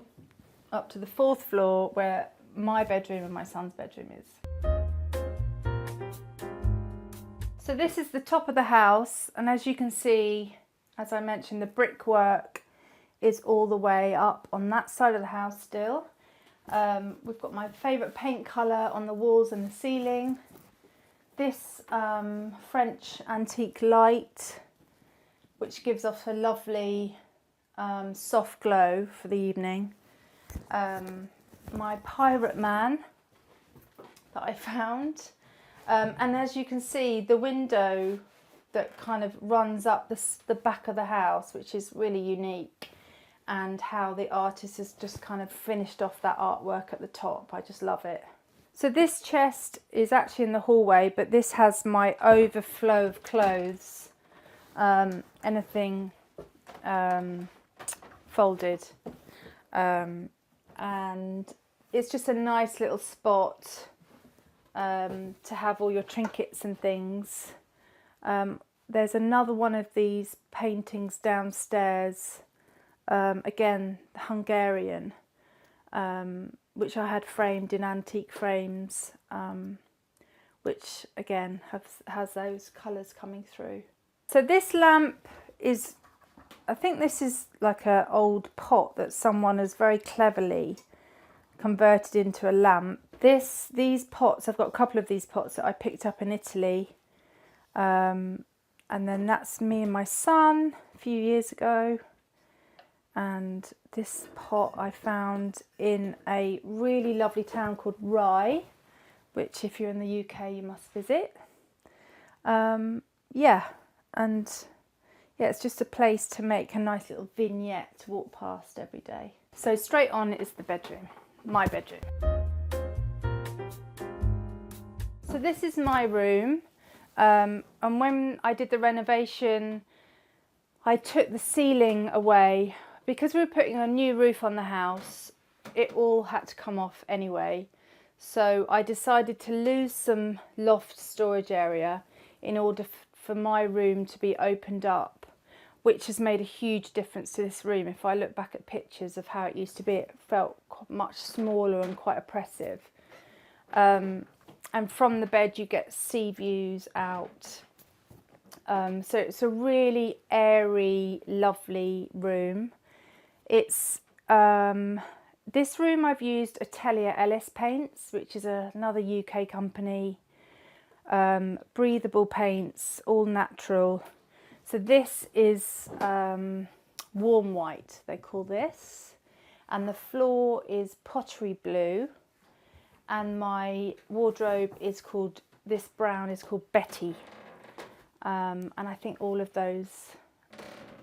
up to the 4th floor where my bedroom and my son's bedroom is. So this is the top of the house, and as you can see, as I mentioned, the brickwork is all the way up on that side of the house still. We've got my favourite paint colour on the walls and the ceiling. This French antique light, which gives off a lovely soft glow for the evening. My pirate man that I found. And as you can see, the window that kind of runs up the back of the house, which is really unique, and how the artist has just kind of finished off that artwork at the top. I just love it. So this chest is actually in the hallway, but this has my overflow of clothes, anything folded, and it's just a nice little spot to have all your trinkets and things. There's another one of these paintings downstairs, again Hungarian, which I had framed in antique frames, which again has those colours coming through. So this lamp is, I think this is like an old pot that someone has very cleverly converted into a lamp. These pots, I've got a couple of these pots that I picked up in Italy, and then that's me and my son a few years ago. And this pot I found in a really lovely town called Rye, which if you're in the UK you must visit. Yeah, it's just a place to make a nice little vignette to walk past every day. So straight on is the bedroom, my bedroom. So this is my room, and when I did the renovation, I took the ceiling away. Because we were putting a new roof on the house, it all had to come off anyway. So I decided to lose some loft storage area in order for my room to be opened up, which has made a huge difference to this room. If I look back at pictures of how it used to be, it felt much smaller and quite oppressive. And from the bed you get sea views out. So it's a really airy, lovely room. It's this room I've used Atelier Ellis paints, which is another UK company. Breathable paints, all natural. So this is warm white, they call this, and the floor is pottery blue, and my wardrobe is called, this brown is called Betty, and I think all of those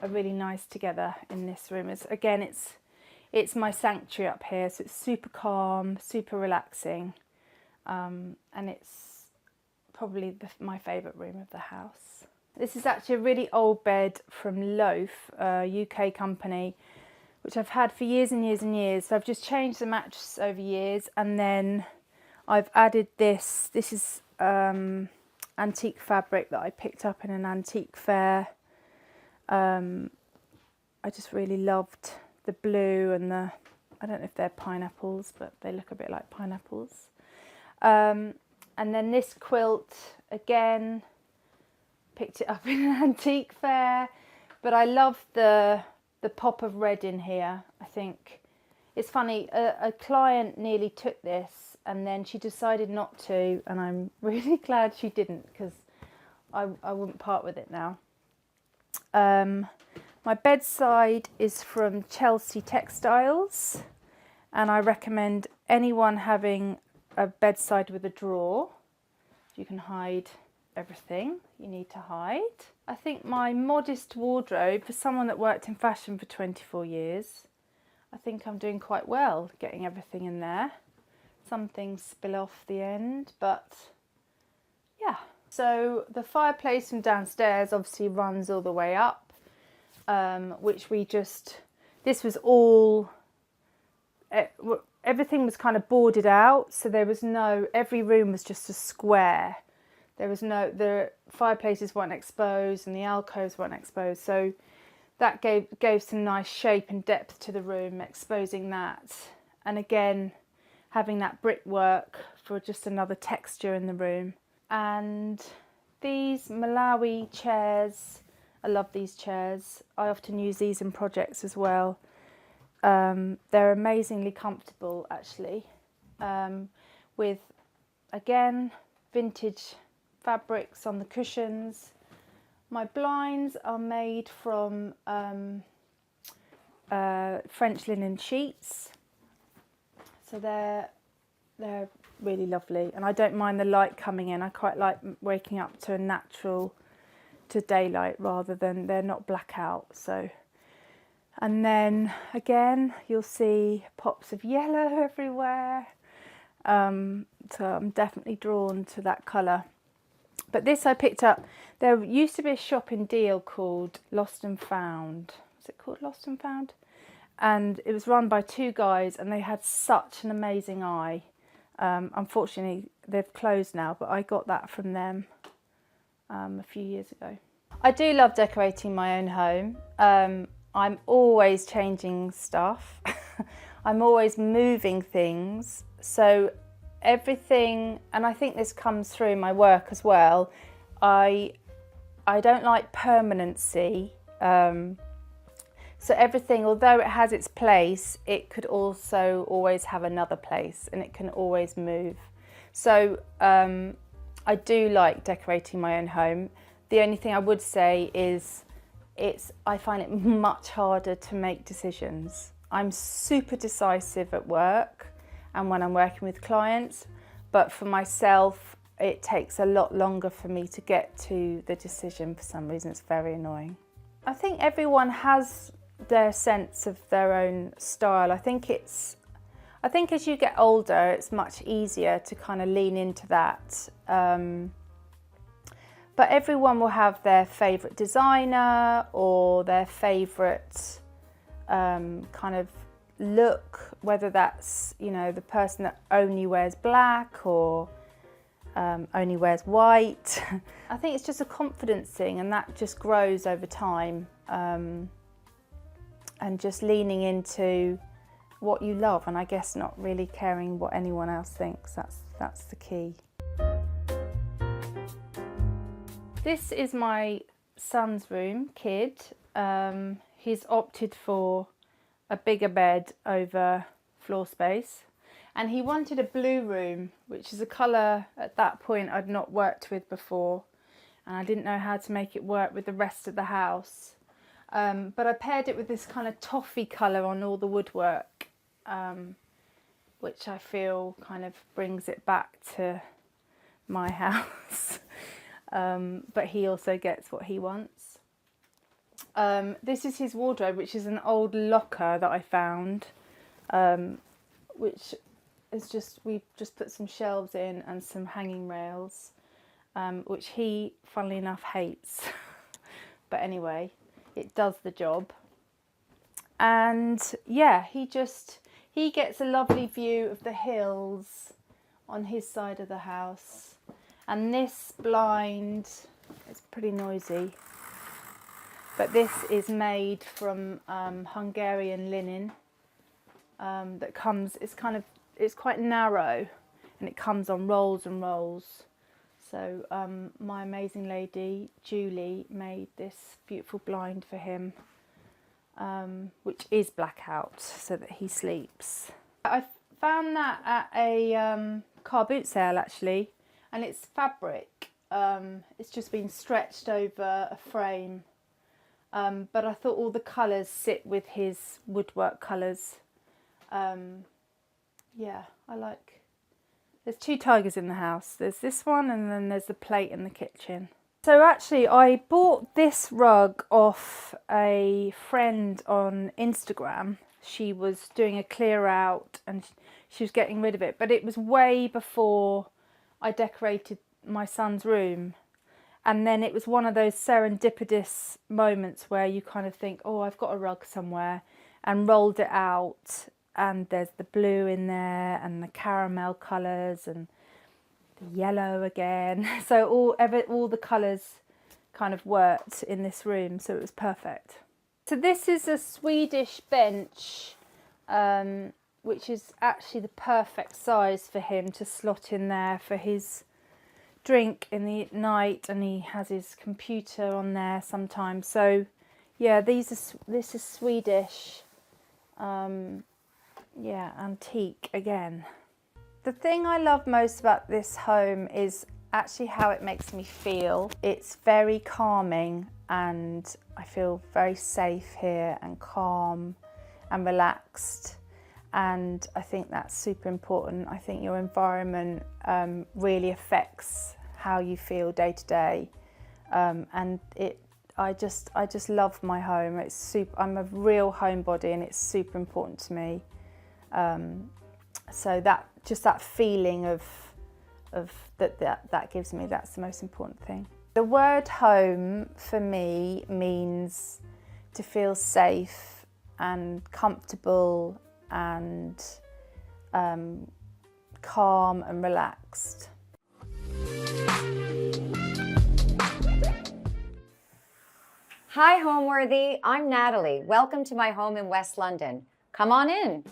are really nice together in this room. It's my sanctuary up here, so it's super calm, super relaxing, and it's probably my favourite room of the house. This is actually a really old bed from Loaf, a UK company, which I've had for years and years and years. So I've just changed the mattress over years, and then I've added this. This is antique fabric that I picked up in an antique fair. I just really loved the blue and I don't know if they're pineapples, but they look a bit like pineapples. And then this quilt, again, picked it up in an antique fair, but I love the pop of red in here. I think it's funny, a client nearly took this and then she decided not to, and I'm really glad she didn't, because I wouldn't part with it now. My bedside is from Chelsea Textiles, and I recommend anyone having a bedside with a drawer. You can hide everything you need to hide. I think my modest wardrobe, for someone that worked in fashion for 24 years, I think I'm doing quite well getting everything in there. Some things spill off the end, but yeah. So the fireplace from downstairs obviously runs all the way up, which this was all everything was kind of boarded out, so there was no, every room was just a square. There was no, the fireplaces weren't exposed and the alcoves weren't exposed, so that gave some nice shape and depth to the room, exposing that. And again, having that brickwork for just another texture in the room. And these Malawi chairs, I love these chairs. I often use these in projects as well. They're amazingly comfortable, actually, with, again, vintage fabrics on the cushions. My blinds are made from French linen sheets, so they're really lovely, and I don't mind the light coming in. I quite like waking up to a natural, to daylight, rather than they're not blackout. So, and then again you'll see pops of yellow everywhere, so I'm definitely drawn to that colour. But this I picked up, there used to be a shop in Deal called Lost and Found. Was it called Lost and Found? And it was run by two guys, and they had such an amazing eye. Unfortunately, they've closed now, but I got that from them a few years ago. I do love decorating my own home. I'm always changing stuff. I'm always moving things. So everything, and I think this comes through my work as well, I don't like permanency. So everything, although it has its place, it could also always have another place, and it can always move. So I do like decorating my own home. The only thing I would say is I find it much harder to make decisions. I'm super decisive at work and when I'm working with clients, but for myself, it takes a lot longer for me to get to the decision. For some reason, it's very annoying. I think everyone has their sense of their own style. I think as you get older, it's much easier to kind of lean into that. But everyone will have their favourite designer or their favourite kind of look, whether that's, you know, the person that only wears black or only wears white. I think it's just a confidence thing, and that just grows over time. And just leaning into what you love, and I guess not really caring what anyone else thinks. That's the key. This is my son's room, Kid. He's opted for a bigger bed over floor space, and he wanted a blue room, which is a colour at that point I'd not worked with before, and I didn't know how to make it work with the rest of the house. But I paired it with this kind of toffee colour on all the woodwork, which I feel kind of brings it back to my house. But he also gets what he wants. This is his wardrobe, which is an old locker that I found, which is just, we've just put some shelves in and some hanging rails, which he, funnily enough, hates. But anyway, it does the job. And yeah, he gets a lovely view of the hills on his side of the house. And this blind, it's pretty noisy, but this is made from Hungarian linen that comes, it's quite narrow, and it comes on rolls and rolls. So my amazing lady, Julie, made this beautiful blind for him, which is blackout so that he sleeps. I found that at a car boot sale, actually, and it's fabric. It's just been stretched over a frame, but I thought all the colours sit with his woodwork colours. Yeah, I like. There's two tigers in the house. There's this one, and then there's the plate in the kitchen. So actually, I bought this rug off a friend on Instagram. She was doing a clear out and she was getting rid of it, but it was way before I decorated my son's room. And then it was one of those serendipitous moments where you kind of think, oh, I've got a rug somewhere, and rolled it out and there's the blue in there and the caramel colours and the yellow again. So all the colours kind of worked in this room, so it was perfect. So this is a Swedish bench, which is actually the perfect size for him to slot in there for his drink in the night, and he has his computer on there sometimes. So yeah, this is Swedish, yeah, antique again. The thing I love most about this home is actually how it makes me feel. It's very calming, and I feel very safe here and calm and relaxed, and I think that's super important. I think your environment really affects how you feel day to day, and I just love my home. It's super. I'm a real homebody, and it's super important to me. So that feeling of that gives me, that's the most important thing. The word home for me means to feel safe and comfortable and calm and relaxed. Hi Homeworthy, I'm Natalie. Welcome to my home in West London. Come on in.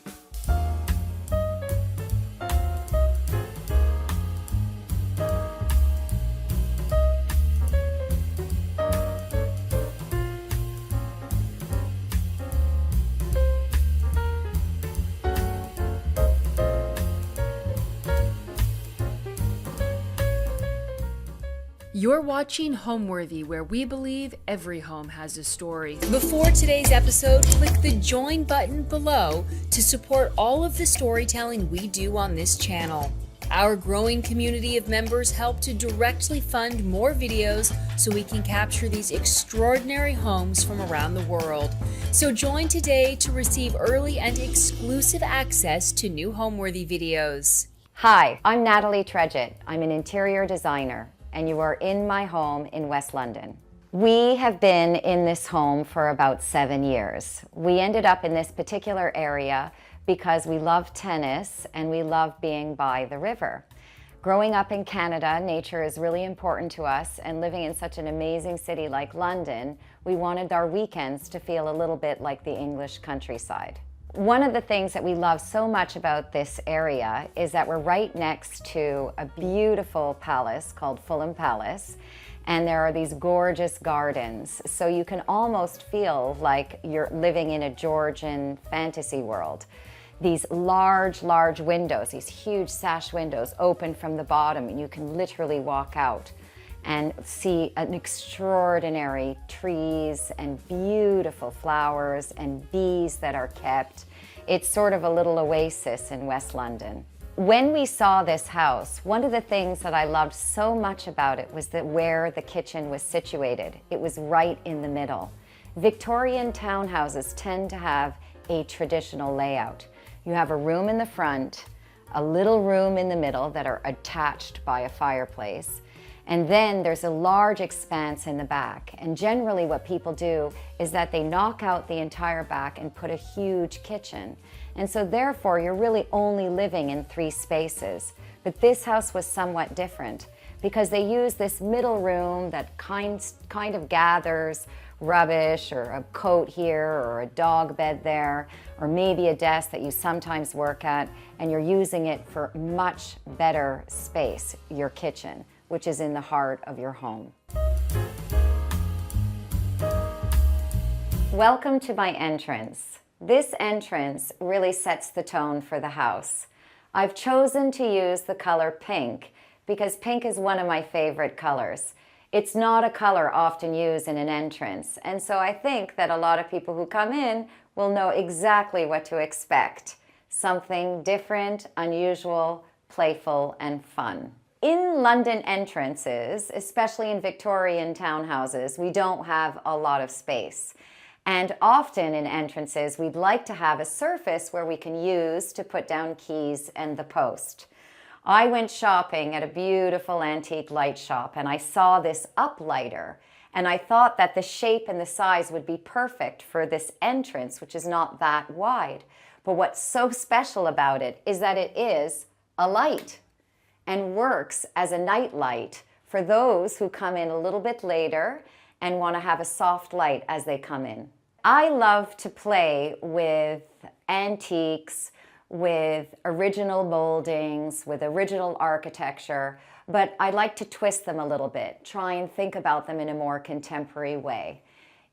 You're watching Homeworthy, where we believe every home has a story. Before today's episode, click the join button below to support all of the storytelling we do on this channel. Our growing community of members help to directly fund more videos so we can capture these extraordinary homes from around the world. So join today to receive early and exclusive access to new Homeworthy videos. Hi, I'm Natalie Tredget. I'm an interior designer, and you are in my home in West London. We have been in this home for about 7 years. We ended up in this particular area because we love tennis and we love being by the river. Growing up in Canada, nature is really important to us, and living in such an amazing city like London, we wanted our weekends to feel a little bit like the English countryside. One of the things that we love so much about this area is that we're right next to a beautiful palace called Fulham Palace, and there are these gorgeous gardens, so you can almost feel like you're living in a Georgian fantasy world. These large windows, these huge sash windows open from the bottom, and you can literally walk out and see an extraordinary trees and beautiful flowers and bees that are kept. It's sort of a little oasis in West London. When we saw this house, one of the things that I loved so much about it was that where the kitchen was situated. It was right in the middle. Victorian townhouses tend to have a traditional layout. You have a room in the front, a little room in the middle that are attached by a fireplace, and then there's a large expanse in the back. And generally what people do is that they knock out the entire back and put a huge kitchen. And so therefore you're really only living in 3 spaces. But this house was somewhat different because they use this middle room that kind of gathers rubbish, or a coat here, or a dog bed there, or maybe a desk that you sometimes work at, and you're using it for much better space, your kitchen, which is in the heart of your home. Welcome to my entrance. This entrance really sets the tone for the house. I've chosen to use the color pink because pink is one of my favorite colors. It's not a color often used in an entrance, and so I think that a lot of people who come in will know exactly what to expect. Something different, unusual, playful, and fun. In London entrances, especially in Victorian townhouses, we don't have a lot of space. And often in entrances, we'd like to have a surface where we can use to put down keys and the post. I went shopping at a beautiful antique light shop, and I saw this uplighter, and I thought that the shape and the size would be perfect for this entrance, which is not that wide. But what's so special about it is that it is a light and works as a night light for those who come in a little bit later and want to have a soft light as they come in. I love to play with antiques, with original moldings, with original architecture, but I like to twist them a little bit, try and think about them in a more contemporary way.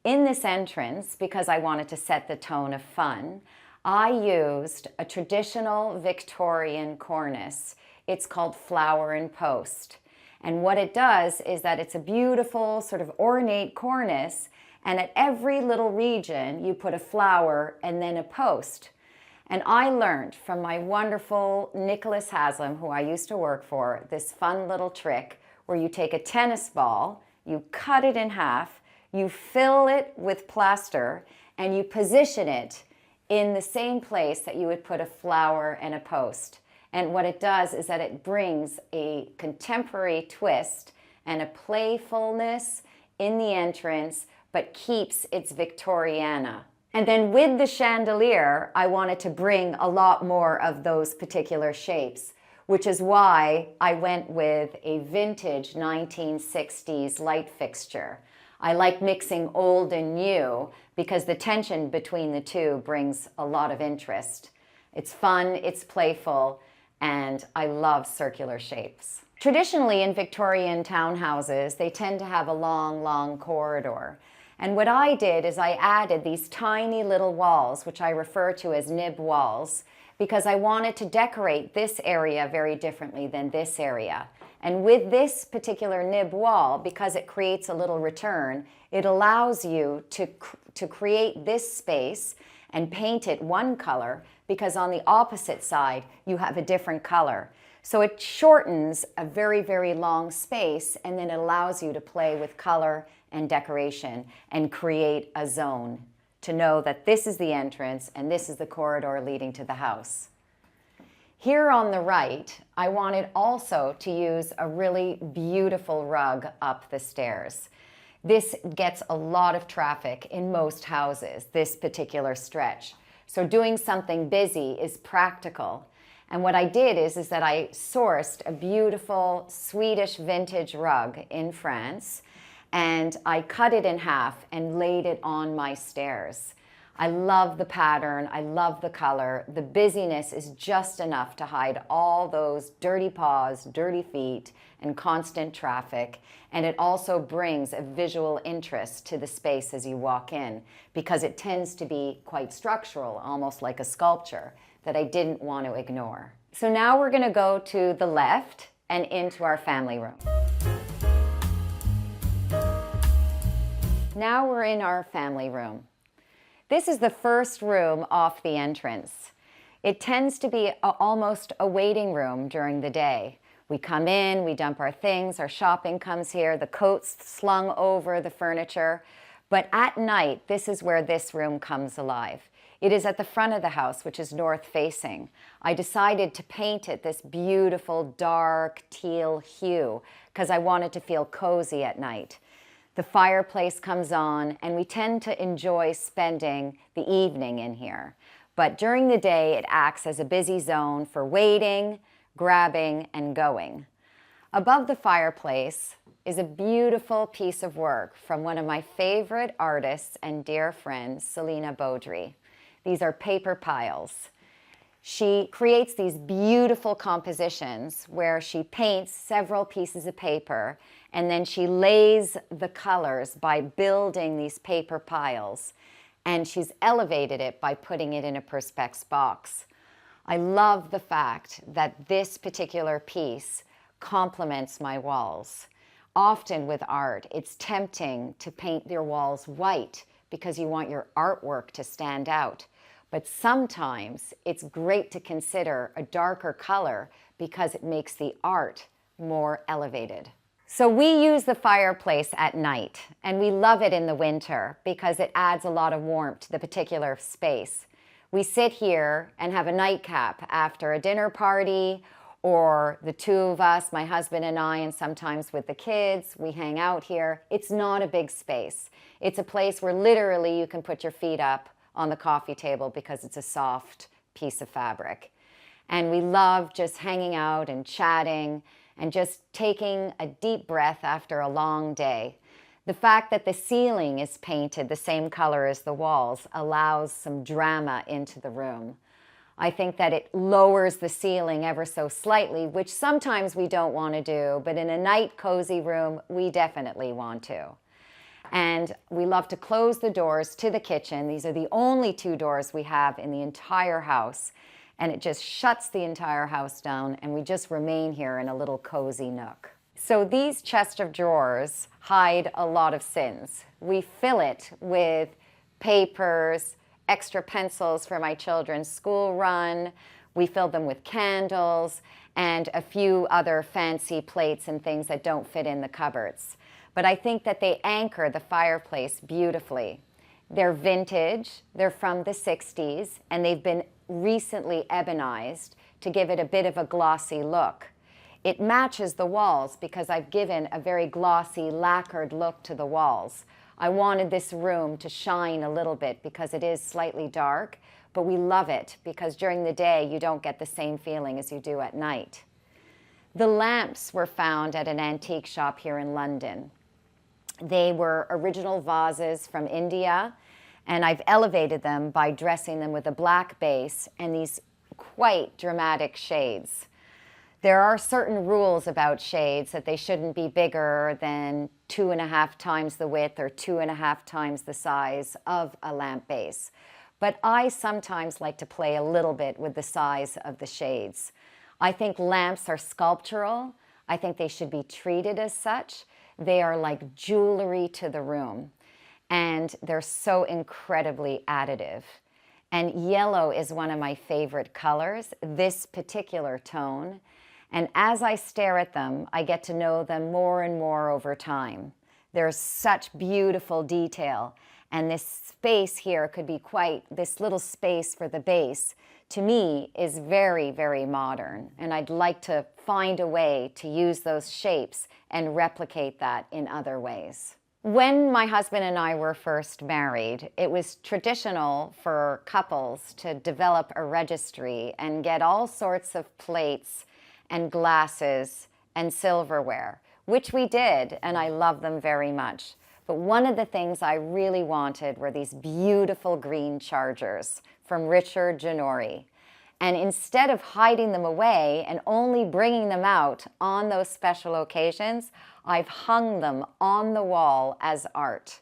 In this entrance, because I wanted to set the tone of fun, I used a traditional Victorian cornice. It's called flower and post. And what it does is that it's a beautiful sort of ornate cornice, and at every little region you put a flower and then a post. And I learned from my wonderful Nicholas Haslam, who I used to work for, this fun little trick where you take a tennis ball, you cut it in half, you fill it with plaster, and you position it in the same place that you would put a flower and a post. And what it does is that it brings a contemporary twist and a playfulness in the entrance, but keeps its Victoriana. And then with the chandelier, I wanted to bring a lot more of those particular shapes, which is why I went with a vintage 1960s light fixture. I like mixing old and new because the tension between the two brings a lot of interest. It's fun, it's playful, and I love circular shapes. Traditionally in Victorian townhouses, they tend to have a long corridor. And what I did is I added these tiny little walls, which I refer to as nib walls, because I wanted to decorate this area very differently than this area. And with this particular nib wall, because it creates a little return, it allows you to create this space and paint it one color, because on the opposite side, you have a different color. So it shortens a very long space, and then it allows you to play with color and decoration and create a zone to know that this is the entrance and this is the corridor leading to the house. Here on the right, I wanted also to use a really beautiful rug up the stairs. This gets a lot of traffic in most houses, this particular stretch. So doing something busy is practical. And what I did is that I sourced a beautiful Swedish vintage rug in France, and I cut it in half and laid it on my stairs. I love the pattern, I love the color. The busyness is just enough to hide all those dirty paws, dirty feet, and constant traffic. And it also brings a visual interest to the space as you walk in, because it tends to be quite structural, almost like a sculpture, that I didn't want to ignore. So now we're gonna go to the left and into our family room. Now we're in our family room. This is the first room off the entrance. It tends to be almost a waiting room during the day. We come in, we dump our things, our shopping comes here, the coats slung over the furniture. But at night, this is where this room comes alive. It is at the front of the house, which is north facing. I decided to paint it this beautiful dark teal hue because I wanted to feel cozy at night. The fireplace comes on, and we tend to enjoy spending the evening in here. But during the day, it acts as a busy zone for waiting, grabbing, and going. Above the fireplace is a beautiful piece of work from one of my favorite artists and dear friends, Selena Beaudry. These are paper piles. She creates these beautiful compositions where she paints several pieces of paper, and then she lays the colors by building these paper piles, and she's elevated it by putting it in a Perspex box. I love the fact that this particular piece complements my walls. Often with art, it's tempting to paint your walls white because you want your artwork to stand out. But sometimes it's great to consider a darker color because it makes the art more elevated. So we use the fireplace at night, and we love it in the winter because it adds a lot of warmth to the particular space. We sit here and have a nightcap after a dinner party, or the two of us, my husband and I, and sometimes with the kids, we hang out here. It's not a big space. It's a place where literally you can put your feet up on the coffee table because it's a soft piece of fabric. And we love just hanging out and chatting and just taking a deep breath after a long day. The fact that the ceiling is painted the same color as the walls allows some drama into the room. I think that it lowers the ceiling ever so slightly, which sometimes we don't want to do, but in a night cozy room, we definitely want to. And we love to close the doors to the kitchen. These are the only 2 doors we have in the entire house. And it just shuts the entire house down, and we just remain here in a little cozy nook. So these chest of drawers hide a lot of sins. We fill it with papers, extra pencils for my children's school run. We fill them with candles and a few other fancy plates and things that don't fit in the cupboards. But I think that they anchor the fireplace beautifully. They're vintage, they're from the 60s, and they've been recently ebonized to give it a bit of a glossy look. It matches the walls because I've given a very glossy, lacquered look to the walls. I wanted this room to shine a little bit because it is slightly dark, but we love it because during the day you don't get the same feeling as you do at night. The lamps were found at an antique shop here in London. They were original vases from India, and I've elevated them by dressing them with a black base and these quite dramatic shades. There are certain rules about shades that they shouldn't be bigger than 2.5 times the width or 2.5 times the size of a lamp base. But I sometimes like to play a little bit with the size of the shades. I think lamps are sculptural. I think they should be treated as such. They are like jewelry to the room. And they're so incredibly additive. And yellow is one of my favorite colors, this particular tone. And as I stare at them, I get to know them more and more over time. There's such beautiful detail. And this space here could be this little space for the base, to me, is very, very modern. And I'd like to find a way to use those shapes and replicate that in other ways. When my husband and I were first married, it was traditional for couples to develop a registry and get all sorts of plates and glasses and silverware, which we did, and I love them very much. But one of the things I really wanted were these beautiful green chargers from Richard Janori. And instead of hiding them away and only bringing them out on those special occasions, I've hung them on the wall as art.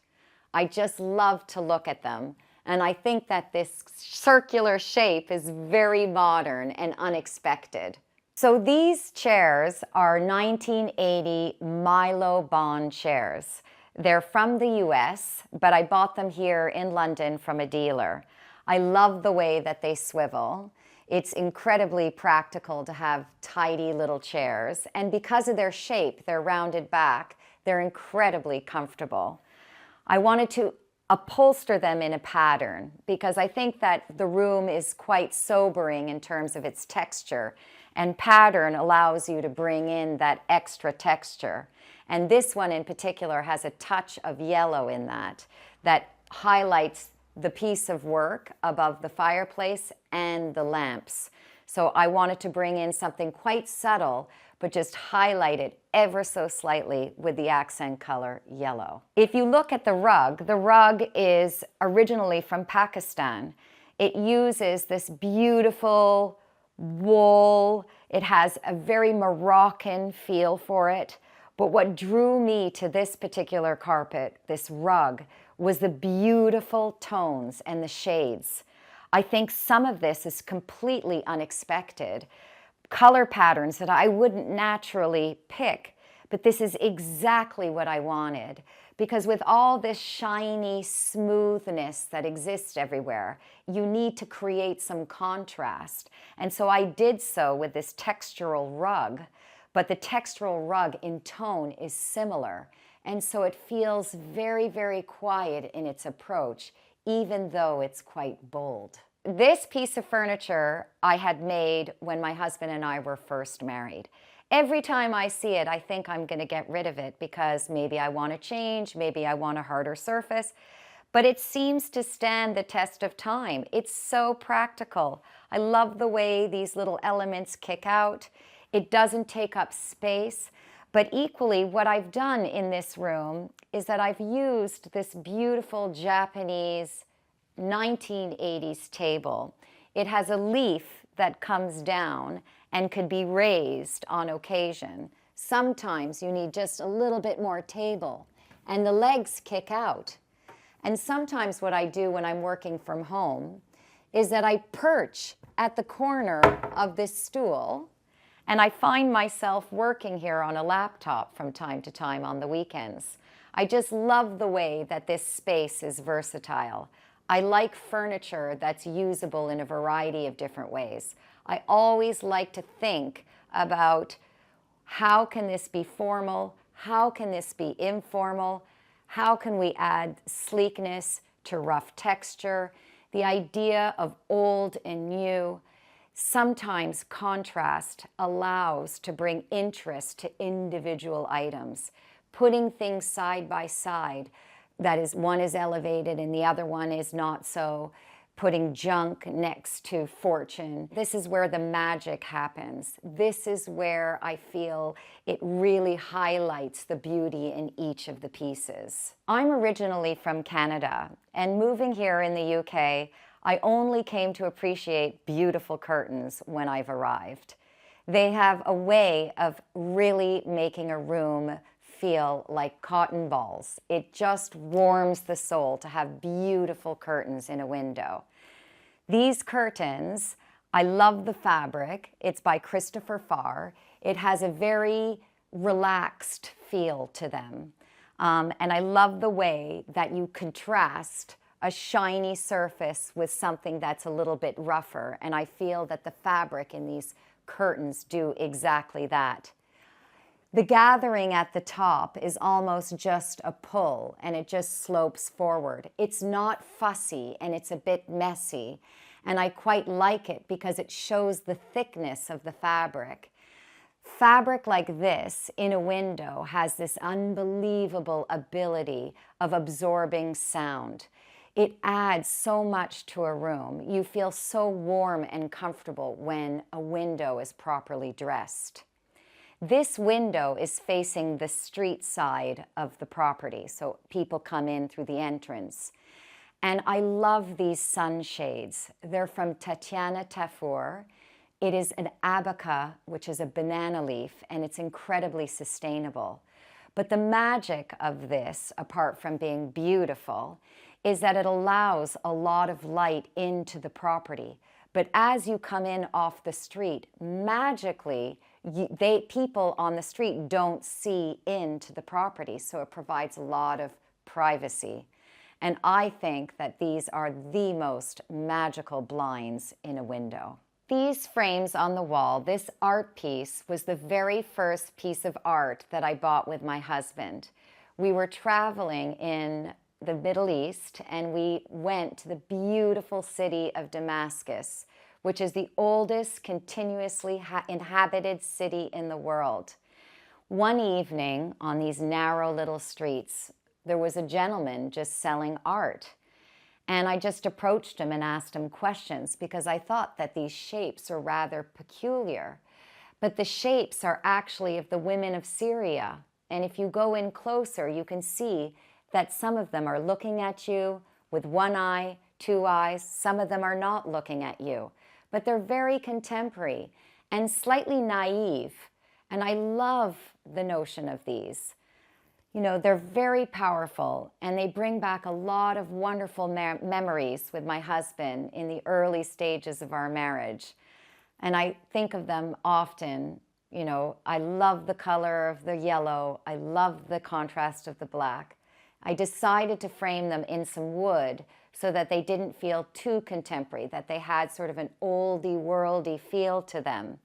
I just love to look at them. And I think that this circular shape is very modern and unexpected. So these chairs are 1980 Milo Bond chairs. They're from the US, but I bought them here in London from a dealer. I love the way that they swivel. It's incredibly practical to have tidy little chairs, and because of their shape, their rounded back, they're incredibly comfortable. I wanted to upholster them in a pattern because I think that the room is quite sobering in terms of its texture, and pattern allows you to bring in that extra texture. And this one in particular has a touch of yellow in that highlights the piece of work above the fireplace and the lamps. So I wanted to bring in something quite subtle, but just highlight it ever so slightly with the accent color yellow. If you look at the rug is originally from Pakistan. It uses this beautiful wool. It has a very Moroccan feel for it. But what drew me to this particular carpet, this rug, was the beautiful tones and the shades. I think some of this is completely unexpected. Color patterns that I wouldn't naturally pick, but this is exactly what I wanted. Because with all this shiny smoothness that exists everywhere, you need to create some contrast. And so I did so with this textural rug, but the textural rug in tone is similar. And so it feels very, very quiet in its approach, even though it's quite bold. This piece of furniture I had made when my husband and I were first married. Every time I see it, I think I'm going to get rid of it because maybe I want to change, maybe I want a harder surface. but it seems to stand the test of time. It's so practical. I love the way these little elements kick out. It doesn't take up space, but equally what I've done in this room is that I've used this beautiful Japanese 1980s table. It has a leaf that comes down and could be raised on occasion. Sometimes you need just a little bit more table, and the legs kick out. And sometimes what I do when I'm working from home is that I perch at the corner of this stool, and I find myself working here on a laptop from time to time on the weekends. I just love the way that this space is versatile. I like furniture that's usable in a variety of different ways. I always like to think about how can this be formal, how can this be informal, how can we add sleekness to rough texture, the idea of old and new. Sometimes contrast allows to bring interest to individual items, putting things side by side. That is, one is elevated and the other one is not so, putting junk next to fortune. This is where the magic happens. This is where I feel it really highlights the beauty in each of the pieces. I'm originally from Canada, and moving here in the UK, I only came to appreciate beautiful curtains when I've arrived. They have a way of really making a room feel like cotton balls. It just warms the soul to have beautiful curtains in a window. These curtains, I love the fabric. It's by Christopher Farr. It has a very relaxed feel to them. And I love the way that you contrast a shiny surface with something that's a little bit rougher. And I feel that the fabric in these curtains do exactly that. The gathering at the top is almost just a pull, and it just slopes forward. It's not fussy, and it's a bit messy, and I quite like it because it shows the thickness of the fabric. Fabric like this in a window has this unbelievable ability of absorbing sound. It adds so much to a room. You feel so warm and comfortable when a window is properly dressed. This window is facing the street side of the property, so people come in through the entrance. And I love these sunshades. They're from Tatiana Tafour. It is an abaca, which is a banana leaf, and it's incredibly sustainable. But the magic of this, apart from being beautiful, is that it allows a lot of light into the property. But as you come in off the street, magically, people on the street don't see into the property, so it provides a lot of privacy. And I think that these are the most magical blinds in a window. These frames on the wall, this art piece was the very first piece of art that I bought with my husband. We were traveling in the Middle East, and we went to the beautiful city of Damascus, which is the oldest continuously inhabited city in the world. One evening on these narrow little streets, there was a gentleman just selling art. And I just approached him and asked him questions because I thought that these shapes are rather peculiar. But the shapes are actually of the women of Syria. And if you go in closer, you can see that some of them are looking at you with one eye, two eyes. Some of them are not looking at you. But they're very contemporary and slightly naive. And I love the notion of these. You know, they're very powerful, and they bring back a lot of wonderful memories with my husband in the early stages of our marriage. And I think of them often. You know, I love the color of the yellow. I love the contrast of the black. I decided to frame them in some wood so that they didn't feel too contemporary, that they had sort of an oldie worldy feel to them.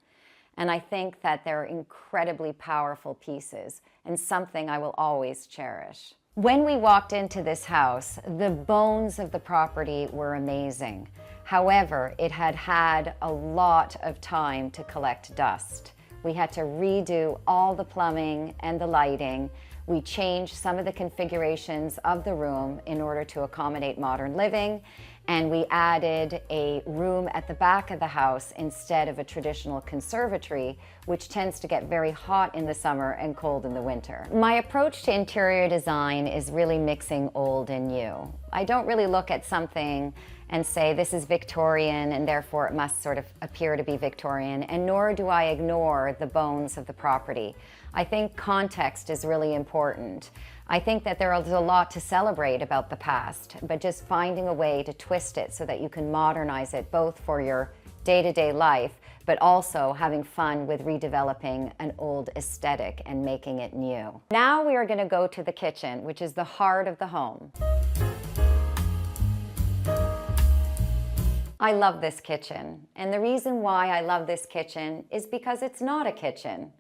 And I think that they're incredibly powerful pieces and something I will always cherish. When we walked into this house, the bones of the property were amazing. However, it had had a lot of time to collect dust. We had to redo all the plumbing and the lighting. We changed some of the configurations of the room in order to accommodate modern living, and we added a room at the back of the house instead of a traditional conservatory, which tends to get very hot in the summer and cold in the winter. My approach to interior design is really mixing old and new. I don't really look at something and say this is Victorian and therefore it must sort of appear to be Victorian, and nor do I ignore the bones of the property. I think context is really important. I think that there is a lot to celebrate about the past, but just finding a way to twist it so that you can modernize it both for your day-to-day life, but also having fun with redeveloping an old aesthetic and making it new. Now we are going to go to the kitchen, which is the heart of the home. I love this kitchen, and the reason why I love this kitchen is because it's not a kitchen.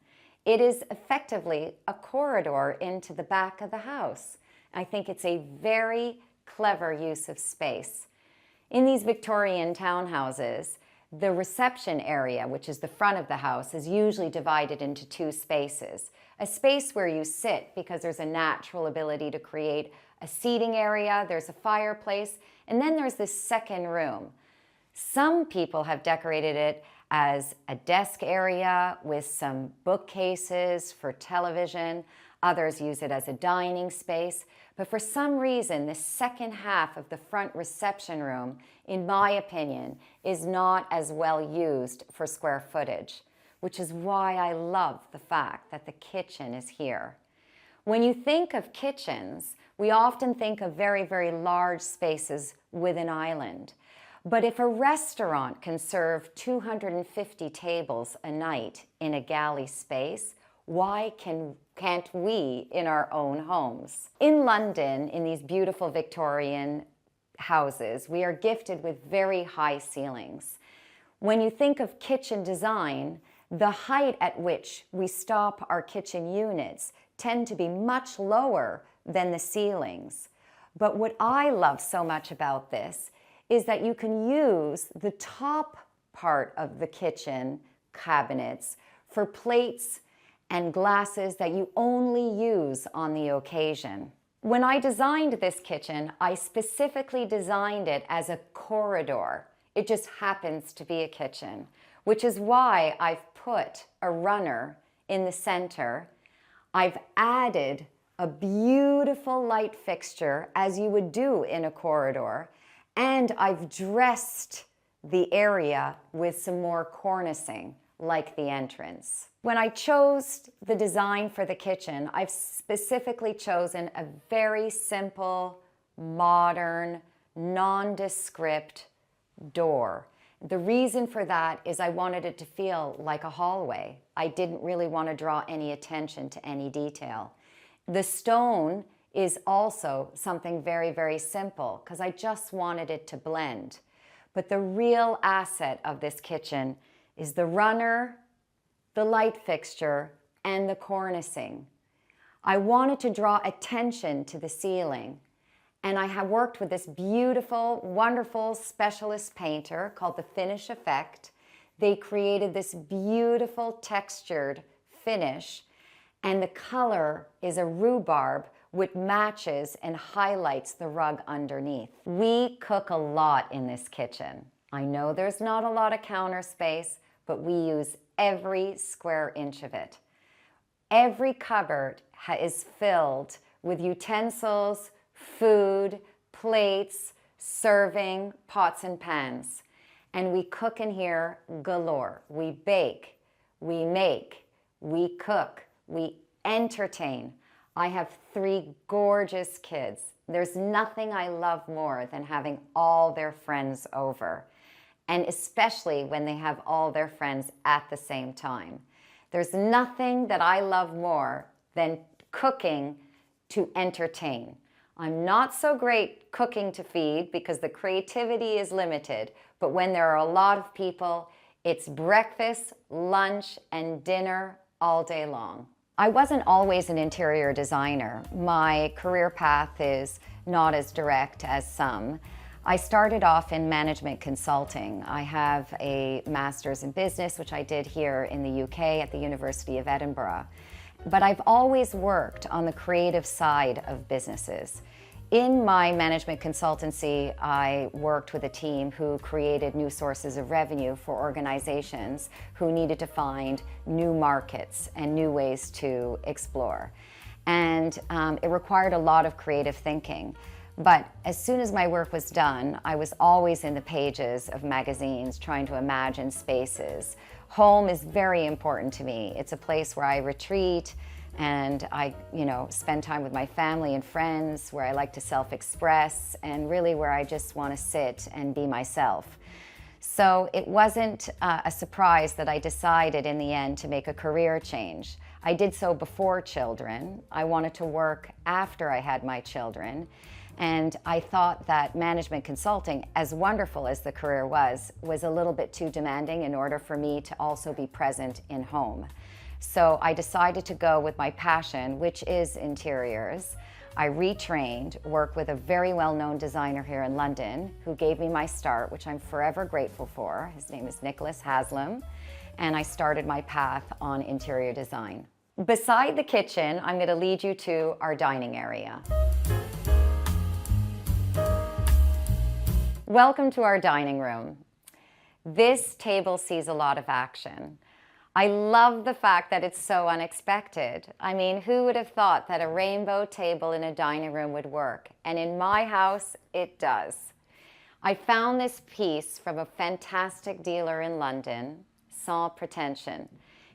It is effectively a corridor into the back of the house. I think it's a very clever use of space. In these Victorian townhouses, the reception area, which is the front of the house, is usually divided into two spaces. A space where you sit because there's a natural ability to create a seating area, there's a fireplace, and then there's this second room. Some people have decorated it as a desk area with some bookcases for television. Others use it as a dining space. But for some reason, the second half of the front reception room, in my opinion, is not as well used for square footage, which is why I love the fact that the kitchen is here. When you think of kitchens, we often think of very, very large spaces with an island. But if a restaurant can serve 250 tables a night in a galley space, why can't we in our own homes? In London, in these beautiful Victorian houses, we are gifted with very high ceilings. When you think of kitchen design, the height at which we stop our kitchen units tend to be much lower than the ceilings. But what I love so much about this is that you can use the top part of the kitchen cabinets for plates and glasses that you only use on the occasion. When I designed this kitchen, I specifically designed it as a corridor. It just happens to be a kitchen, which is why I've put a runner in the center. I've added a beautiful light fixture, as you would do in a corridor, and I've dressed the area with some more cornicing, like the entrance. When I chose the design for the kitchen, I've specifically chosen a very simple, modern, nondescript door. The reason for that is I wanted it to feel like a hallway. I didn't really want to draw any attention to any detail. The stone is also something very, very simple because I just wanted it to blend. But the real asset of this kitchen is the runner, the light fixture, and the cornicing. I wanted to draw attention to the ceiling, and I have worked with this beautiful, wonderful specialist painter called the Finish Effect. They created this beautiful textured finish, and the color is a rhubarb which matches and highlights the rug underneath. We cook a lot in this kitchen. I know there's not a lot of counter space, but we use every square inch of it. Every cupboard is filled with utensils, food, plates, serving, pots and pans. And we cook in here galore. We bake, we make, we cook, we entertain. I have 3 gorgeous kids. There's nothing I love more than having all their friends over, and especially when they have all their friends at the same time. There's nothing that I love more than cooking to entertain. I'm not so great cooking to feed because the creativity is limited, but when there are a lot of people, it's breakfast, lunch, and dinner all day long. I wasn't always an interior designer. My career path is not as direct as some. I started off in management consulting. I have a master's in business, which I did here in the UK at the University of Edinburgh. But I've always worked on the creative side of businesses. In my management consultancy, I worked with a team who created new sources of revenue for organizations who needed to find new markets and new ways to explore. And it required a lot of creative thinking. But as soon as my work was done, I was always in the pages of magazines trying to imagine spaces. Home is very important to me. It's a place where I retreat and I, spend time with my family and friends, where I like to self-express, and really where I just want to sit and be myself. So it wasn't a surprise that I decided in the end to make a career change. I did so before children. I wanted to work after I had my children. And I thought that management consulting, as wonderful as the career was a little bit too demanding in order for me to also be present in home. So I decided to go with my passion, which is interiors. I retrained, worked with a very well-known designer here in London who gave me my start, which I'm forever grateful for. His name is Nicholas Haslam, and I started my path on interior design. Beside the kitchen, I'm going to lead you to our dining area. Welcome to our dining room. This table sees a lot of action. I love the fact that it's so unexpected. I mean, who would have thought that a rainbow table in a dining room would work? And in my house, it does. I found this piece from a fantastic dealer in London, sans pretension.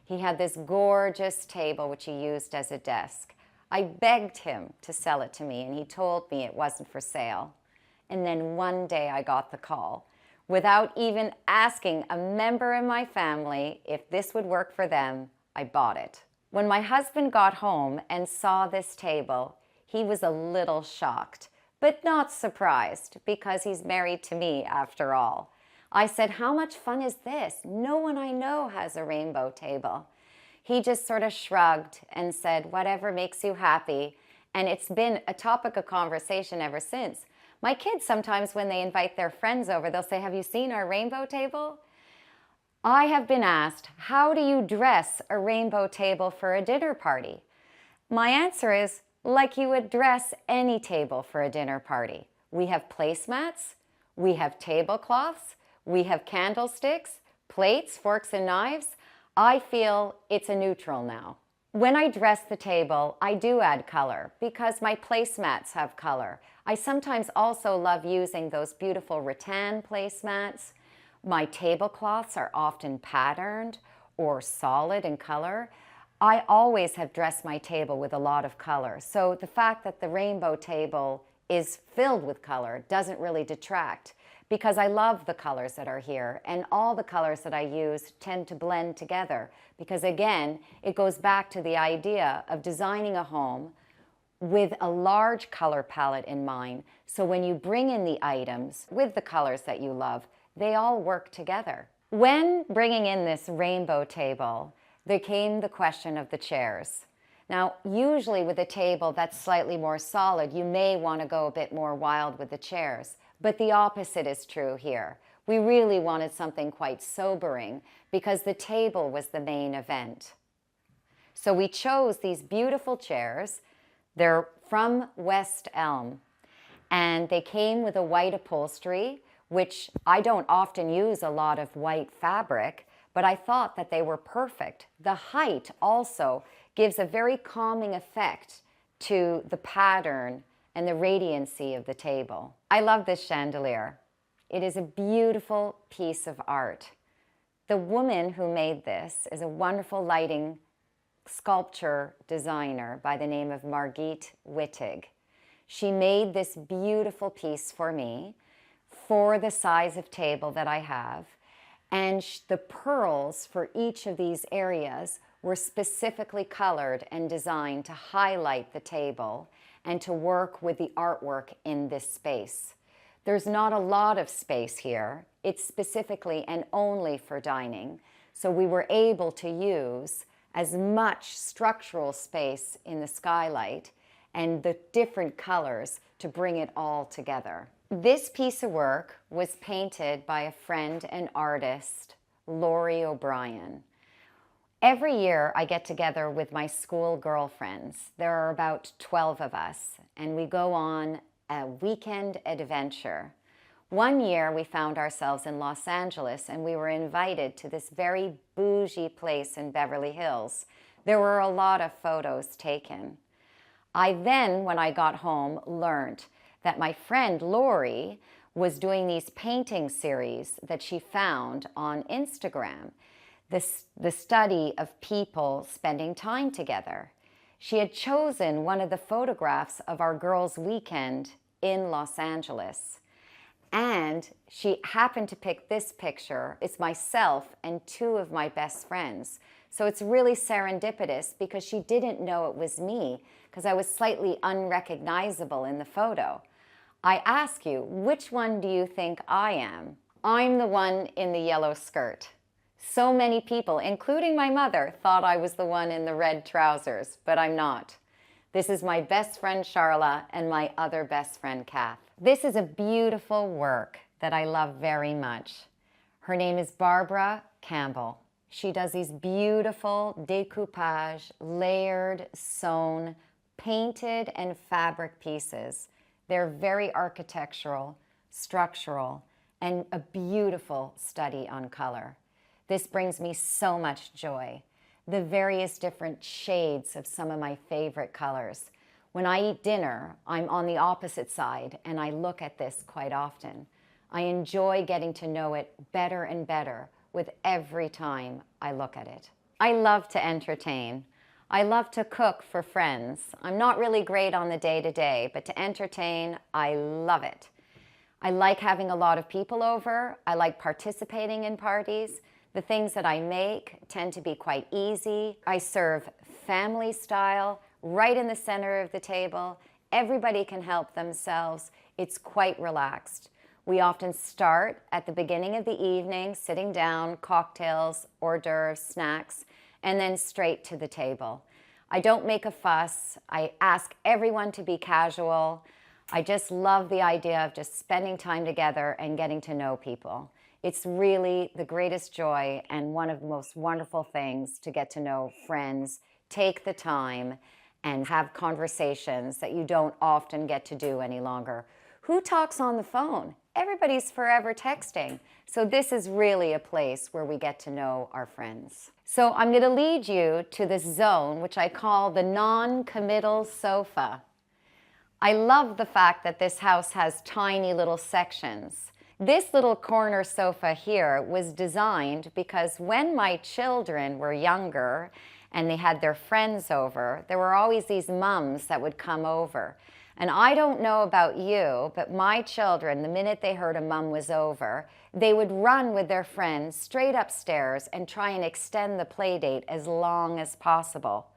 He had this gorgeous table which he used as a desk. I begged him to sell it to me, and he told me it wasn't for sale. And then one day I got the call, without even asking a member in my family if this would work for them. I bought it. When my husband got home and saw this table, he was a little shocked, but not surprised, because he's married to me after all. I said, "How much fun is this? No one I know has a rainbow table." He just sort of shrugged and said, "Whatever makes you happy." And it's been a topic of conversation ever since. My kids sometimes, when they invite their friends over, they'll say, "Have you seen our rainbow table?" I have been asked, how do you dress a rainbow table for a dinner party? My answer is, like you would dress any table for a dinner party. We have placemats, we have tablecloths, we have candlesticks, plates, forks, and knives. I feel it's a neutral now. When I dress the table, I do add color because my placemats have color. I sometimes also love using those beautiful rattan placemats. My tablecloths are often patterned or solid in color. I always have dressed my table with a lot of color. So the fact that the rainbow table is filled with color doesn't really detract, because I love the colors that are here, and all the colors that I use tend to blend together, because again, it goes back to the idea of designing a home with a large color palette in mind. So when you bring in the items with the colors that you love, they all work together. When bringing in this rainbow table, there came the question of the chairs. Now, usually with a table that's slightly more solid, you may want to go a bit more wild with the chairs. But the opposite is true here. We really wanted something quite sobering because the table was the main event. So we chose these beautiful chairs. They're from West Elm, and they came with a white upholstery, which I don't often use a lot of white fabric, but I thought that they were perfect. The height also gives a very calming effect to the pattern and the radiancy of the table. I love this chandelier. It is a beautiful piece of art. The woman who made this is a wonderful lighting sculpture designer by the name of Margit Wittig. She made this beautiful piece for me for the size of table that I have, and the pearls for each of these areas were specifically colored and designed to highlight the table and to work with the artwork in this space. There's not a lot of space here. It's specifically and only for dining. So we were able to use as much structural space in the skylight and the different colors to bring it all together. This piece of work was painted by a friend and artist, Laurie O'Brien. Every year I get together with my school girlfriends. There are about 12 of us, and we go on a weekend adventure. One year we found ourselves in Los Angeles and we were invited to this very bougie place in Beverly Hills. There were a lot of photos taken. I then, when I got home, learned that my friend Lori was doing these painting series that she found on Instagram, the study of people spending time together. She had chosen one of the photographs of our girls' weekend in Los Angeles. And she happened to pick this picture. It's myself and two of my best friends. So it's really serendipitous because she didn't know it was me because I was slightly unrecognizable in the photo. I ask you, which one do you think I am? I'm the one in the yellow skirt. So many people, including my mother, thought I was the one in the red trousers, but I'm not. This is my best friend Charla and my other best friend Kath. This is a beautiful work that I love very much. Her name is Barbara Campbell. She does these beautiful decoupage, layered, sewn, painted and fabric pieces. They're very architectural, structural, and a beautiful study on color. This brings me so much joy. The various different shades of some of my favorite colors. When I eat dinner, I'm on the opposite side and I look at this quite often. I enjoy getting to know it better and better with every time I look at it. I love to entertain. I love to cook for friends. I'm not really great on the day-to-day, but to entertain, I love it. I like having a lot of people over. I like participating in parties. The things that I make tend to be quite easy. I serve family style, right in the center of the table. Everybody can help themselves. It's quite relaxed. We often start at the beginning of the evening, sitting down, cocktails, hors d'oeuvres, snacks, and then straight to the table. I don't make a fuss. I ask everyone to be casual. I just love the idea of just spending time together and getting to know people. It's really the greatest joy and one of the most wonderful things to get to know friends, take the time, and have conversations that you don't often get to do any longer. Who talks on the phone? Everybody's forever texting. So this is really a place where we get to know our friends. So I'm going to lead you to this zone, which I call the non-committal sofa. I love the fact that this house has tiny little sections. This little corner sofa here was designed because when my children were younger and they had their friends over, there were always these mums that would come over. And I don't know about you, but my children, the minute they heard a mum was over, they would run with their friends straight upstairs and try and extend the play date as long as possible.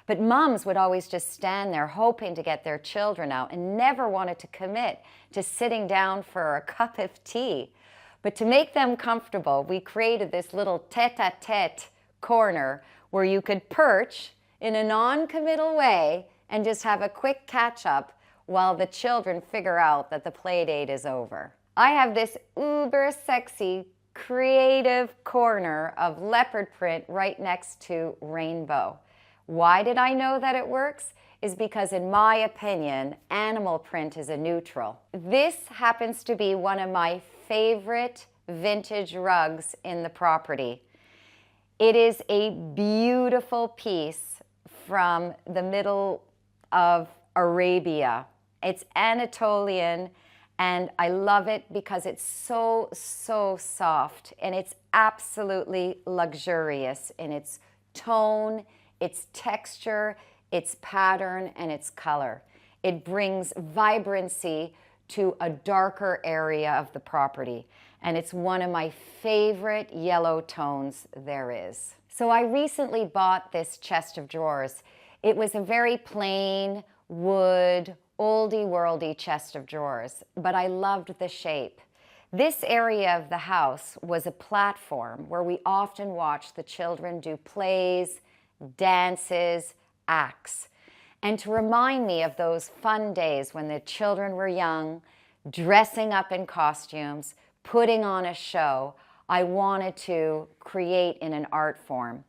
But mums would always just stand there hoping to get their children out and never wanted to commit to sitting down for a cup of tea. But to make them comfortable, we created this little tete-a-tete corner where you could perch in a non-committal way and just have a quick catch-up while the children figure out that the play date is over. I have this uber sexy, creative corner of leopard print right next to rainbow. Why did I know that it works? Is because in my opinion, animal print is a neutral. This happens to be one of my favorite vintage rugs in the property. It is a beautiful piece from the middle of Arabia. It's Anatolian and I love it because it's so soft and it's absolutely luxurious in its tone, its texture, its pattern, and its color. It brings vibrancy to a darker area of the property, and it's one of my favorite yellow tones there is. So I recently bought this chest of drawers. It was a very plain wood, oldie-worldy chest of drawers, but I loved the shape. This area of the house was a platform where we often watched the children do plays, dances, acts. And to remind me of those fun days when the children were young, dressing up in costumes, putting on a show, I wanted to create in an art form.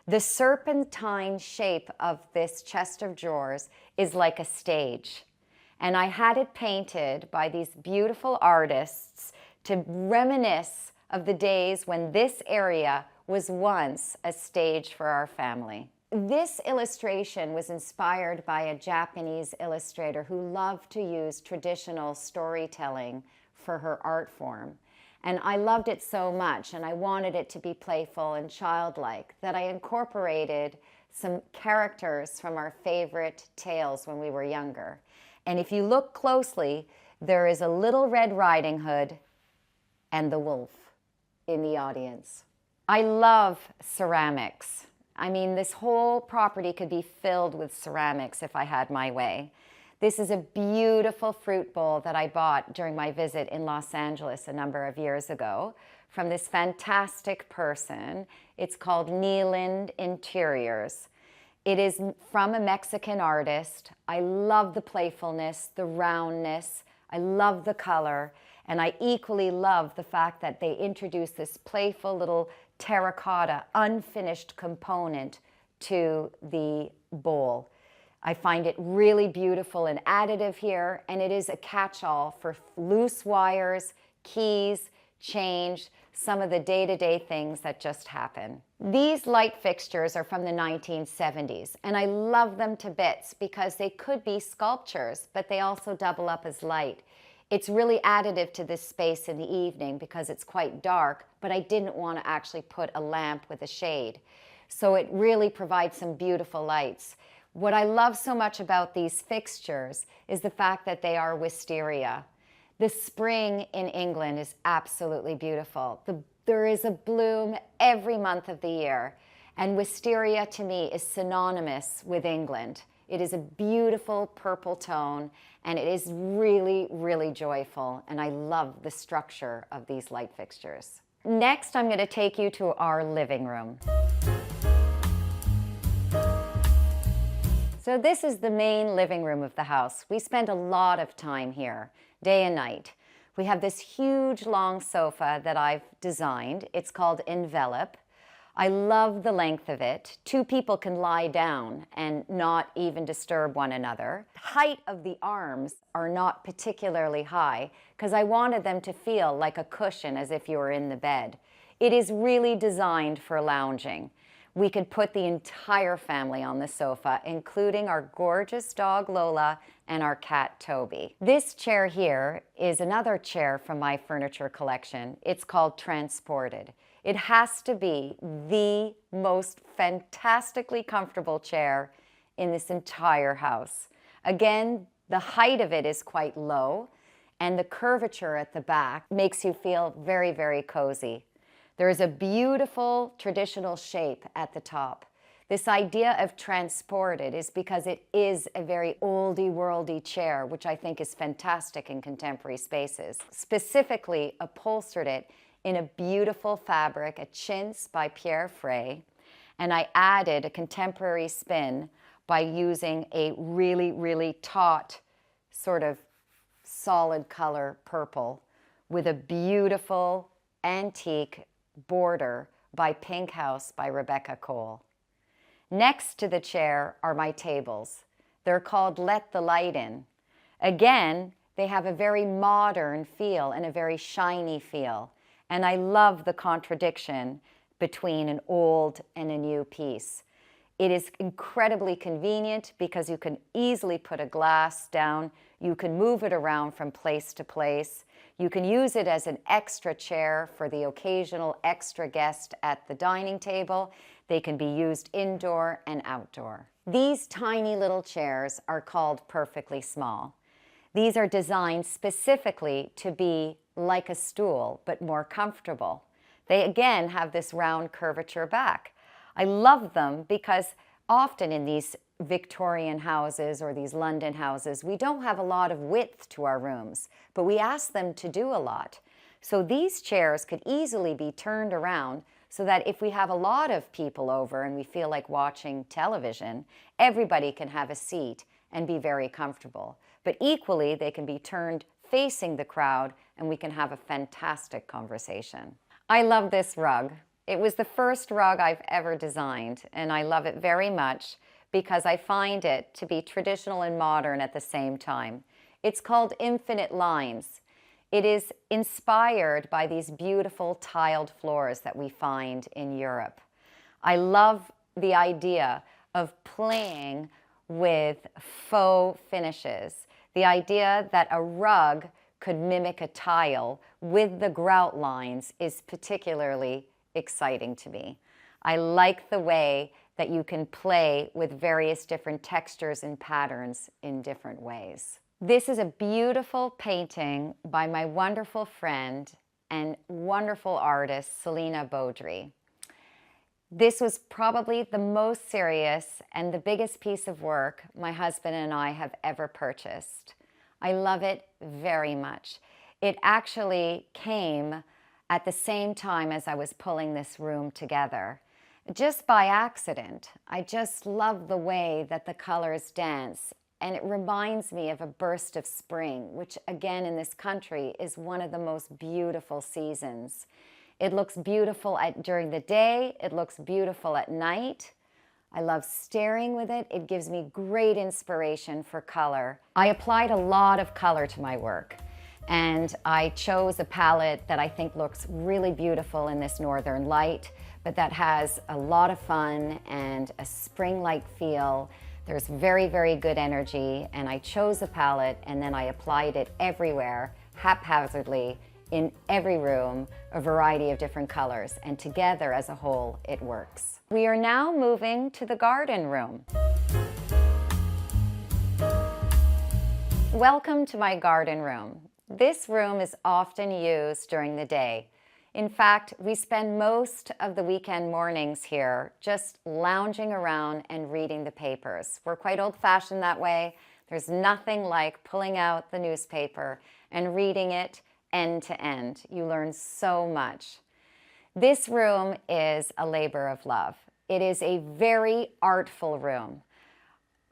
The serpentine shape of this chest of drawers is like a stage. And I had it painted by these beautiful artists to reminisce of the days when this area was once a stage for our family. This illustration was inspired by a Japanese illustrator who loved to use traditional storytelling for her art form. And I loved it so much, and I wanted it to be playful and childlike, that I incorporated some characters from our favorite tales when we were younger. And if you look closely, there is a little Red Riding Hood and the wolf in the audience. I love ceramics. I mean, this whole property could be filled with ceramics if I had my way. This is a beautiful fruit bowl that I bought during my visit in Los Angeles a number of years ago from this fantastic person. It's called Neeland Interiors. It is from a Mexican artist. I love the playfulness, the roundness. I love the color. And I equally love the fact that they introduce this playful little terracotta, unfinished component to the bowl. I find it really beautiful and additive here, and it is a catch-all for loose wires, keys, change, some of the day-to-day things that just happen. These light fixtures are from the 1970s, and I love them to bits because they could be sculptures, but they also double up as light. It's really additive to this space in the evening because it's quite dark, but I didn't want to actually put a lamp with a shade. So it really provides some beautiful lights. What I love so much about these fixtures is the fact that they are wisteria. The spring in England is absolutely beautiful. There is a bloom every month of the year, and wisteria to me is synonymous with England. It is a beautiful purple tone, and it is really, really joyful, and I love the structure of these light fixtures. Next, I'm going to take you to our living room. So this is the main living room of the house. We spend a lot of time here, day and night. We have this huge long sofa that I've designed. It's called Envelop. I love the length of it. Two people can lie down and not even disturb one another. The height of the arms are not particularly high because I wanted them to feel like a cushion as if you were in the bed. It is really designed for lounging. We could put the entire family on the sofa, including our gorgeous dog Lola and our cat Toby. This chair here is another chair from my furniture collection. It's called Transported. It has to be the most fantastically comfortable chair in this entire house. Again, the height of it is quite low, and the curvature at the back makes you feel very, very cozy. There is a beautiful traditional shape at the top. This idea of transported is because it is a very oldie-worldy chair, which I think is fantastic in contemporary spaces. Specifically upholstered it in a beautiful fabric, a chintz by Pierre Frey, and I added a contemporary spin by using a really, really taut, sort of solid color purple with a beautiful antique border by Pink House by Rebecca Cole. Next to the chair are my tables. They're called Let the Light In. Again, they have a very modern feel and a very shiny feel. And I love the contradiction between an old and a new piece. It is incredibly convenient because you can easily put a glass down. You can move it around from place to place. You can use it as an extra chair for the occasional extra guest at the dining table. They can be used indoor and outdoor. These tiny little chairs are called Perfectly Small. These are designed specifically to be like a stool, but more comfortable. They again have this round curvature back. I love them because often in these Victorian houses or these London houses, we don't have a lot of width to our rooms, but we ask them to do a lot. So these chairs could easily be turned around so that if we have a lot of people over and we feel like watching television, everybody can have a seat and be very comfortable. But equally, they can be turned facing the crowd and we can have a fantastic conversation. I love this rug. It was the first rug I've ever designed, and I love it very much because I find it to be traditional and modern at the same time. It's called Infinite Lines. It is inspired by these beautiful tiled floors that we find in Europe. I love the idea of playing with faux finishes. The idea that a rug could mimic a tile with the grout lines is particularly exciting to me. I like the way that you can play with various different textures and patterns in different ways. This is a beautiful painting by my wonderful friend and wonderful artist, Selena Baudry. This was probably the most serious and the biggest piece of work my husband and I have ever purchased. I love it very much. It actually came at the same time as I was pulling this room together. Just by accident. I just love the way that the colors dance, and it reminds me of a burst of spring, which again in this country is one of the most beautiful seasons. It looks beautiful during the day, it looks beautiful at night. I love staring with it. It gives me great inspiration for color. I applied a lot of color to my work, and I chose a palette that I think looks really beautiful in this northern light, but that has a lot of fun and a spring-like feel. There's very, very good energy, and I chose a palette and then I applied it everywhere, haphazardly, in every room, a variety of different colors, and together as a whole, it works. We are now moving to the garden room. Welcome to my garden room. This room is often used during the day. In fact, we spend most of the weekend mornings here just lounging around and reading the papers. We're quite old-fashioned that way. There's nothing like pulling out the newspaper and reading it end to end. You learn so much. This room is a labor of love. It is a very artful room.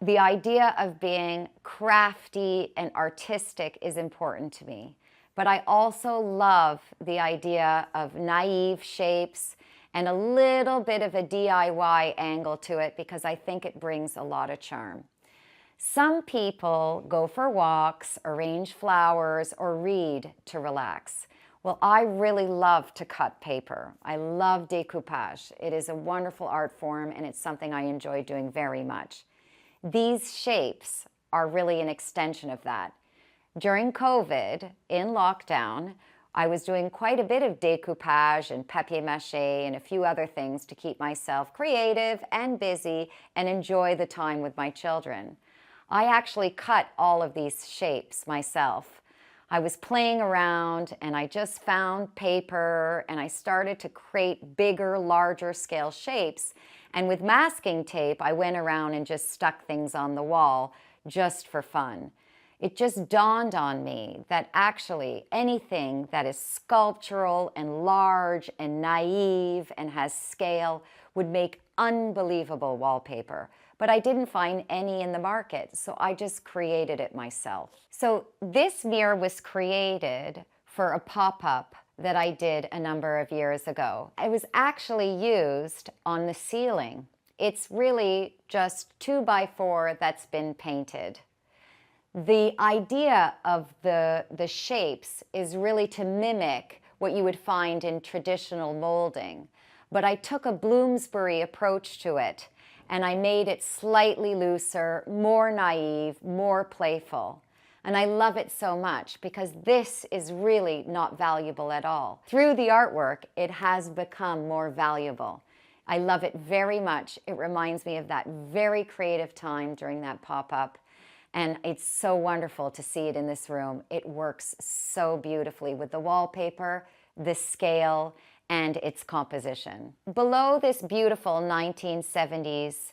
The idea of being crafty and artistic is important to me. But I also love the idea of naive shapes and a little bit of a DIY angle to it because I think it brings a lot of charm. Some people go for walks, arrange flowers, or read to relax. Well, I really love to cut paper. I love decoupage. It is a wonderful art form and it's something I enjoy doing very much. These shapes are really an extension of that. During COVID, in lockdown, I was doing quite a bit of decoupage and papier-mâché and a few other things to keep myself creative and busy and enjoy the time with my children. I actually cut all of these shapes myself. I was playing around and I just found paper and I started to create bigger, larger scale shapes. And with masking tape, I went around and just stuck things on the wall just for fun. It just dawned on me that actually anything that is sculptural and large and naive and has scale would make unbelievable wallpaper. But I didn't find any in the market, so I just created it myself. So this mirror was created for a pop-up that I did a number of years ago. It was actually used on the ceiling. It's really just 2x4 that's been painted. The idea of the shapes is really to mimic what you would find in traditional molding. But I took a Bloomsbury approach to it, and I made it slightly looser, more naive, more playful. And I love it so much because this is really not valuable at all. Through the artwork, it has become more valuable. I love it very much. It reminds me of that very creative time during that pop-up. And it's so wonderful to see it in this room. It works so beautifully with the wallpaper, the scale, and its composition. Below this beautiful 1970s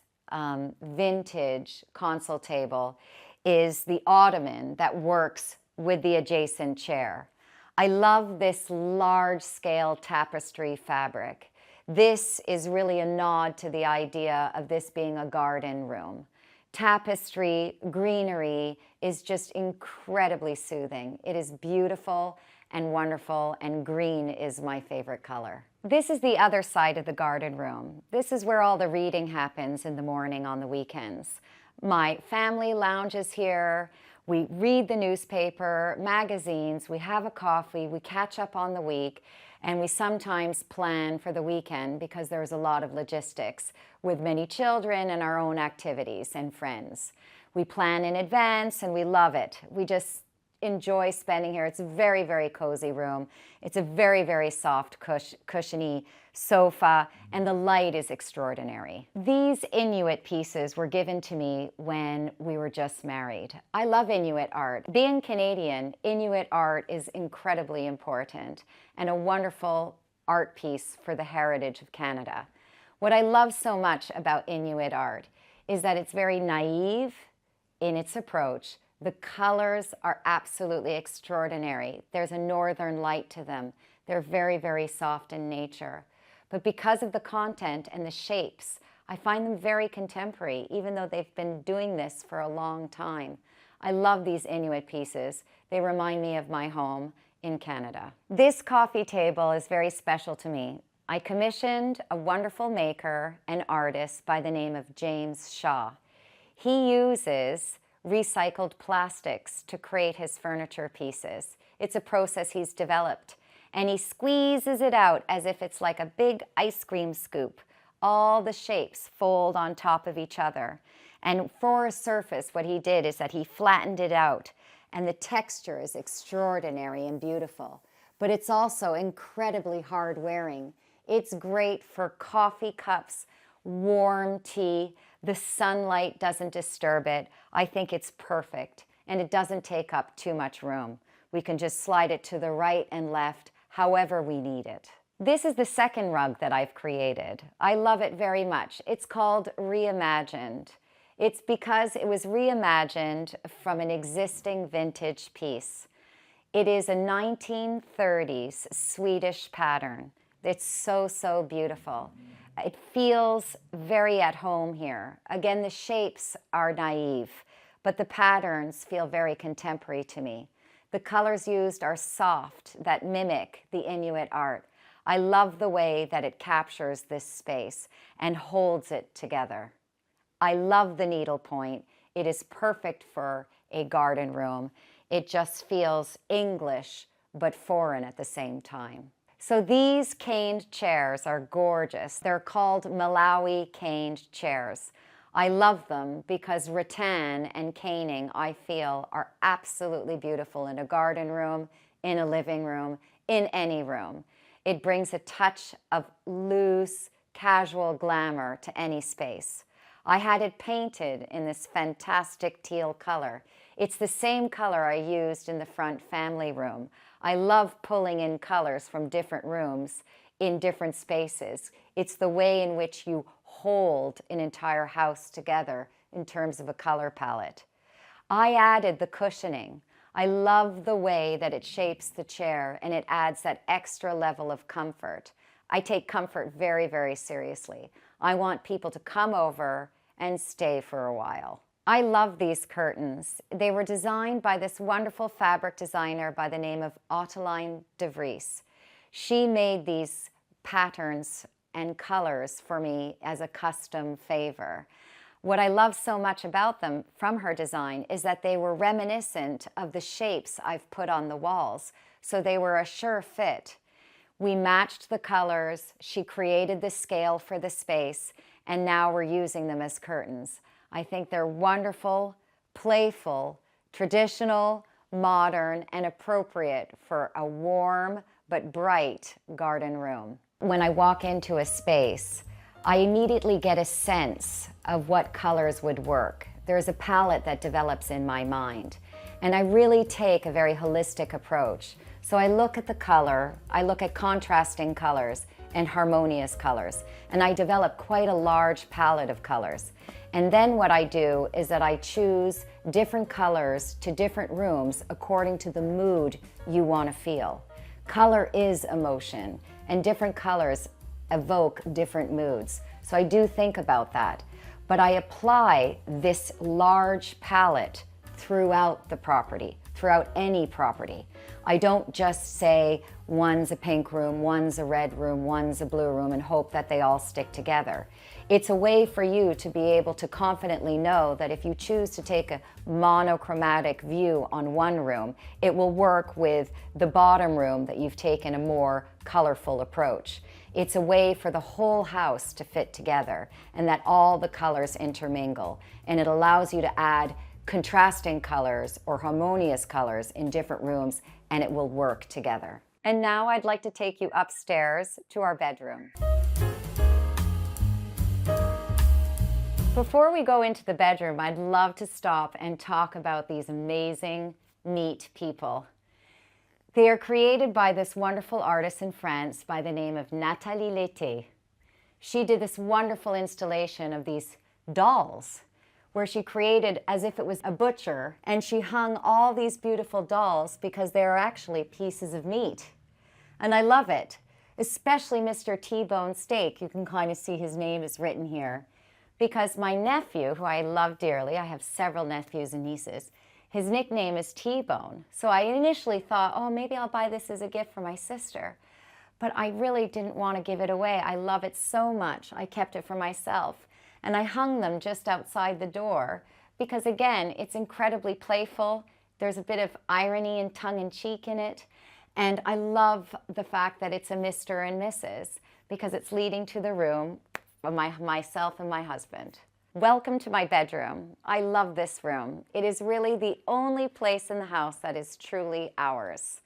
vintage console table is the ottoman that works with the adjacent chair. I love this large-scale tapestry fabric. This is really a nod to the idea of this being a garden room. Tapestry, greenery is just incredibly soothing. It is beautiful and wonderful, and green is my favorite color. This is the other side of the garden room. This is where all the reading happens in the morning on the weekends. My family lounges here. We read the newspaper, magazines, we have a coffee, we catch up on the week, and we sometimes plan for the weekend because there's a lot of logistics with many children and our own activities and friends. We plan in advance and we love it. We just enjoy spending here. It's a very, very cozy room. It's a very, very soft, cushiony sofa, and the light is extraordinary. These Inuit pieces were given to me when we were just married. I love Inuit art. Being Canadian, Inuit art is incredibly important and a wonderful art piece for the heritage of Canada. What I love so much about Inuit art is that it's very naive in its approach. The colors are absolutely extraordinary. There's a northern light to them. They're very, very soft in nature. But because of the content and the shapes, I find them very contemporary, even though they've been doing this for a long time. I love these Inuit pieces. They remind me of my home in Canada. This coffee table is very special to me. I commissioned a wonderful maker and artist by the name of James Shaw. He uses recycled plastics to create his furniture pieces. It's a process he's developed, and he squeezes it out as if it's like a big ice cream scoop. All the shapes fold on top of each other. And for a surface, what he did is that he flattened it out, and the texture is extraordinary and beautiful. But it's also incredibly hard wearing. It's great for coffee cups, warm tea. The sunlight doesn't disturb it. I think it's perfect, and it doesn't take up too much room. We can just slide it to the right and left, however we need it. This is the second rug that I've created. I love it very much. It's called Reimagined. It's because it was reimagined from an existing vintage piece. It is a 1930s Swedish pattern. It's so, so beautiful. It feels very at home here. Again, the shapes are naive, but the patterns feel very contemporary to me. The colors used are soft, that mimic the Inuit art. I love the way that it captures this space and holds it together. I love the needlepoint. It is perfect for a garden room. It just feels English, but foreign at the same time. So these caned chairs are gorgeous. They're called Malawi caned chairs. I love them because rattan and caning, I feel, are absolutely beautiful in a garden room, in a living room, in any room. It brings a touch of loose, casual glamour to any space. I had it painted in this fantastic teal color. It's the same color I used in the front family room. I love pulling in colors from different rooms in different spaces. It's the way in which you hold an entire house together in terms of a color palette. I added the cushioning. I love the way that it shapes the chair and it adds that extra level of comfort. I take comfort very, very seriously. I want people to come over and stay for a while. I love these curtains. They were designed by this wonderful fabric designer by the name of Ottiline de Vries. She made these patterns and colors for me as a custom favor. What I love so much about them from her design is that they were reminiscent of the shapes I've put on the walls, so they were a sure fit. We matched the colors, she created the scale for the space, and now we're using them as curtains. I think they're wonderful, playful, traditional, modern, and appropriate for a warm but bright garden room. When I walk into a space, I immediately get a sense of what colors would work. There's a palette that develops in my mind, and I really take a very holistic approach. So I look at the color, I look at contrasting colors and harmonious colors, and I develop quite a large palette of colors. And then what I do is that I choose different colors to different rooms according to the mood you want to feel. Color is emotion, and different colors evoke different moods. So I do think about that. But I apply this large palette throughout the property, throughout any property. I don't just say one's a pink room, one's a red room, one's a blue room and hope that they all stick together. It's a way for you to be able to confidently know that if you choose to take a monochromatic view on one room, it will work with the bottom room that you've taken a more colorful approach. It's a way for the whole house to fit together and that all the colors intermingle. And it allows you to add contrasting colors or harmonious colors in different rooms, and it will work together. And now I'd like to take you upstairs to our bedroom. Before we go into the bedroom, I'd love to stop and talk about these amazing, neat people. They are created by this wonderful artist in France by the name of Nathalie Lété. She did this wonderful installation of these dolls where she created as if it was a butcher, and she hung all these beautiful dolls because they are actually pieces of meat. And I love it, especially Mr. T-Bone Steak. You can kind of see his name is written here. Because my nephew, who I love dearly, I have several nephews and nieces, his nickname is T-Bone. So I initially thought, oh, maybe I'll buy this as a gift for my sister. But I really didn't want to give it away. I love it so much. I kept it for myself. And I hung them just outside the door because, again, it's incredibly playful. There's a bit of irony and tongue-in-cheek in it. And I love the fact that it's a Mr. and Mrs. because it's leading to the room of myself and my husband. Welcome to my bedroom. I love this room. It is really the only place in the house that is truly ours.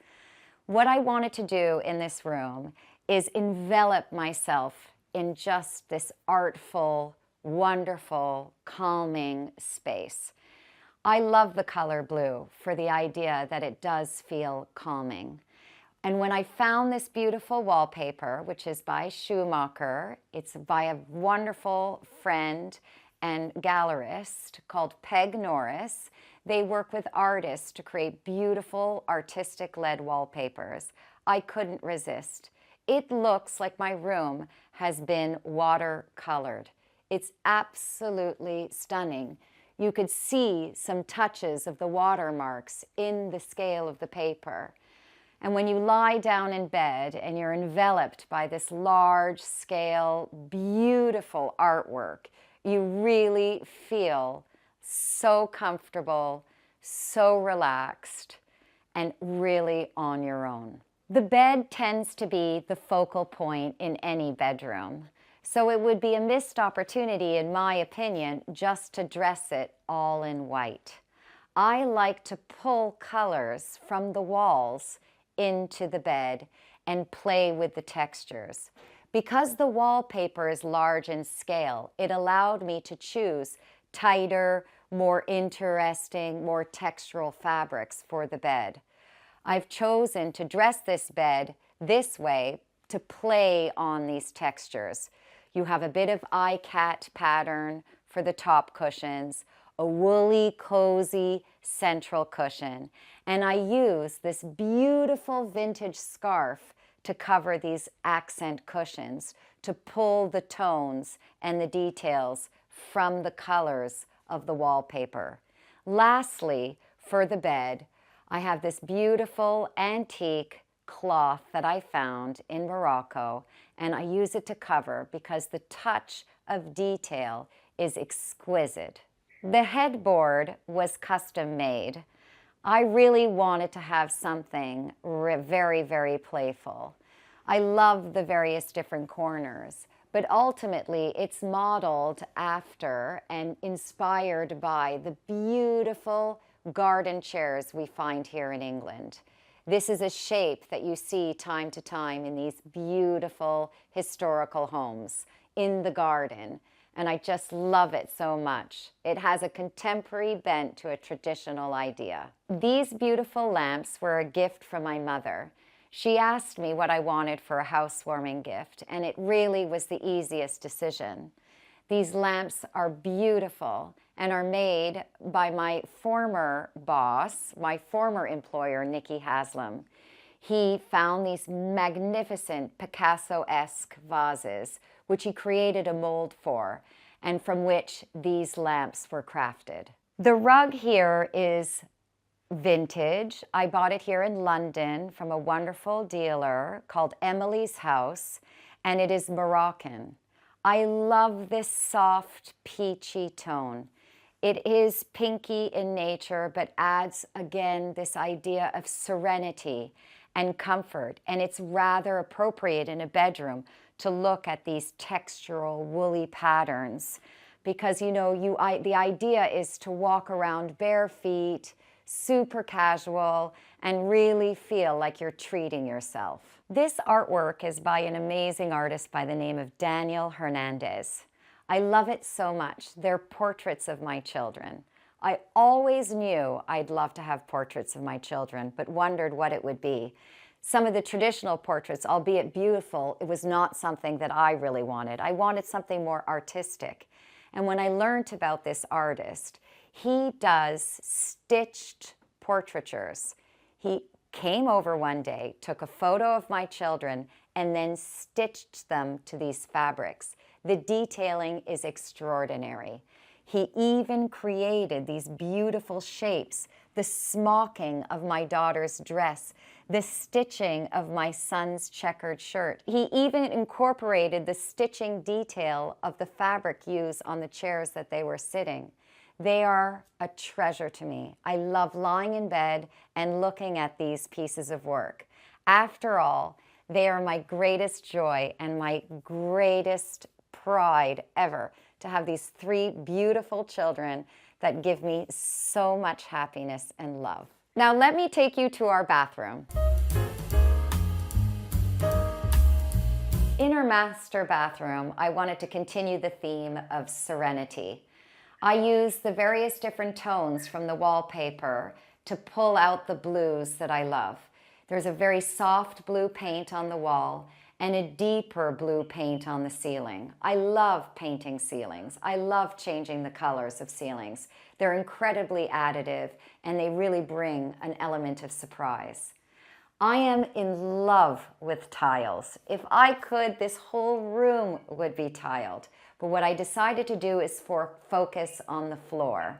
What I wanted to do in this room is envelop myself in just this artful, wonderful, calming space. I love the color blue for the idea that it does feel calming. And when I found this beautiful wallpaper, which is by Schumacher, it's by a wonderful friend and gallerist called Peg Norris. They work with artists to create beautiful artistic lead wallpapers. I couldn't resist. It looks like my room has been watercolored. It's absolutely stunning. You could see some touches of the watermarks in the scale of the paper. And when you lie down in bed and you're enveloped by this large scale, beautiful artwork, you really feel so comfortable, so relaxed, and really on your own. The bed tends to be the focal point in any bedroom. So it would be a missed opportunity, in my opinion, just to dress it all in white. I like to pull colors from the walls into the bed and play with the textures. Because the wallpaper is large in scale, it allowed me to choose tighter, more interesting, more textural fabrics for the bed. I've chosen to dress this bed this way to play on these textures. You have a bit of iCat pattern for the top cushions, a woolly, cozy central cushion, and I use this beautiful vintage scarf to cover these accent cushions to pull the tones and the details from the colors of the wallpaper. Lastly, for the bed, I have this beautiful antique cloth that I found in Morocco, and I use it to cover because the touch of detail is exquisite. The headboard was custom made. I really wanted to have something very, very playful. I love the various different corners, but ultimately it's modeled after and inspired by the beautiful garden chairs we find here in England. This is a shape that you see time to time in these beautiful historical homes in the garden, and I just love it so much. It has a contemporary bent to a traditional idea. These beautiful lamps were a gift from my mother. She asked me what I wanted for a housewarming gift, and it really was the easiest decision. These lamps are beautiful and are made by my former boss, my former employer, Nicky Haslam. He found these magnificent Picasso-esque vases, which he created a mold for, and from which these lamps were crafted. The rug here is vintage. I bought it here in London from a wonderful dealer called Emily's House, and it is Moroccan. I love this soft, peachy tone. It is pinky in nature, but adds, again, this idea of serenity and comfort. And it's rather appropriate in a bedroom to look at these textural, woolly patterns. Because, you know, the idea is to walk around bare feet, super casual, and really feel like you're treating yourself. This artwork is by an amazing artist by the name of Daniel Hernandez. I love it so much. They're portraits of my children. I always knew I'd love to have portraits of my children, but wondered what it would be. Some of the traditional portraits, albeit beautiful, it was not something that I really wanted. I wanted something more artistic. And when I learned about this artist, he does stitched portraitures. He came over one day, took a photo of my children, and then stitched them to these fabrics. The detailing is extraordinary. He even created these beautiful shapes, the smocking of my daughter's dress, the stitching of my son's checkered shirt. He even incorporated the stitching detail of the fabric used on the chairs that they were sitting. They are a treasure to me. I love lying in bed and looking at these pieces of work. After all, they are my greatest joy and my greatest pride ever to have these 3 beautiful children that give me so much happiness and love. Now let me take you to our bathroom. In our master bathroom, I wanted to continue the theme of serenity. I used the various different tones from the wallpaper to pull out the blues that I love. There's a very soft blue paint on the wall and a deeper blue paint on the ceiling. I love painting ceilings. I love changing the colors of ceilings. They're incredibly additive and they really bring an element of surprise. I am in love with tiles. If I could, this whole room would be tiled. But what I decided to do is focus on the floor.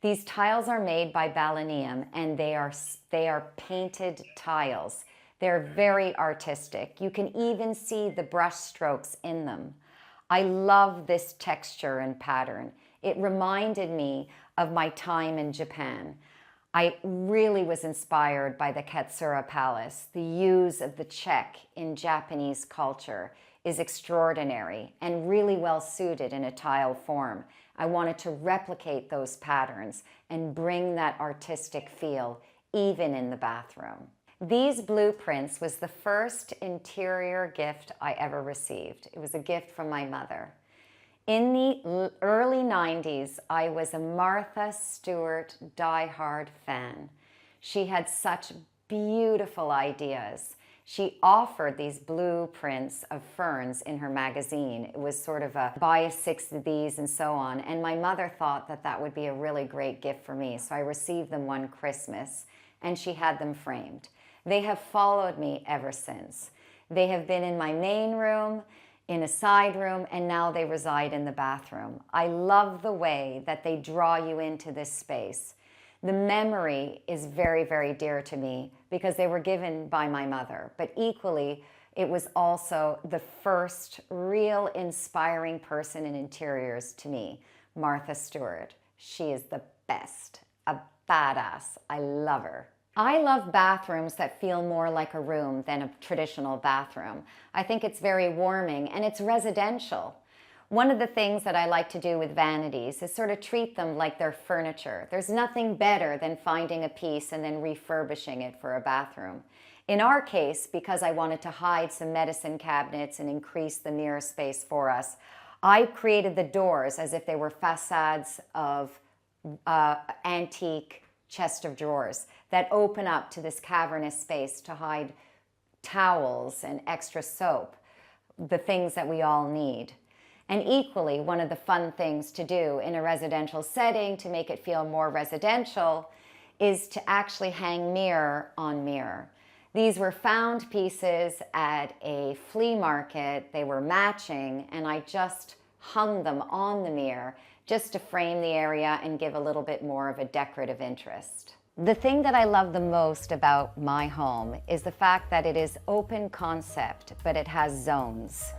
These tiles are made by Balanium and they are painted tiles. They're very artistic. You can even see the brush strokes in them. I love this texture and pattern. It reminded me of my time in Japan. I really was inspired by the Katsura Palace. The use of the check in Japanese culture is extraordinary and really well suited in a tile form. I wanted to replicate those patterns and bring that artistic feel even in the bathroom. These blueprints was the first interior gift I ever received. It was a gift from my mother. In the early 90s, I was a Martha Stewart diehard fan. She had such beautiful ideas. She offered these blueprints of ferns in her magazine. It was sort of a buy 6 of these and so on. And my mother thought that that would be a really great gift for me. So I received them one Christmas and she had them framed. They have followed me ever since. They have been in my main room, in a side room, and now they reside in the bathroom. I love the way that they draw you into this space. The memory is very, very dear to me because they were given by my mother, but equally, it was also the first real inspiring person in interiors to me, Martha Stewart. She is the best, a badass. I love her. I love bathrooms that feel more like a room than a traditional bathroom. I think it's very warming and it's residential. One of the things that I like to do with vanities is sort of treat them like they're furniture. There's nothing better than finding a piece and then refurbishing it for a bathroom. In our case, because I wanted to hide some medicine cabinets and increase the mirror space for us, I created the doors as if they were facades of antique chest of drawers that open up to this cavernous space to hide towels and extra soap, the things that we all need. And equally, one of the fun things to do in a residential setting to make it feel more residential is to actually hang mirror on mirror. These were found pieces at a flea market. They were matching, and I just hung them on the mirror just to frame the area and give a little bit more of a decorative interest. The thing that I love the most about my home is the fact that it is open concept, but it has zones.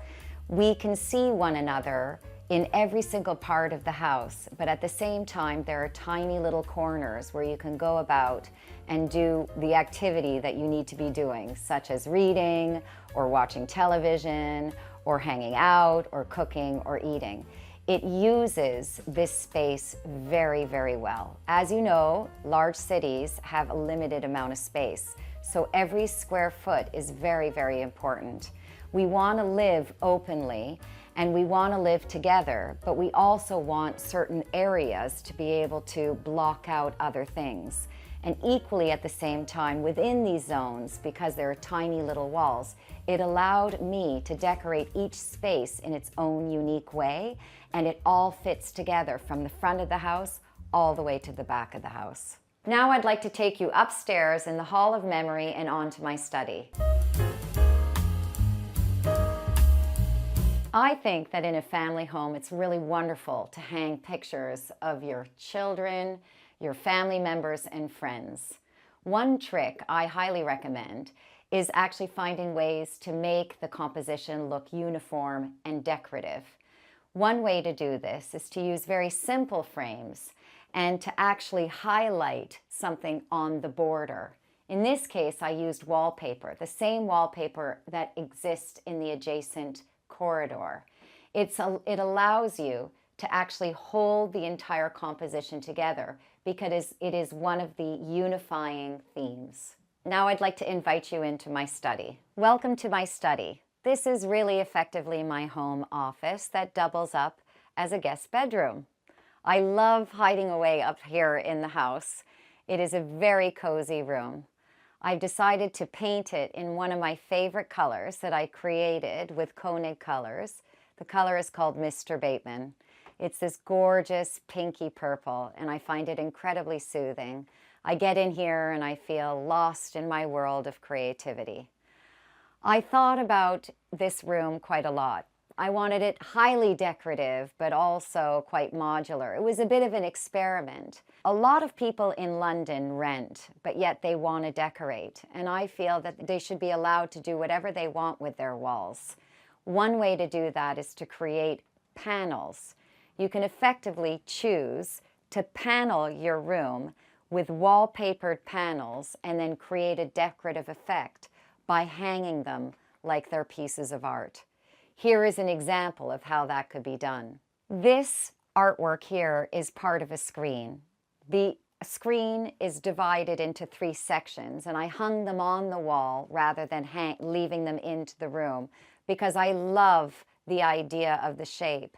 We can see one another in every single part of the house, but at the same time, there are tiny little corners where you can go about and do the activity that you need to be doing, such as reading or watching television or hanging out or cooking or eating. It uses this space very, very well. As you know, large cities have a limited amount of space, so every square foot is very, very important. We want to live openly and we want to live together, but we also want certain areas to be able to block out other things. And equally at the same time, within these zones, because there are tiny little walls, it allowed me to decorate each space in its own unique way, and it all fits together from the front of the house all the way to the back of the house. Now I'd like to take you upstairs in the Hall of Memory and onto my study. I think that in a family home, it's really wonderful to hang pictures of your children, your family members, and friends. One trick I highly recommend is actually finding ways to make the composition look uniform and decorative. One way to do this is to use very simple frames and to actually highlight something on the border. In this case, I used wallpaper, the same wallpaper that exists in the adjacent corridor. It allows you to actually hold the entire composition together because it is one of the unifying themes. Now I'd like to invite you into my study. Welcome to my study. This is really effectively my home office that doubles up as a guest bedroom. I love hiding away up here in the house. It is a very cozy room. I've decided to paint it in one of my favorite colors that I created with Koenig colors. The color is called Mr. Bateman. It's this gorgeous pinky purple, and I find it incredibly soothing. I get in here and I feel lost in my world of creativity. I thought about this room quite a lot. I wanted it highly decorative, but also quite modular. It was a bit of an experiment. A lot of people in London rent, but yet they want to decorate. And I feel that they should be allowed to do whatever they want with their walls. One way to do that is to create panels. You can effectively choose to panel your room with wallpapered panels and then create a decorative effect by hanging them like they're pieces of art. Here is an example of how that could be done. This artwork here is part of a screen. The screen is divided into 3 sections, and I hung them on the wall rather than leaving them into the room because I love the idea of the shape.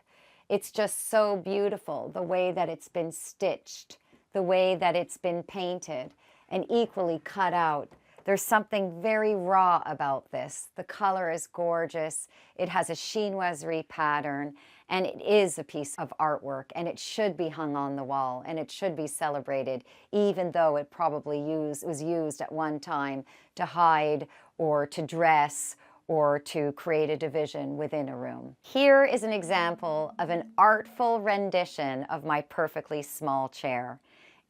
It's just so beautiful, the way that it's been stitched, the way that it's been painted, and equally cut out. There's something very raw about this. The color is gorgeous. It has a chinoiserie pattern, and it is a piece of artwork, and it should be hung on the wall, and it should be celebrated, even though it probably was used at one time to hide or to dress or to create a division within a room. Here is an example of an artful rendition of my perfectly small chair.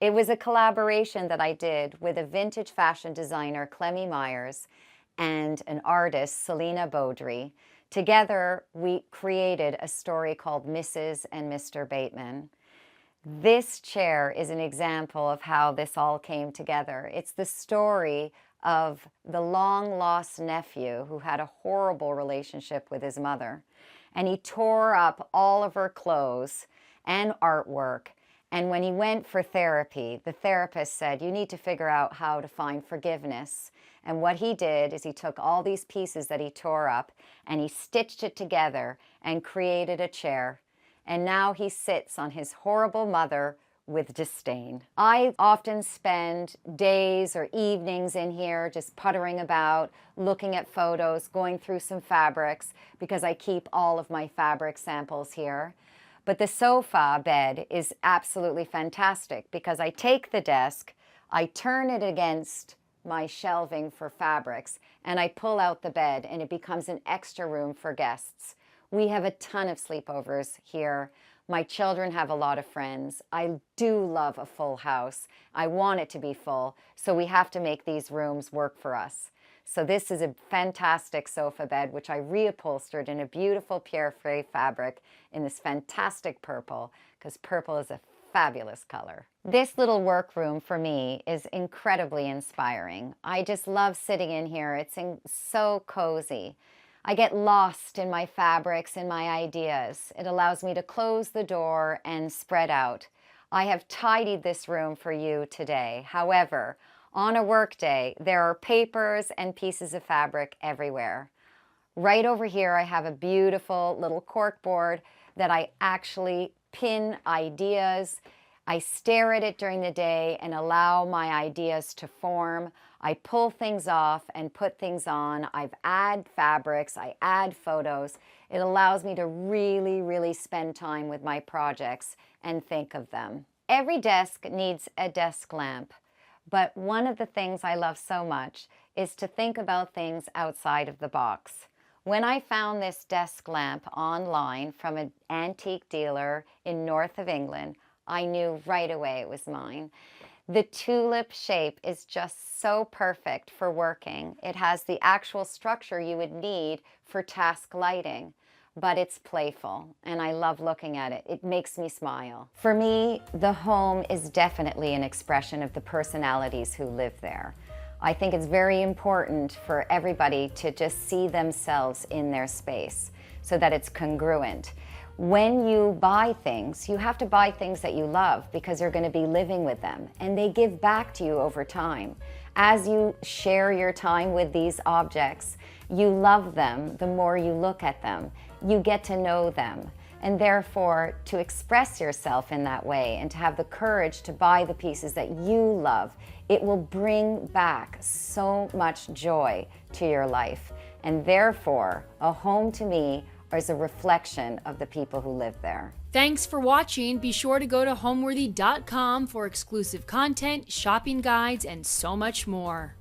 It was a collaboration that I did with a vintage fashion designer, Clemmy Myers, and an artist, Selena Beaudry. Together, we created a story called Mrs. and Mr. Bateman. This chair is an example of how this all came together. It's the story of the long-lost nephew who had a horrible relationship with his mother. And he tore up all of her clothes and artwork. And when he went for therapy, the therapist said, you need to figure out how to find forgiveness. And what he did is he took all these pieces that he tore up and he stitched it together and created a chair. And now he sits on his horrible mother with disdain. I often spend days or evenings in here just puttering about, looking at photos, going through some fabrics, because I keep all of my fabric samples here. But the sofa bed is absolutely fantastic because I take the desk, I turn it against my shelving for fabrics, and I pull out the bed, and it becomes an extra room for guests. We have a ton of sleepovers here. My children have a lot of friends. I do love a full house. I want it to be full, so we have to make these rooms work for us. So this is a fantastic sofa bed, which I reupholstered in a beautiful Pierre Frey fabric in this fantastic purple, because purple is a fabulous color. This little workroom for me is incredibly inspiring. I just love sitting in here. It's so cozy. I get lost in my fabrics and my ideas. It allows me to close the door and spread out. I have tidied this room for you today. However, on a work day, there are papers and pieces of fabric everywhere. Right over here, I have a beautiful little cork board that I actually pin ideas. I stare at it during the day and allow my ideas to form. I pull things off and put things on. I've add fabrics, I add photos. It allows me to really spend time with my projects and think of them. Every desk needs a desk lamp, but one of the things I love so much is to think about things outside of the box. When I found this desk lamp online from an antique dealer in north of England, I knew right away it was mine. The tulip shape is just so perfect for working. It has the actual structure you would need for task lighting, but it's playful and I love looking at it. It makes me smile. For me, the home is definitely an expression of the personalities who live there. I think it's very important for everybody to just see themselves in their space so that it's congruent. When you buy things, you have to buy things that you love because you're going to be living with them and they give back to you over time. As you share your time with these objects, you love them the more you look at them. You get to know them. And therefore, to express yourself in that way and to have the courage to buy the pieces that you love, it will bring back so much joy to your life. And therefore, a home to me is a reflection of the people who live there. Thanks for watching. Be sure to go to homeworthy.com for exclusive content, shopping guides, and so much more.